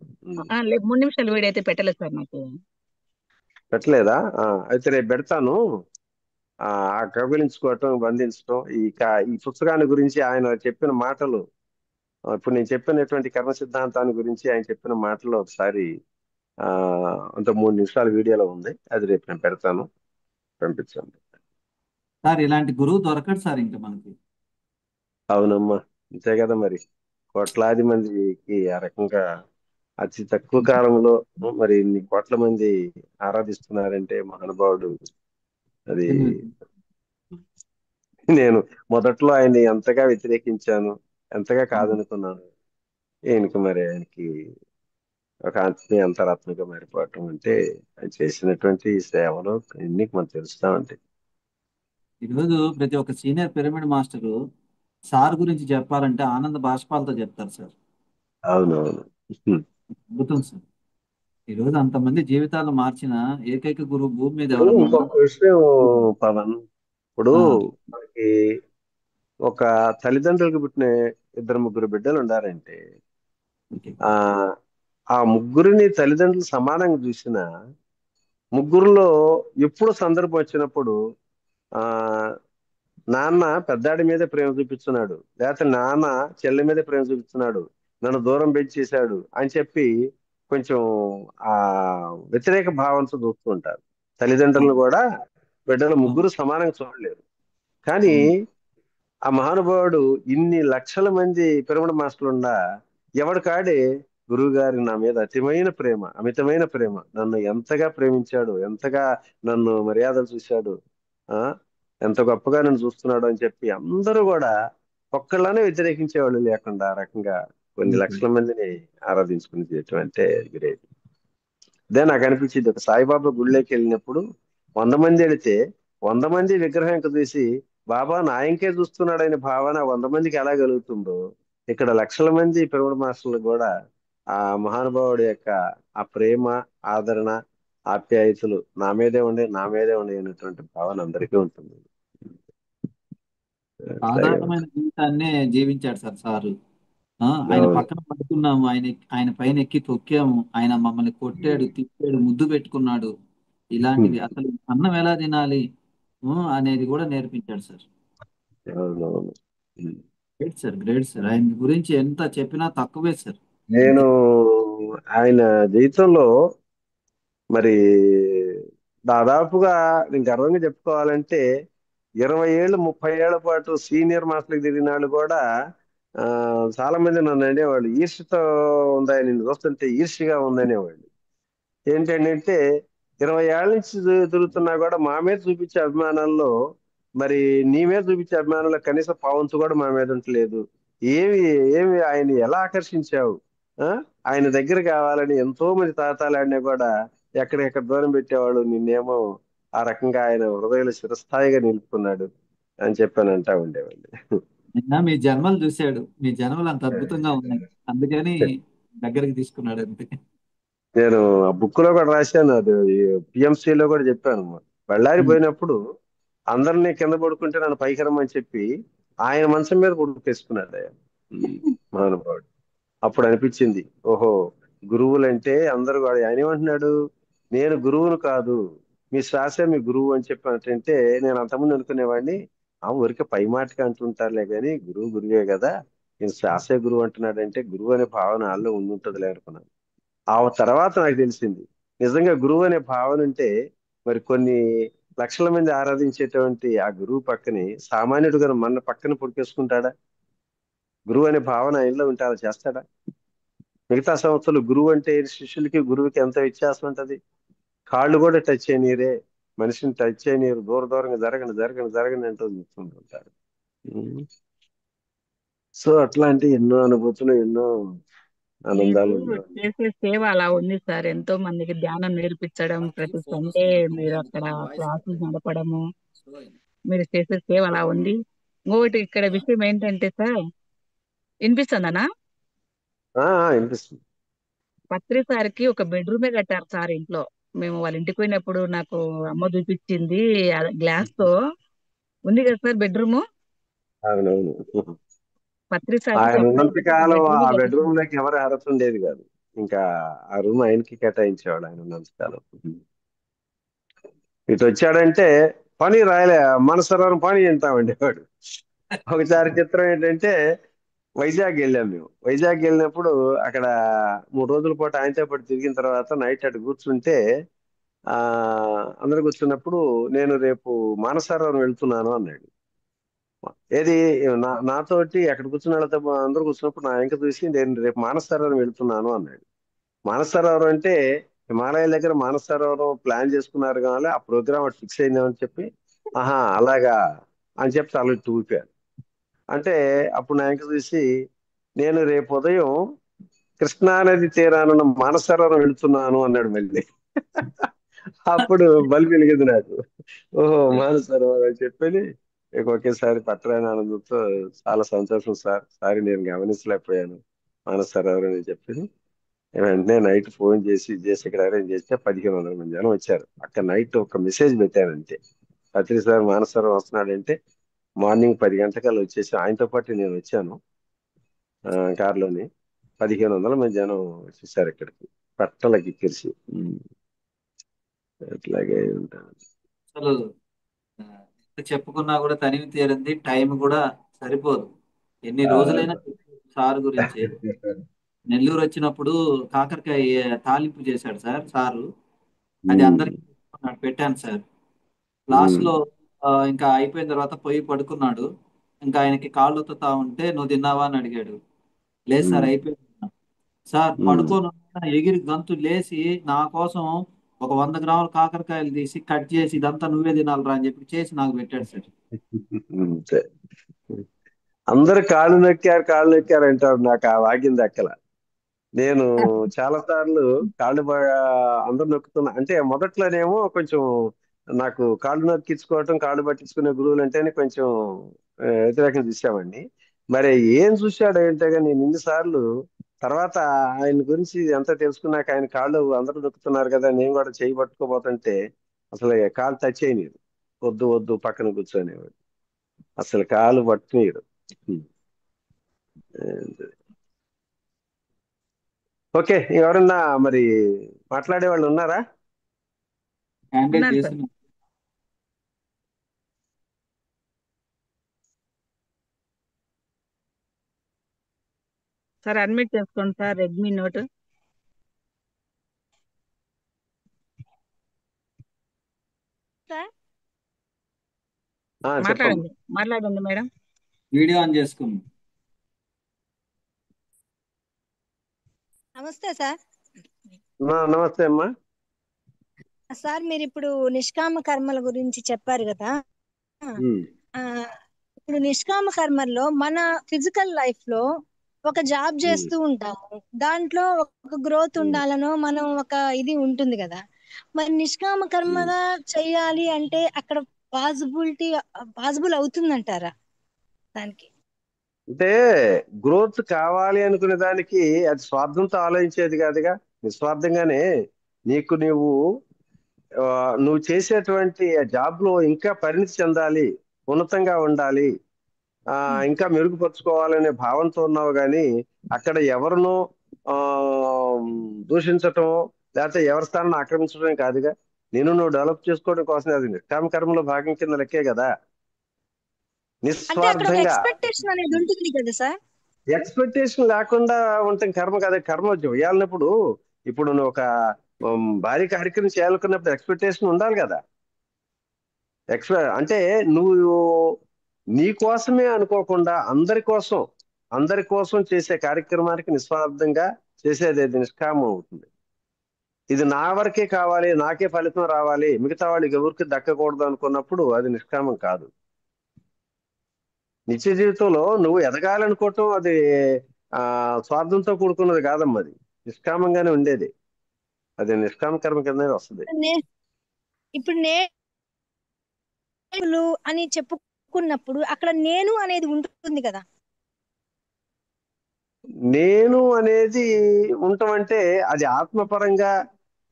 లేదు 3 నిమిషాలు వీడియో అయితే పెట్టలేదు సార్ నాకు. పెట్టలేదా? అయితే రేపు పెడతాను. ఆ కబలించుకోవటం, బంధించటం, ఈ పుస్తకాన్ని గురించి ఆయన చెప్పిన మాటలు, ఇప్పుడు నేను చెప్పినటువంటి కర్మ సిద్ధాంతాన్ని గురించి ఆయన చెప్పిన మాటలు ఒకసారి ఆ అంత 3 నిమిషాల వీడియోలో ఉంది. అది రేపు నేను పెడతాను, పంపించండి. సార్ ఇలాంటి గురువు దొరకడు సార్ ఇంకా మనకి. అవునమ్మా, అంతే కదా మరి. కోట్లాది మందికి ఆ రకంగా అతి తక్కువ కాలంలో మరి ఇన్ని కోట్ల మంది ఆరాధిస్తున్నారంటే మహానుభావుడు. అది నిజంగా. నేను మొదట్లో ఆయన్ని ఎంతగా వ్యతిరేకించాను, ఎంతగా కాదనుకున్నాను. ఈయనకి మరి ఆయనకి ఒక ఆత్మీయ అంతరాత్మగా మారిపోవటం అంటే ఆయన చేసినటువంటి సేవలు ఎన్ని మనకు తెలుస్తా ఉంటాయి. ఈరోజు ప్రతి ఒక్క సీనియర్ పిరమిడ్ మాస్టరు సార్ గురించి చెప్పాలంటే ఆనంద బాష్పాలతో చెప్తారు సార్. అవునవును. అద్భుతం సార్. ఈరోజు అంతమంది జీవితాలు మార్చిన ఏకైక గురువు భూమి మీద ఇప్పుడు ఎవరన్నా ఇంకొక విషయం పవన్, ఇప్పుడు ఆ, మనకి ఒక తల్లిదండ్రులకు పుట్టిన 2-3 బిడ్డలు ఉండాలంటే ఓకే. ఆ ఆ ముగ్గురిని తల్లిదండ్రులు సమానంగా చూసిన ముగ్గురులో ఎప్పుడు సందర్భం వచ్చినప్పుడు ఆ నాన్న పెద్దాడి మీదే ప్రేమ చూపిస్తున్నాడు, లేకపోతే నాన్న చెల్లి మీదే ప్రేమ చూపిస్తున్నాడు, నన్ను దూరం పెంచేశాడు అని చెప్పి కొంచెం ఆ వ్యతిరేక భావంతో చూస్తూ ఉంటారు. తల్లిదండ్రులను అవును కూడా బిడ్డలు అవును ముగ్గురు సమానంగా చూడలేరు. కానీ అవును. ఆ మహానుభావుడు ఇన్ని లక్షల మంది పిరమిడ్ మాస్టర్లుండా ఎవడి కాడే గురువు గారి నా మీద అతిమైన ప్రేమ, అమితమైన ప్రేమ, నన్ను ఎంతగా ప్రేమించాడు, ఎంతగా నన్ను మర్యాదలు చూశాడు, ఆ ఎంత గొప్పగా నన్ను చూస్తున్నాడు అని చెప్పి అందరూ కూడా ఒక్కళ్ళనే వ్యతిరేకించేవాళ్ళు లేకుండా ఆ రకంగా కొన్ని ఓకే. లక్షల మందిని ఆరాధించుకుని చేయటం అంటే గ్రేట్. అదే నాకు అనిపించింది, ఒక సాయిబాబా గుళ్ళోకి వెళ్ళినప్పుడు 100 మంది వెళితే 100 మంది విగ్రహం తీసి బాబా నా ఇంకే చూస్తున్నాడు అనే భావన 100 మందికి ఎలా కలుగుతుందో ఇక్కడ లక్షల మంది పిరమిడ్ మాస్టర్లు కూడా ఆ మహానుభావుడి యొక్క ఆ ప్రేమ, ఆదరణ, ఆప్యాయతలు నా మీదే ఉండే అనేటువంటి భావన అందరికీ ఉంటుంది. అట్లాగే సాధారణమైన ఉంటుంది. జీవితాన్నే జీవించాడు సార్ సారు. ఆయన అవును. పక్కన పడుకున్నాము, ఆయన పైన ఎక్కి తొక్కాము, ఆయన మమ్మల్ని కొట్టాడు, తిప్పాడు, ముద్దు పెట్టుకున్నాడు. ఇలాంటివి అసలు అన్నం ఎలా తినాలి అనేది కూడా నేర్పించాడు సార్. అవునవును. Great sir, great sir. ఆయన గురించి ఎంత చెప్పినా తక్కువే సార్. నేను అంతే. ఆయన జీవితంలో మరి దాదాపుగా నేను గర్వంగా చెప్పుకోవాలంటే 20 ఏళ్ళు 30 ఏళ్ల పాటు సీనియర్ మాస్టర్కి తిరిగిన వాళ్ళు కూడా ఆ, చాలా మంది నన్ను అనేవాళ్ళు, ఈర్ష్యతో ఉందా నిన్ను చూస్తుంటే ఈర్ష్యగా ఉందనేవాళ్ళు. ఏంటంటే 20 ఏళ్ల నుంచి తిరుగుతున్నా కూడా మా మీద చూపించే అభిమానంలో మరి నీ మీద చూపించే అభిమానంలో కనీసం పావంతు కూడా మా మీద ఉండలేదు. ఏమి ఏమి ఆయన ఎలా ఆకర్షించావు? ఆ? ఆయన దగ్గర కావాలని ఎంతో మంది తాతాలాడినా కూడా ఎక్కడెక్కడ దూరం పెట్టేవాళ్ళు, నిన్నేమో ఆ రకంగా ఆయన హృదయంలో చిరస్థాయిగా నిలుపుకున్నాడు అని చెప్పాను అంటా ఉండేవాళ్ళు. నిన్న మీ జన్మలు చూశాడు, మీ జన్మలు అంత అద్భుతంగా ఉన్నాయి, అందుకని దగ్గరికి తీసుకున్నాడు అంతే. నేను ఆ బుక్ లో కూడా రాశాను, అది PMC లో కూడా చెప్పాను. బళ్ళారి ఉమ్. పోయినప్పుడు అందరినీ కింద పడుకుంటే నన్ను పైకి రమ్మని చెప్పి ఆయన మంచం మీద పడుకేసుకున్నాడు ఆయన. మహానుభావుడు. అప్పుడు అనిపించింది, ఓహో, గురువులంటే అందరూ కూడా ఆయన ఏమంటున్నాడు, నేను గురువును కాదు, మీ శ్వాసే మీ గురువు అని చెప్పినట్టంటే నేను అంతకుముందు అనుకునేవాడిని, ఆ ఊరికే పై మాటకి అంటుంటారులే కానీ గురువు గురువే కదా, నేను శ్వాసే గురువు అంటున్నాడంటే గురువు అనే భావన వాళ్ళలో ఉండి ఉంటుందిలే అనుకున్నాను. ఆ తర్వాత నాకు తెలిసింది, నిజంగా గురువు అనే భావన ఉంటే మరి కొన్ని లక్షల మంది ఆరాధించేటువంటి ఆ గురువు పక్కని సామాన్యుడుగా మన పక్కన పుడికేసుకుంటాడా? గురువు అనే భావన ఆయనలో ఉంటే అలా చేస్తాడా? మిగతా సంస్థలు గురువు అంటే శిష్యులకి గురువుకి ఎంత వ్యత్యాసం ఉంటది? కాళ్ళు కూడా టచ్ చేయనీరే, మనిషిని టచ్ చేయనీరు, దూర దూరంగా జరగండి జరగండి జరగండి అంటూ చూస్తుంటుంటారు. ఉమ్. సో అట్లాంటి ఎన్నో అనుభూతులు, ఎన్నో మీరు ఆనందాలు ఉండేవి. చేసే సేవ అలా ఉంది సార్. ఎంతో మందికి ధ్యానం నేర్పించడం, ప్రతి సండే మీరు అక్కడ క్లాసులు నడపడము, మీరు చేసే సేవ అలా ఉంది. ఇంకొకటి ఇక్కడ విషయం ఏంటంటే సార్, వినిపిస్తుందనా? వినిపిస్తుంది. పత్రి సార్కి ఒక బెడ్రూమే కట్టారు సార్ ఇంట్లో. మేము వాళ్ళ ఇంటికి పోయినప్పుడు నాకు అమ్మ చూపించింది, గ్లాస్ తో ఉంది కదా సార్ బెడ్రూమ్. అవునవును. పత్రి సార్కి ఆయన ఒక ఉన్నంత కాలం ఆ బెడ్రూమే బెడ్రూమ్ కట్టించారు. లోకి ఎవరు అర్హత ఉండేది కాదు. ఇంకా ఆ రూమ్ ఆయనకి కేటాయించేవాడు ఆయన ఉన్నంత కాలం. ఇటు వచ్చాడంటే పని రాయలే, మనసరవరం పని ఎంత ఉండేవాడు. ఒకసారి చిత్రం ఏంటంటే వైజాగ్ వెళ్ళాం మేము. వైజాగ్ వెళ్ళినప్పుడు అక్కడ 3 రోజుల పాటు ఆయనతో పాటు తిరిగిన తర్వాత నైట్ అటు కూర్చుంటే ఆ అందరు కూర్చున్నప్పుడు నేను రేపు మానసరోవరం వెళ్తున్నాను అన్నాడు. ఏది నాతోటి అక్కడ కూర్చున్న వాళ్ళతో అందరూ కూర్చున్నప్పుడు నా వెంక చూసి నేను రేపు మానసరోవరం వెళ్తున్నాను అన్నాడు. మానసరోవరం అంటే హిమాలయాల దగ్గర మానసరోవరం ప్లాన్ చేసుకున్నారు కానీ ఆ ప్రోగ్రామ్ అటు ఫిక్స్ అయిందేమని చెప్పి, ఆహా అలాగా అని చెప్పి అలా ఊపాను. అంటే అప్పుడు నా వెంక చూసి నేను రేపు ఉదయం కృష్ణానది తీరానున్న మానసరోవరం వెళ్తున్నాను అన్నాడు మళ్ళీ. అప్పుడు బల్బు వెలిగింది నాకు. ఓహో, మానసరోవరం అని చెప్పని ఇక ఒకేసారి పట్టరాని ఆనందంతో, చాలా సంతోషం సార్, సారీ నేను గమనించలేకపోయాను మానసరోవరం అని చెప్పి వెంటనే నైట్ ఫోన్ చేసి ఇది చేసి ఇక్కడ అరేంజ్ చేస్తే 1500 మంది జనం వచ్చారు. అక్కడ నైట్ ఒక మెసేజ్ పెట్టాను అంతే, పత్రి సార్ మానసరోవరం వస్తున్నాడంటే మార్నింగ్ 10 గంటలకల్లా వచ్చేసి ఆయనతో పాటు నేను వచ్చాను కారులోని. 1500 మంది జనం వచ్చేసారు ఇక్కడికి పట్టలకి ఎక్కిరిసి. అట్లాగే ఉంటాను. అసలు ఆ, ఎంత చెప్పుకున్నా కూడా తనివి తీరంది, టైం కూడా సరిపోదు. ఎన్ని ఆ, రోజులైనా చెప్పుకోవచ్చు సార్ గురించి. నెల్లూరు వచ్చినప్పుడు కాకరకాయ తాలింపు చేశాడు సార్ సారు. అది ఉమ్, అందరికి పెట్టాను సార్. లాస్ట్ ఉమ్, లో ఇంకా అయిపోయిన తర్వాత పోయి పడుకున్నాడు. ఇంకా ఆయనకి కాళ్ళు ఒత్తుతా ఉంటే నువ్వు తిన్నావా అని అడిగాడు. లేదు సార్ ఉమ్, అయిపోయింది అన్నా. సార్ ఉమ్. పడుకోను ఎగిరి గంతు లేచి నా కోసం ఒక 100 గ్రాముల కాకరకాయలు తీసి కట్ చేసి ఇదంతా నువ్వే తినాలిరా అని చెప్పి చేసి నాకు పెట్టాడు సార్. అంతే. అందరు కాళ్ళు నొక్కారు కాళ్ళు నొక్కారు అంటారు, నాకు ఆ వాగ్యం దక్కల. నేను చాలా సార్లు కాళ్ళు బాగా అందరు నొక్కుతున్నా అంటే మొదట్లోనేమో కొంచెం నాకు కాళ్ళు నొక్కించుకోవటం కాళ్ళు పట్టించుకునే గురువులు అంటేనే కొంచెం వ్యతిరేకంగా చూసామండి. మరి ఏం చూశాడో ఏంటో కానీ నేను ఇన్నిసార్లు తర్వాత ఆయన గురించి అంతా తెలుసుకున్నాక ఆయన కాళ్ళు అందరూ దొక్కుతున్నారు కదా, నేను కూడా చేయి పట్టుకోబోతుంటే అసలు కాలు టచ్ అయినది. వద్దు వద్దు పక్కన కూర్చొనేవాడు, అసలు కాలు పట్టునీయడు. ఓకే, ఎవరన్నా మరి మాట్లాడే వాళ్ళు ఉన్నారా? హ్యాండ్ రైజ్ ఉన్నారు సార్. చేసిన సార్ అడ్మిట్ చేసుకోండి సార్, రెడ్మీ నోట్. సార్ చెప్పమ్మా. మాట్లాడండి మాట్లాడండి మేడం. వీడియో ఆన్ చేసుకున్నాం. నమస్తే సార్. నమస్తే అమ్మా. సార్ మీరు ఇప్పుడు నిష్కామ కర్మల గురించి చెప్పారు కదా. ఉమ్, ఆ, ఇప్పుడు నిష్కామ కర్మల్లో మన ఫిజికల్ లైఫ్ లో ఒక జాబ్ ఉమ్, చేస్తూ ఉంటాము, దాంట్లో ఒక గ్రోత్ ఉమ్, ఉండాలనో మనం ఒక ఇది ఉంటుంది కదా. మరి నిష్కామ ఉమ్. కర్మగా చెయ్యాలి అంటే అక్కడ పాసిబుల్ అవుతుందంటారా దానికి? అంటే గ్రోత్ కావాలి అనుకునే దానికి అది స్వార్థంతో ఆలోచించేది కాదుగా, నిస్వార్థంగానే నీకు ఆ, నువ్వు చేసేటువంటి జాబ్ లో ఇంకా పరిణితి చెందాలి, ఉన్నతంగా ఉండాలి, ఇంకా మెరుగుపరుచుకోవాలనే భావంతో ఉన్నావు కానీ అక్కడ ఎవరినో ఆ దూషించటం లేకపోతే ఎవరి స్థానాన్ని ఆక్రమించడం కాదుగా. నువ్వు డెవలప్ చేసుకోవడం కోసం అది నిష్కామ కర్మలో భాగం కింద లెక్కే కదా. అంటే అక్కడ ఒక నిస్వార్థంగా ఎక్స్పెక్టేషన్ అనేది ఉంటుంది కదా సార్. ఎక్స్పెక్టేషన్ లేకుండా ఉంటాం కర్మ కదా. కర్మ చేయాలన్నప్పుడు ఇప్పుడు నువ్వు ఒక భారీ కార్యక్రమం చేయాలనుకున్నప్పుడు ఎక్స్పెక్టేషన్ ఉండాలి కదా. అంటే నువ్వు నీ కోసమే అనుకోకుండా అందరి కోసం చేసే కార్యక్రమానికి నిస్వార్థంగా చేసేది అది నిష్కామం అవుతుంది. ఇది నా వరకే కావాలి, నాకే ఫలితం రావాలి, మిగతా వాళ్ళకి ఎవరికి దక్కకూడదు అనుకున్నప్పుడు అది నిష్కామం కాదు. నిత్య జీవితంలో నువ్వు ఎదగాలనుకోవటం అది స్వార్థంతో కూడుకున్నది కాదమ్మా, అది నిష్కామంగానే ఉండేది. అది నిష్కామ కర్మ కింద వస్తుంది. ఇప్పుడు నేను అని చెప్పుకున్నప్పుడు అక్కడ నేను అనేది ఉంటుంది కదా. నేను అనేది ఉండటం అది ఆత్మపరంగా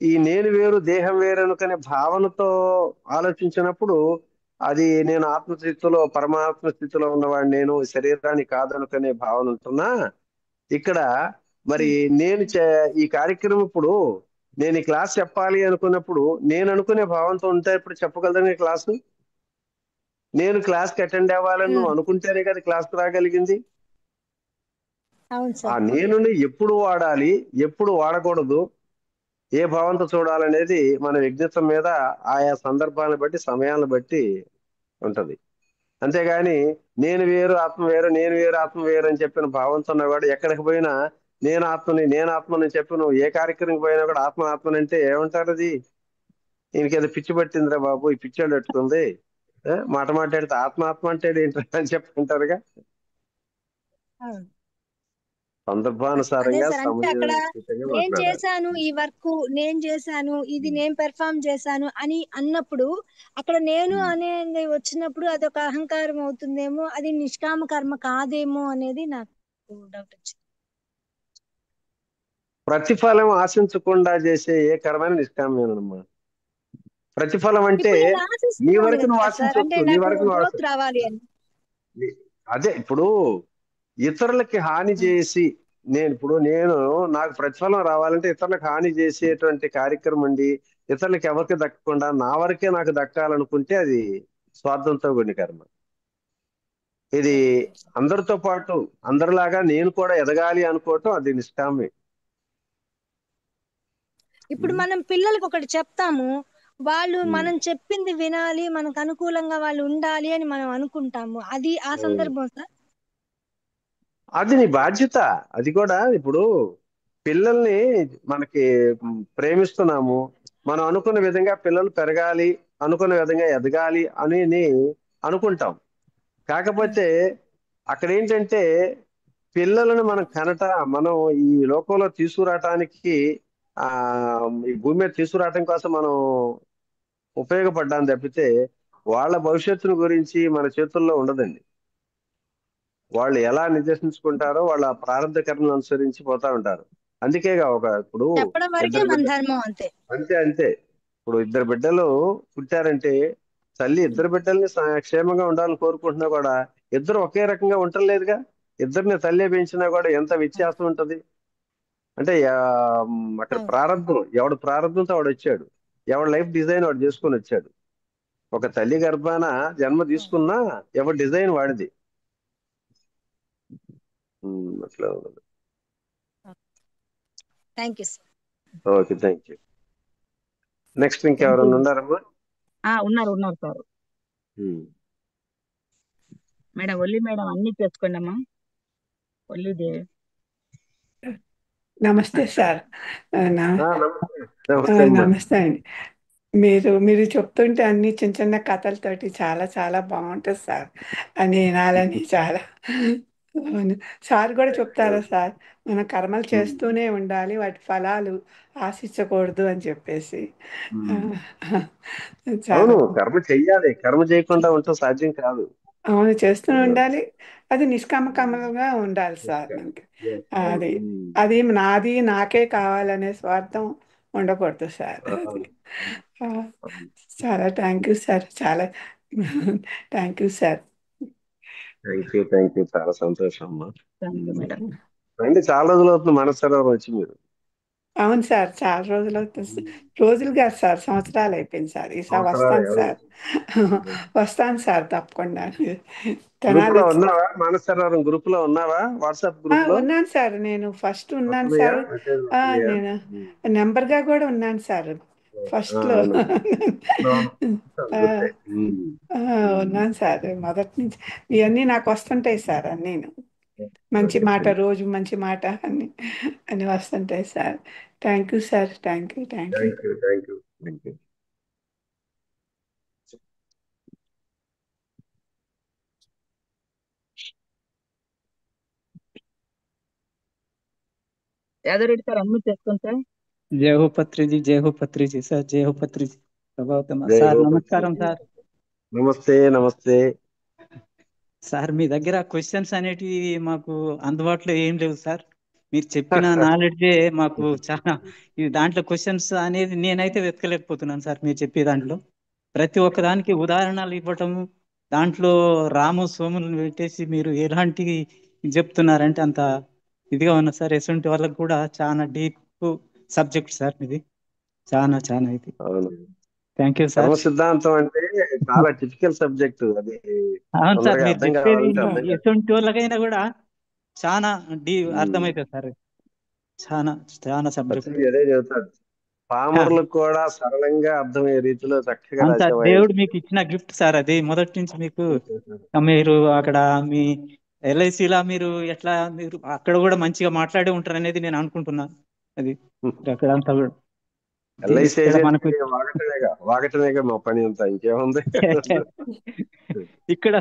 ఈ నేను వేరు దేహం వేరు అనుకునే భావనతో ఆలోచించినప్పుడు అది నేను ఆత్మస్థితిలో పరమాత్మ స్థితిలో ఉన్నవాడు, నేను శరీరాన్ని కాదనుకునే భావన ఉంటున్నా. ఇక్కడ మరి నేను ఈ కార్యక్రమం ఇప్పుడు నేను ఈ క్లాస్ చెప్పాలి అనుకున్నప్పుడు నేను అనుకునే భావంతో ఉంటే ఇప్పుడు చెప్పగలను క్లాసు. నేను క్లాస్కి అటెండ్ అవ్వాలని నువ్వు అనుకుంటేనే కదా క్లాస్కి రాగలిగింది. అవును ఆ సార్. నేను ఎప్పుడు వాడాలి, ఎప్పుడు వాడకూడదు, ఏ భావంతో చూడాలనేది మన విజ్ఞత్వం మీద ఆయా సందర్భాలను బట్టి సమయాలను బట్టి ఉంటది. అంతేగాని నేను వేరు ఆత్మ వేరు, నేను వేరు ఆత్మ వేరు అని చెప్పిన భావంతో ఉన్నవాడు ఎక్కడికి పోయినా నేను ఆత్మని చెప్పి నువ్వు ఏ కార్యక్రమం పోయినా కూడా ఆత్మని అంటే ఏమంటారు? అది ఈయనకి ఏదో పిచ్చి పట్టిందిరా బాబు, ఈ పిచ్చాడు పెట్టుకుంది, మాట మాట్లాడితే ఆత్మ అంటే ఏంటి అని చెప్పుకుంటారుగా. అవును. అదే సందర్భానుసారంగా సార్, అంటే అక్కడ సమయోచితంగా నేను మాట్లాడాలి. చేశాను ఈ వర్క్, నేను చేశాను ఇది, నేను పెర్ఫామ్ చేశాను అని అన్నప్పుడు అక్కడ నేను అనేది వచ్చినప్పుడు అదొక అహంకారం అవుతుందేమో, అది నిష్కామ కర్మ కాదేమో అనేది నాకు డౌట్ వచ్చింది. ప్రతిఫలం ఆశించకుండా చేసే ఏ కర్మైన నిష్కామేనమ్మా. ప్రతిఫలం అంటే ఇప్పుడు నేను నీ ఆశిస్తున్నాను వరకు నువ్వు కదా సార్, అంటే ఆశించవచ్చు, నీ నాకు వరకు నువ్వు గ్రోత్ రావాలి అని. అదే ఇప్పుడు ఇతరులకి హాని చేసి నేను నాకు ప్రతిఫలం రావాలంటే ఇతరులకు హాని చేసేటువంటి కార్యక్రమం అండి, ఇతరులకు ఎవరికి దక్కకుండా నా వరకే నాకు దక్కాలనుకుంటే అది స్వార్థంతో కూడిన కర్మ. ఇది అందరితో పాటు అందరిలాగా నేను కూడా ఎదగాలి అనుకోవటం అది నిష్కామే. ఇప్పుడు మనం పిల్లలకి ఒకటి చెప్తాము, వాళ్ళు మనం చెప్పింది వినాలి, మనకు అనుకూలంగా వాళ్ళు ఉండాలి అని మనం అనుకుంటాము, అది ఆ సందర్భం సార్. అది నీ బాధ్యత. అది కూడా ఇప్పుడు పిల్లల్ని మనకి ప్రేమిస్తున్నాము, మనం అనుకున్న విధంగా పిల్లలు పెరగాలి, అనుకున్న విధంగా ఎదగాలి అని అనుకుంటాం. కాకపోతే అక్కడ ఏంటంటే పిల్లలను మనం ఈ లోకంలో తీసుకురావటానికి ఆ ఈ భూమి మీద తీసుకురావటం కోసం మనం ఉపయోగపడ్డాను తప్పితే వాళ్ళ భవిష్యత్తును గురించి మన చేతుల్లో ఉండదండి. వాళ్ళు ఎలా నిర్దేశించుకుంటారో వాళ్ళ ప్రారంభ కర్మను అనుసరించి పోతా ఉంటారు. అందుకేగా ఇప్పుడు చెప్పడం వరకే ఇద్దరు మన బిడ్డ ధర్మం అంతే. అంతే ఇప్పుడు ఇద్దరు బిడ్డలు పుట్టారంటే తల్లి ఇద్దరు బిడ్డల్ని క్షేమంగా ఉండాలని కోరుకుంటున్నా కూడా ఇద్దరు ఒకే రకంగా ఉండలేదుగా. ఇద్దరిని తల్లి పెంచినా కూడా ఎంత వ్యత్యాసం ఉంటది. అంటే అక్కడ అవును. ప్రారంభం, ఎవడు ప్రారంభంతో వాడు వచ్చాడు, ఎవడి లైఫ్ డిజైన్ వాడు చేసుకొని వచ్చాడు. ఒక తల్లి గర్భాన జన్మ తీసుకున్నా ఎవరి డిజైన్ వాడిది. అట్లా ఉన్నది. Thank you sir. Okay, thank you. Next ఇంకెవరన్నా ఉన్నారమ్మా? ఉన్నారు సార్. మేడం ఒల్లి మేడం అన్ని చేసుకోండి అమ్మా. ఒల్లి దేవి. నమస్తే సార్. నమస్తే అమ్మా. నమస్తే అండి. మీరు చెప్తుంటే అన్ని చిన్న చిన్న కథలతోటి చాలా చాలా బాగుంటుంది సార్. అని వినాలని చాలా. అవును. సార్ కూడా చెప్తారా సార్, మన కర్మలు చేస్తూనే ఉండాలి, వాటి ఫలాలు ఆశించకూడదు అని చెప్పేసి. చాలా అవును, కర్మ చెయ్యాలి. కర్మ చేయకుండా ఉండటం సాధ్యం కాదు. అవును, చేస్తూనే ఉండాలి. అది నిష్కామకర్మగా ఉండాలి సార్ మనకి. అది నాది నాకే కావాలనే స్వార్థం ఉండకూడదు సార్. అది చాలా థ్యాంక్ యూ సార్. చాలా thank you sir. Thank you. చాలా సంతోషం అమ్మా. మేడం రండి, చాలా రోజులు అవుతుంది మనసరోవరం వచ్చి మీరు. అవును సార్, చాలా రోజులు అవుతుంది. రోజులు కాదు సార్, సంవత్సరాలు అయిపోయింది సార్. ఈసారి వస్తాను సార్. వస్తాను సార్ తప్పకుండా. గ్రూప్ లో ఉన్నావా? మనసరోవరం గ్రూప్ లో ఉన్నావా? వాట్సాప్ గ్రూప్ లో ఉన్నాను సార్. నేను ఫస్ట్ ఉన్నాను సార్. నేను నెంబర్ గా కూడా ఉన్నాను సార్ ఫస్ట్ లో. ఉన్నాను సార్ మొదటి నుంచి. ఇవన్నీ నాకు వస్తుంటాయి సార్. నేను మంచి మాట, రోజు మంచి మాట అని వస్తుంటాయి sir. Thank you sir. Thank you. Yadareddy sir అన్ని చేసుకోండి సార్. జై హో పత్రిజీ సార్. జై హో పత్రిజీ. ప్రభావతమ్మ సార్, నమస్కారం సార్. నమస్తే సార్, మీ దగ్గర క్వశ్చన్స్ అనేటివి మాకు అందుబాటులో ఏం లేవు సార్. మీరు చెప్పిన నాలెడ్జే మాకు చాలా. దాంట్లో క్వశ్చన్స్ అనేది నేనైతే వెతకలేకపోతున్నాను సార్. మీరు చెప్పే దాంట్లో ప్రతి ఒక్క దానికి ఉదాహరణలు ఇవ్వటము, దాంట్లో రాము సోములను పెట్టేసి మీరు ఎలాంటి చెప్తున్నారంటే అంత ఇదిగా ఉన్నా సార్. ఎటువంటి వాళ్ళకి కూడా చాలా డీప్ సబ్జెక్ట్ సార్ ఇది. చాలా ఇది. Thank you sir. కర్మ సిద్ధాంతం అంటే చాలా టిపికల్ సబ్జెక్ట్ అది. అవును సార్, మీరు అర్థం చెప్పేది కావాలంటే ఎటువంటి వాళ్ళకైనా కూడా చాలా అర్థమవుతుంది సార్. చాలా సబ్జెక్ట్ అదే చెబుతాడు. పామరులకు కూడా సరళంగా అర్థమయ్యే రీతిలో చక్కగా రాసేవాడు. దేవుడు మీకు ఇచ్చిన గిఫ్ట్ సార్ అది. మొదటి నుంచి మీకు మీరు అక్కడ మీ ఎల్ఐసిలా మీరు ఎట్లా మీరు అక్కడ కూడా మంచిగా మాట్లాడి ఉంటారు అనేది నేను అనుకుంటున్నాను. అది అక్కడ అంతా కూడా ఎల్ఐసి వాగటమేగా మా పని అంతా, ఇంకేముంది. ఇక్కడ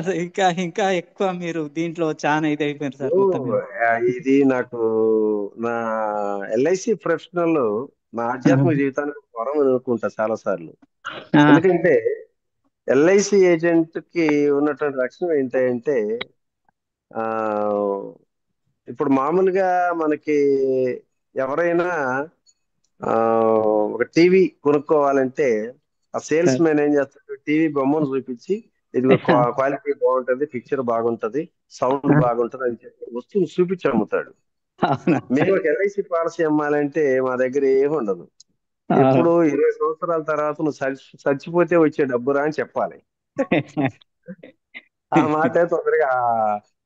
ఇంకా ఎక్కువ మీరు దీంట్లో చాలా ఇది అయిపోయారు సార్. ఇది నాకు నా ఎల్ఐసి ప్రొఫెషనల్ నా ఆధ్యాత్మిక జీవితానికి వరం అనుకుంటా చాలా సార్లు. ఎందుకంటే ఎల్ఐసి ఏజెంట్ కి ఉన్నటువంటి లక్షణం ఏంటంటే ఇప్పుడు మామూలుగా మనకి ఎవరైనా ఒక టీవీ కొనుక్కోవాలంటే ఆ సేల్స్ మ్యాన్ ఏం చేస్తాడు, టీవీ బొమ్మను చూపించి ఇది క్వాలిటీ బాగుంటది, పిక్చర్ బాగుంటది, సౌండ్ బాగుంటది అని చెప్పి వస్తువుని చూపించి అమ్ముతాడు. మేము ఒక ఎల్ఐసి పాలసీ అమ్మాలంటే మా దగ్గర ఏమి ఉండదు. ఇప్పుడు 20 సంవత్సరాల తర్వాత నువ్వు చచ్చిపోతే వచ్చే డబ్బురా అని చెప్పాలి. ఆ మాట తొందరగా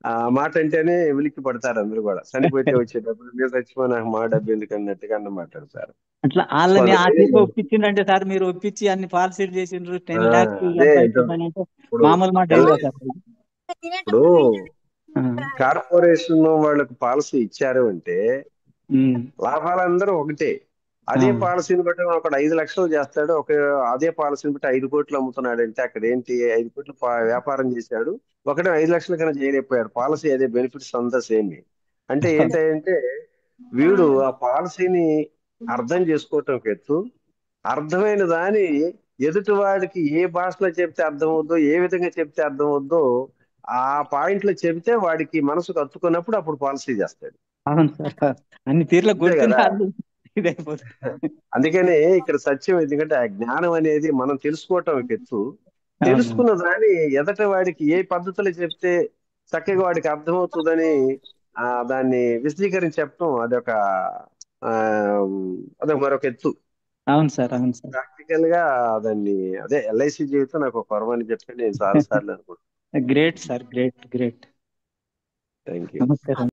ఆ మాట అంటేనే వెలికి పడతారు అందరూ కూడా. చనిపోతే వచ్చే డబ్బులు, మీరు చచ్చిపోయినా మా డబ్బు ఎందుకు అన్నట్టుగా మాట్లాడతారు. అట్లా వాళ్ళని ఆ తీర్పు ఒప్పించిందంటే సార్, మీరు ఒప్పించి అన్ని పాలసీలు చేసిండ్రు 10 lakhs మామూలు మాట. ఇప్పుడు కార్పొరేషన్ వాళ్ళకు పాలసీ ఇచ్చారు అంటే లాభాలందరూ ఒకటే. అదే పాలసీని బట్టి ఒకటి 5 లక్షలు చేస్తాడు, అదే పాలసీని బట్టి 5 కోట్లు అమ్ముతున్నాడు అంటే అక్కడ ఏంటి, 5 కోట్లు వ్యాపారం చేశాడు, ఒకటే 5 లక్షల కన్నా చేయలేకపోయాడు. పాలసీ అదే, బెనిఫిట్స్ అంతా సేమ్. అంటే ఏంటంటే వీడు ఆ పాలసీని అర్థం చేసుకోవటం ఎత్తు, అర్థమైన దాని ఎదుటి వాడికి ఏ భాషలో చెప్తే అర్థం అవుద్దో, ఏ విధంగా చెప్తే అర్థం అవుద్దో ఆ పాయింట్లు చెబితే వాడికి మనసుకు హత్తుకున్నప్పుడు అప్పుడు పాలసీ చేస్తాడు. అవును సార్, అన్ని తీర్ల అంతే కొడితే కదా. వాళ్ళు ఇదైపోతుంది. అందుకనే ఇక్కడ సత్యం ఎందుకంటే ఆ జ్ఞానం అనేది మనం తెలుసుకోవటం ఒక ఎత్తు, అవును తెలుసుకున్న దాన్ని ఎదట వాడికి ఏ పద్ధతిలో చెప్తే చక్కగా వాడికి అర్థమవుతుందని దాన్ని విశదీకరించి చెప్పడం అదొక ఆ, అదొక మరొక ఎత్తు. అవును సార్, అవును సార్. ప్రాక్టికల్ గా దాన్ని అదే ఎల్ఐసి జీవితం నాకు ఒక వరం అని చెప్పి నేను చాలా సార్లు అనుకుంటున్నాను. Great sir, great great. Thank you. నమస్కారం.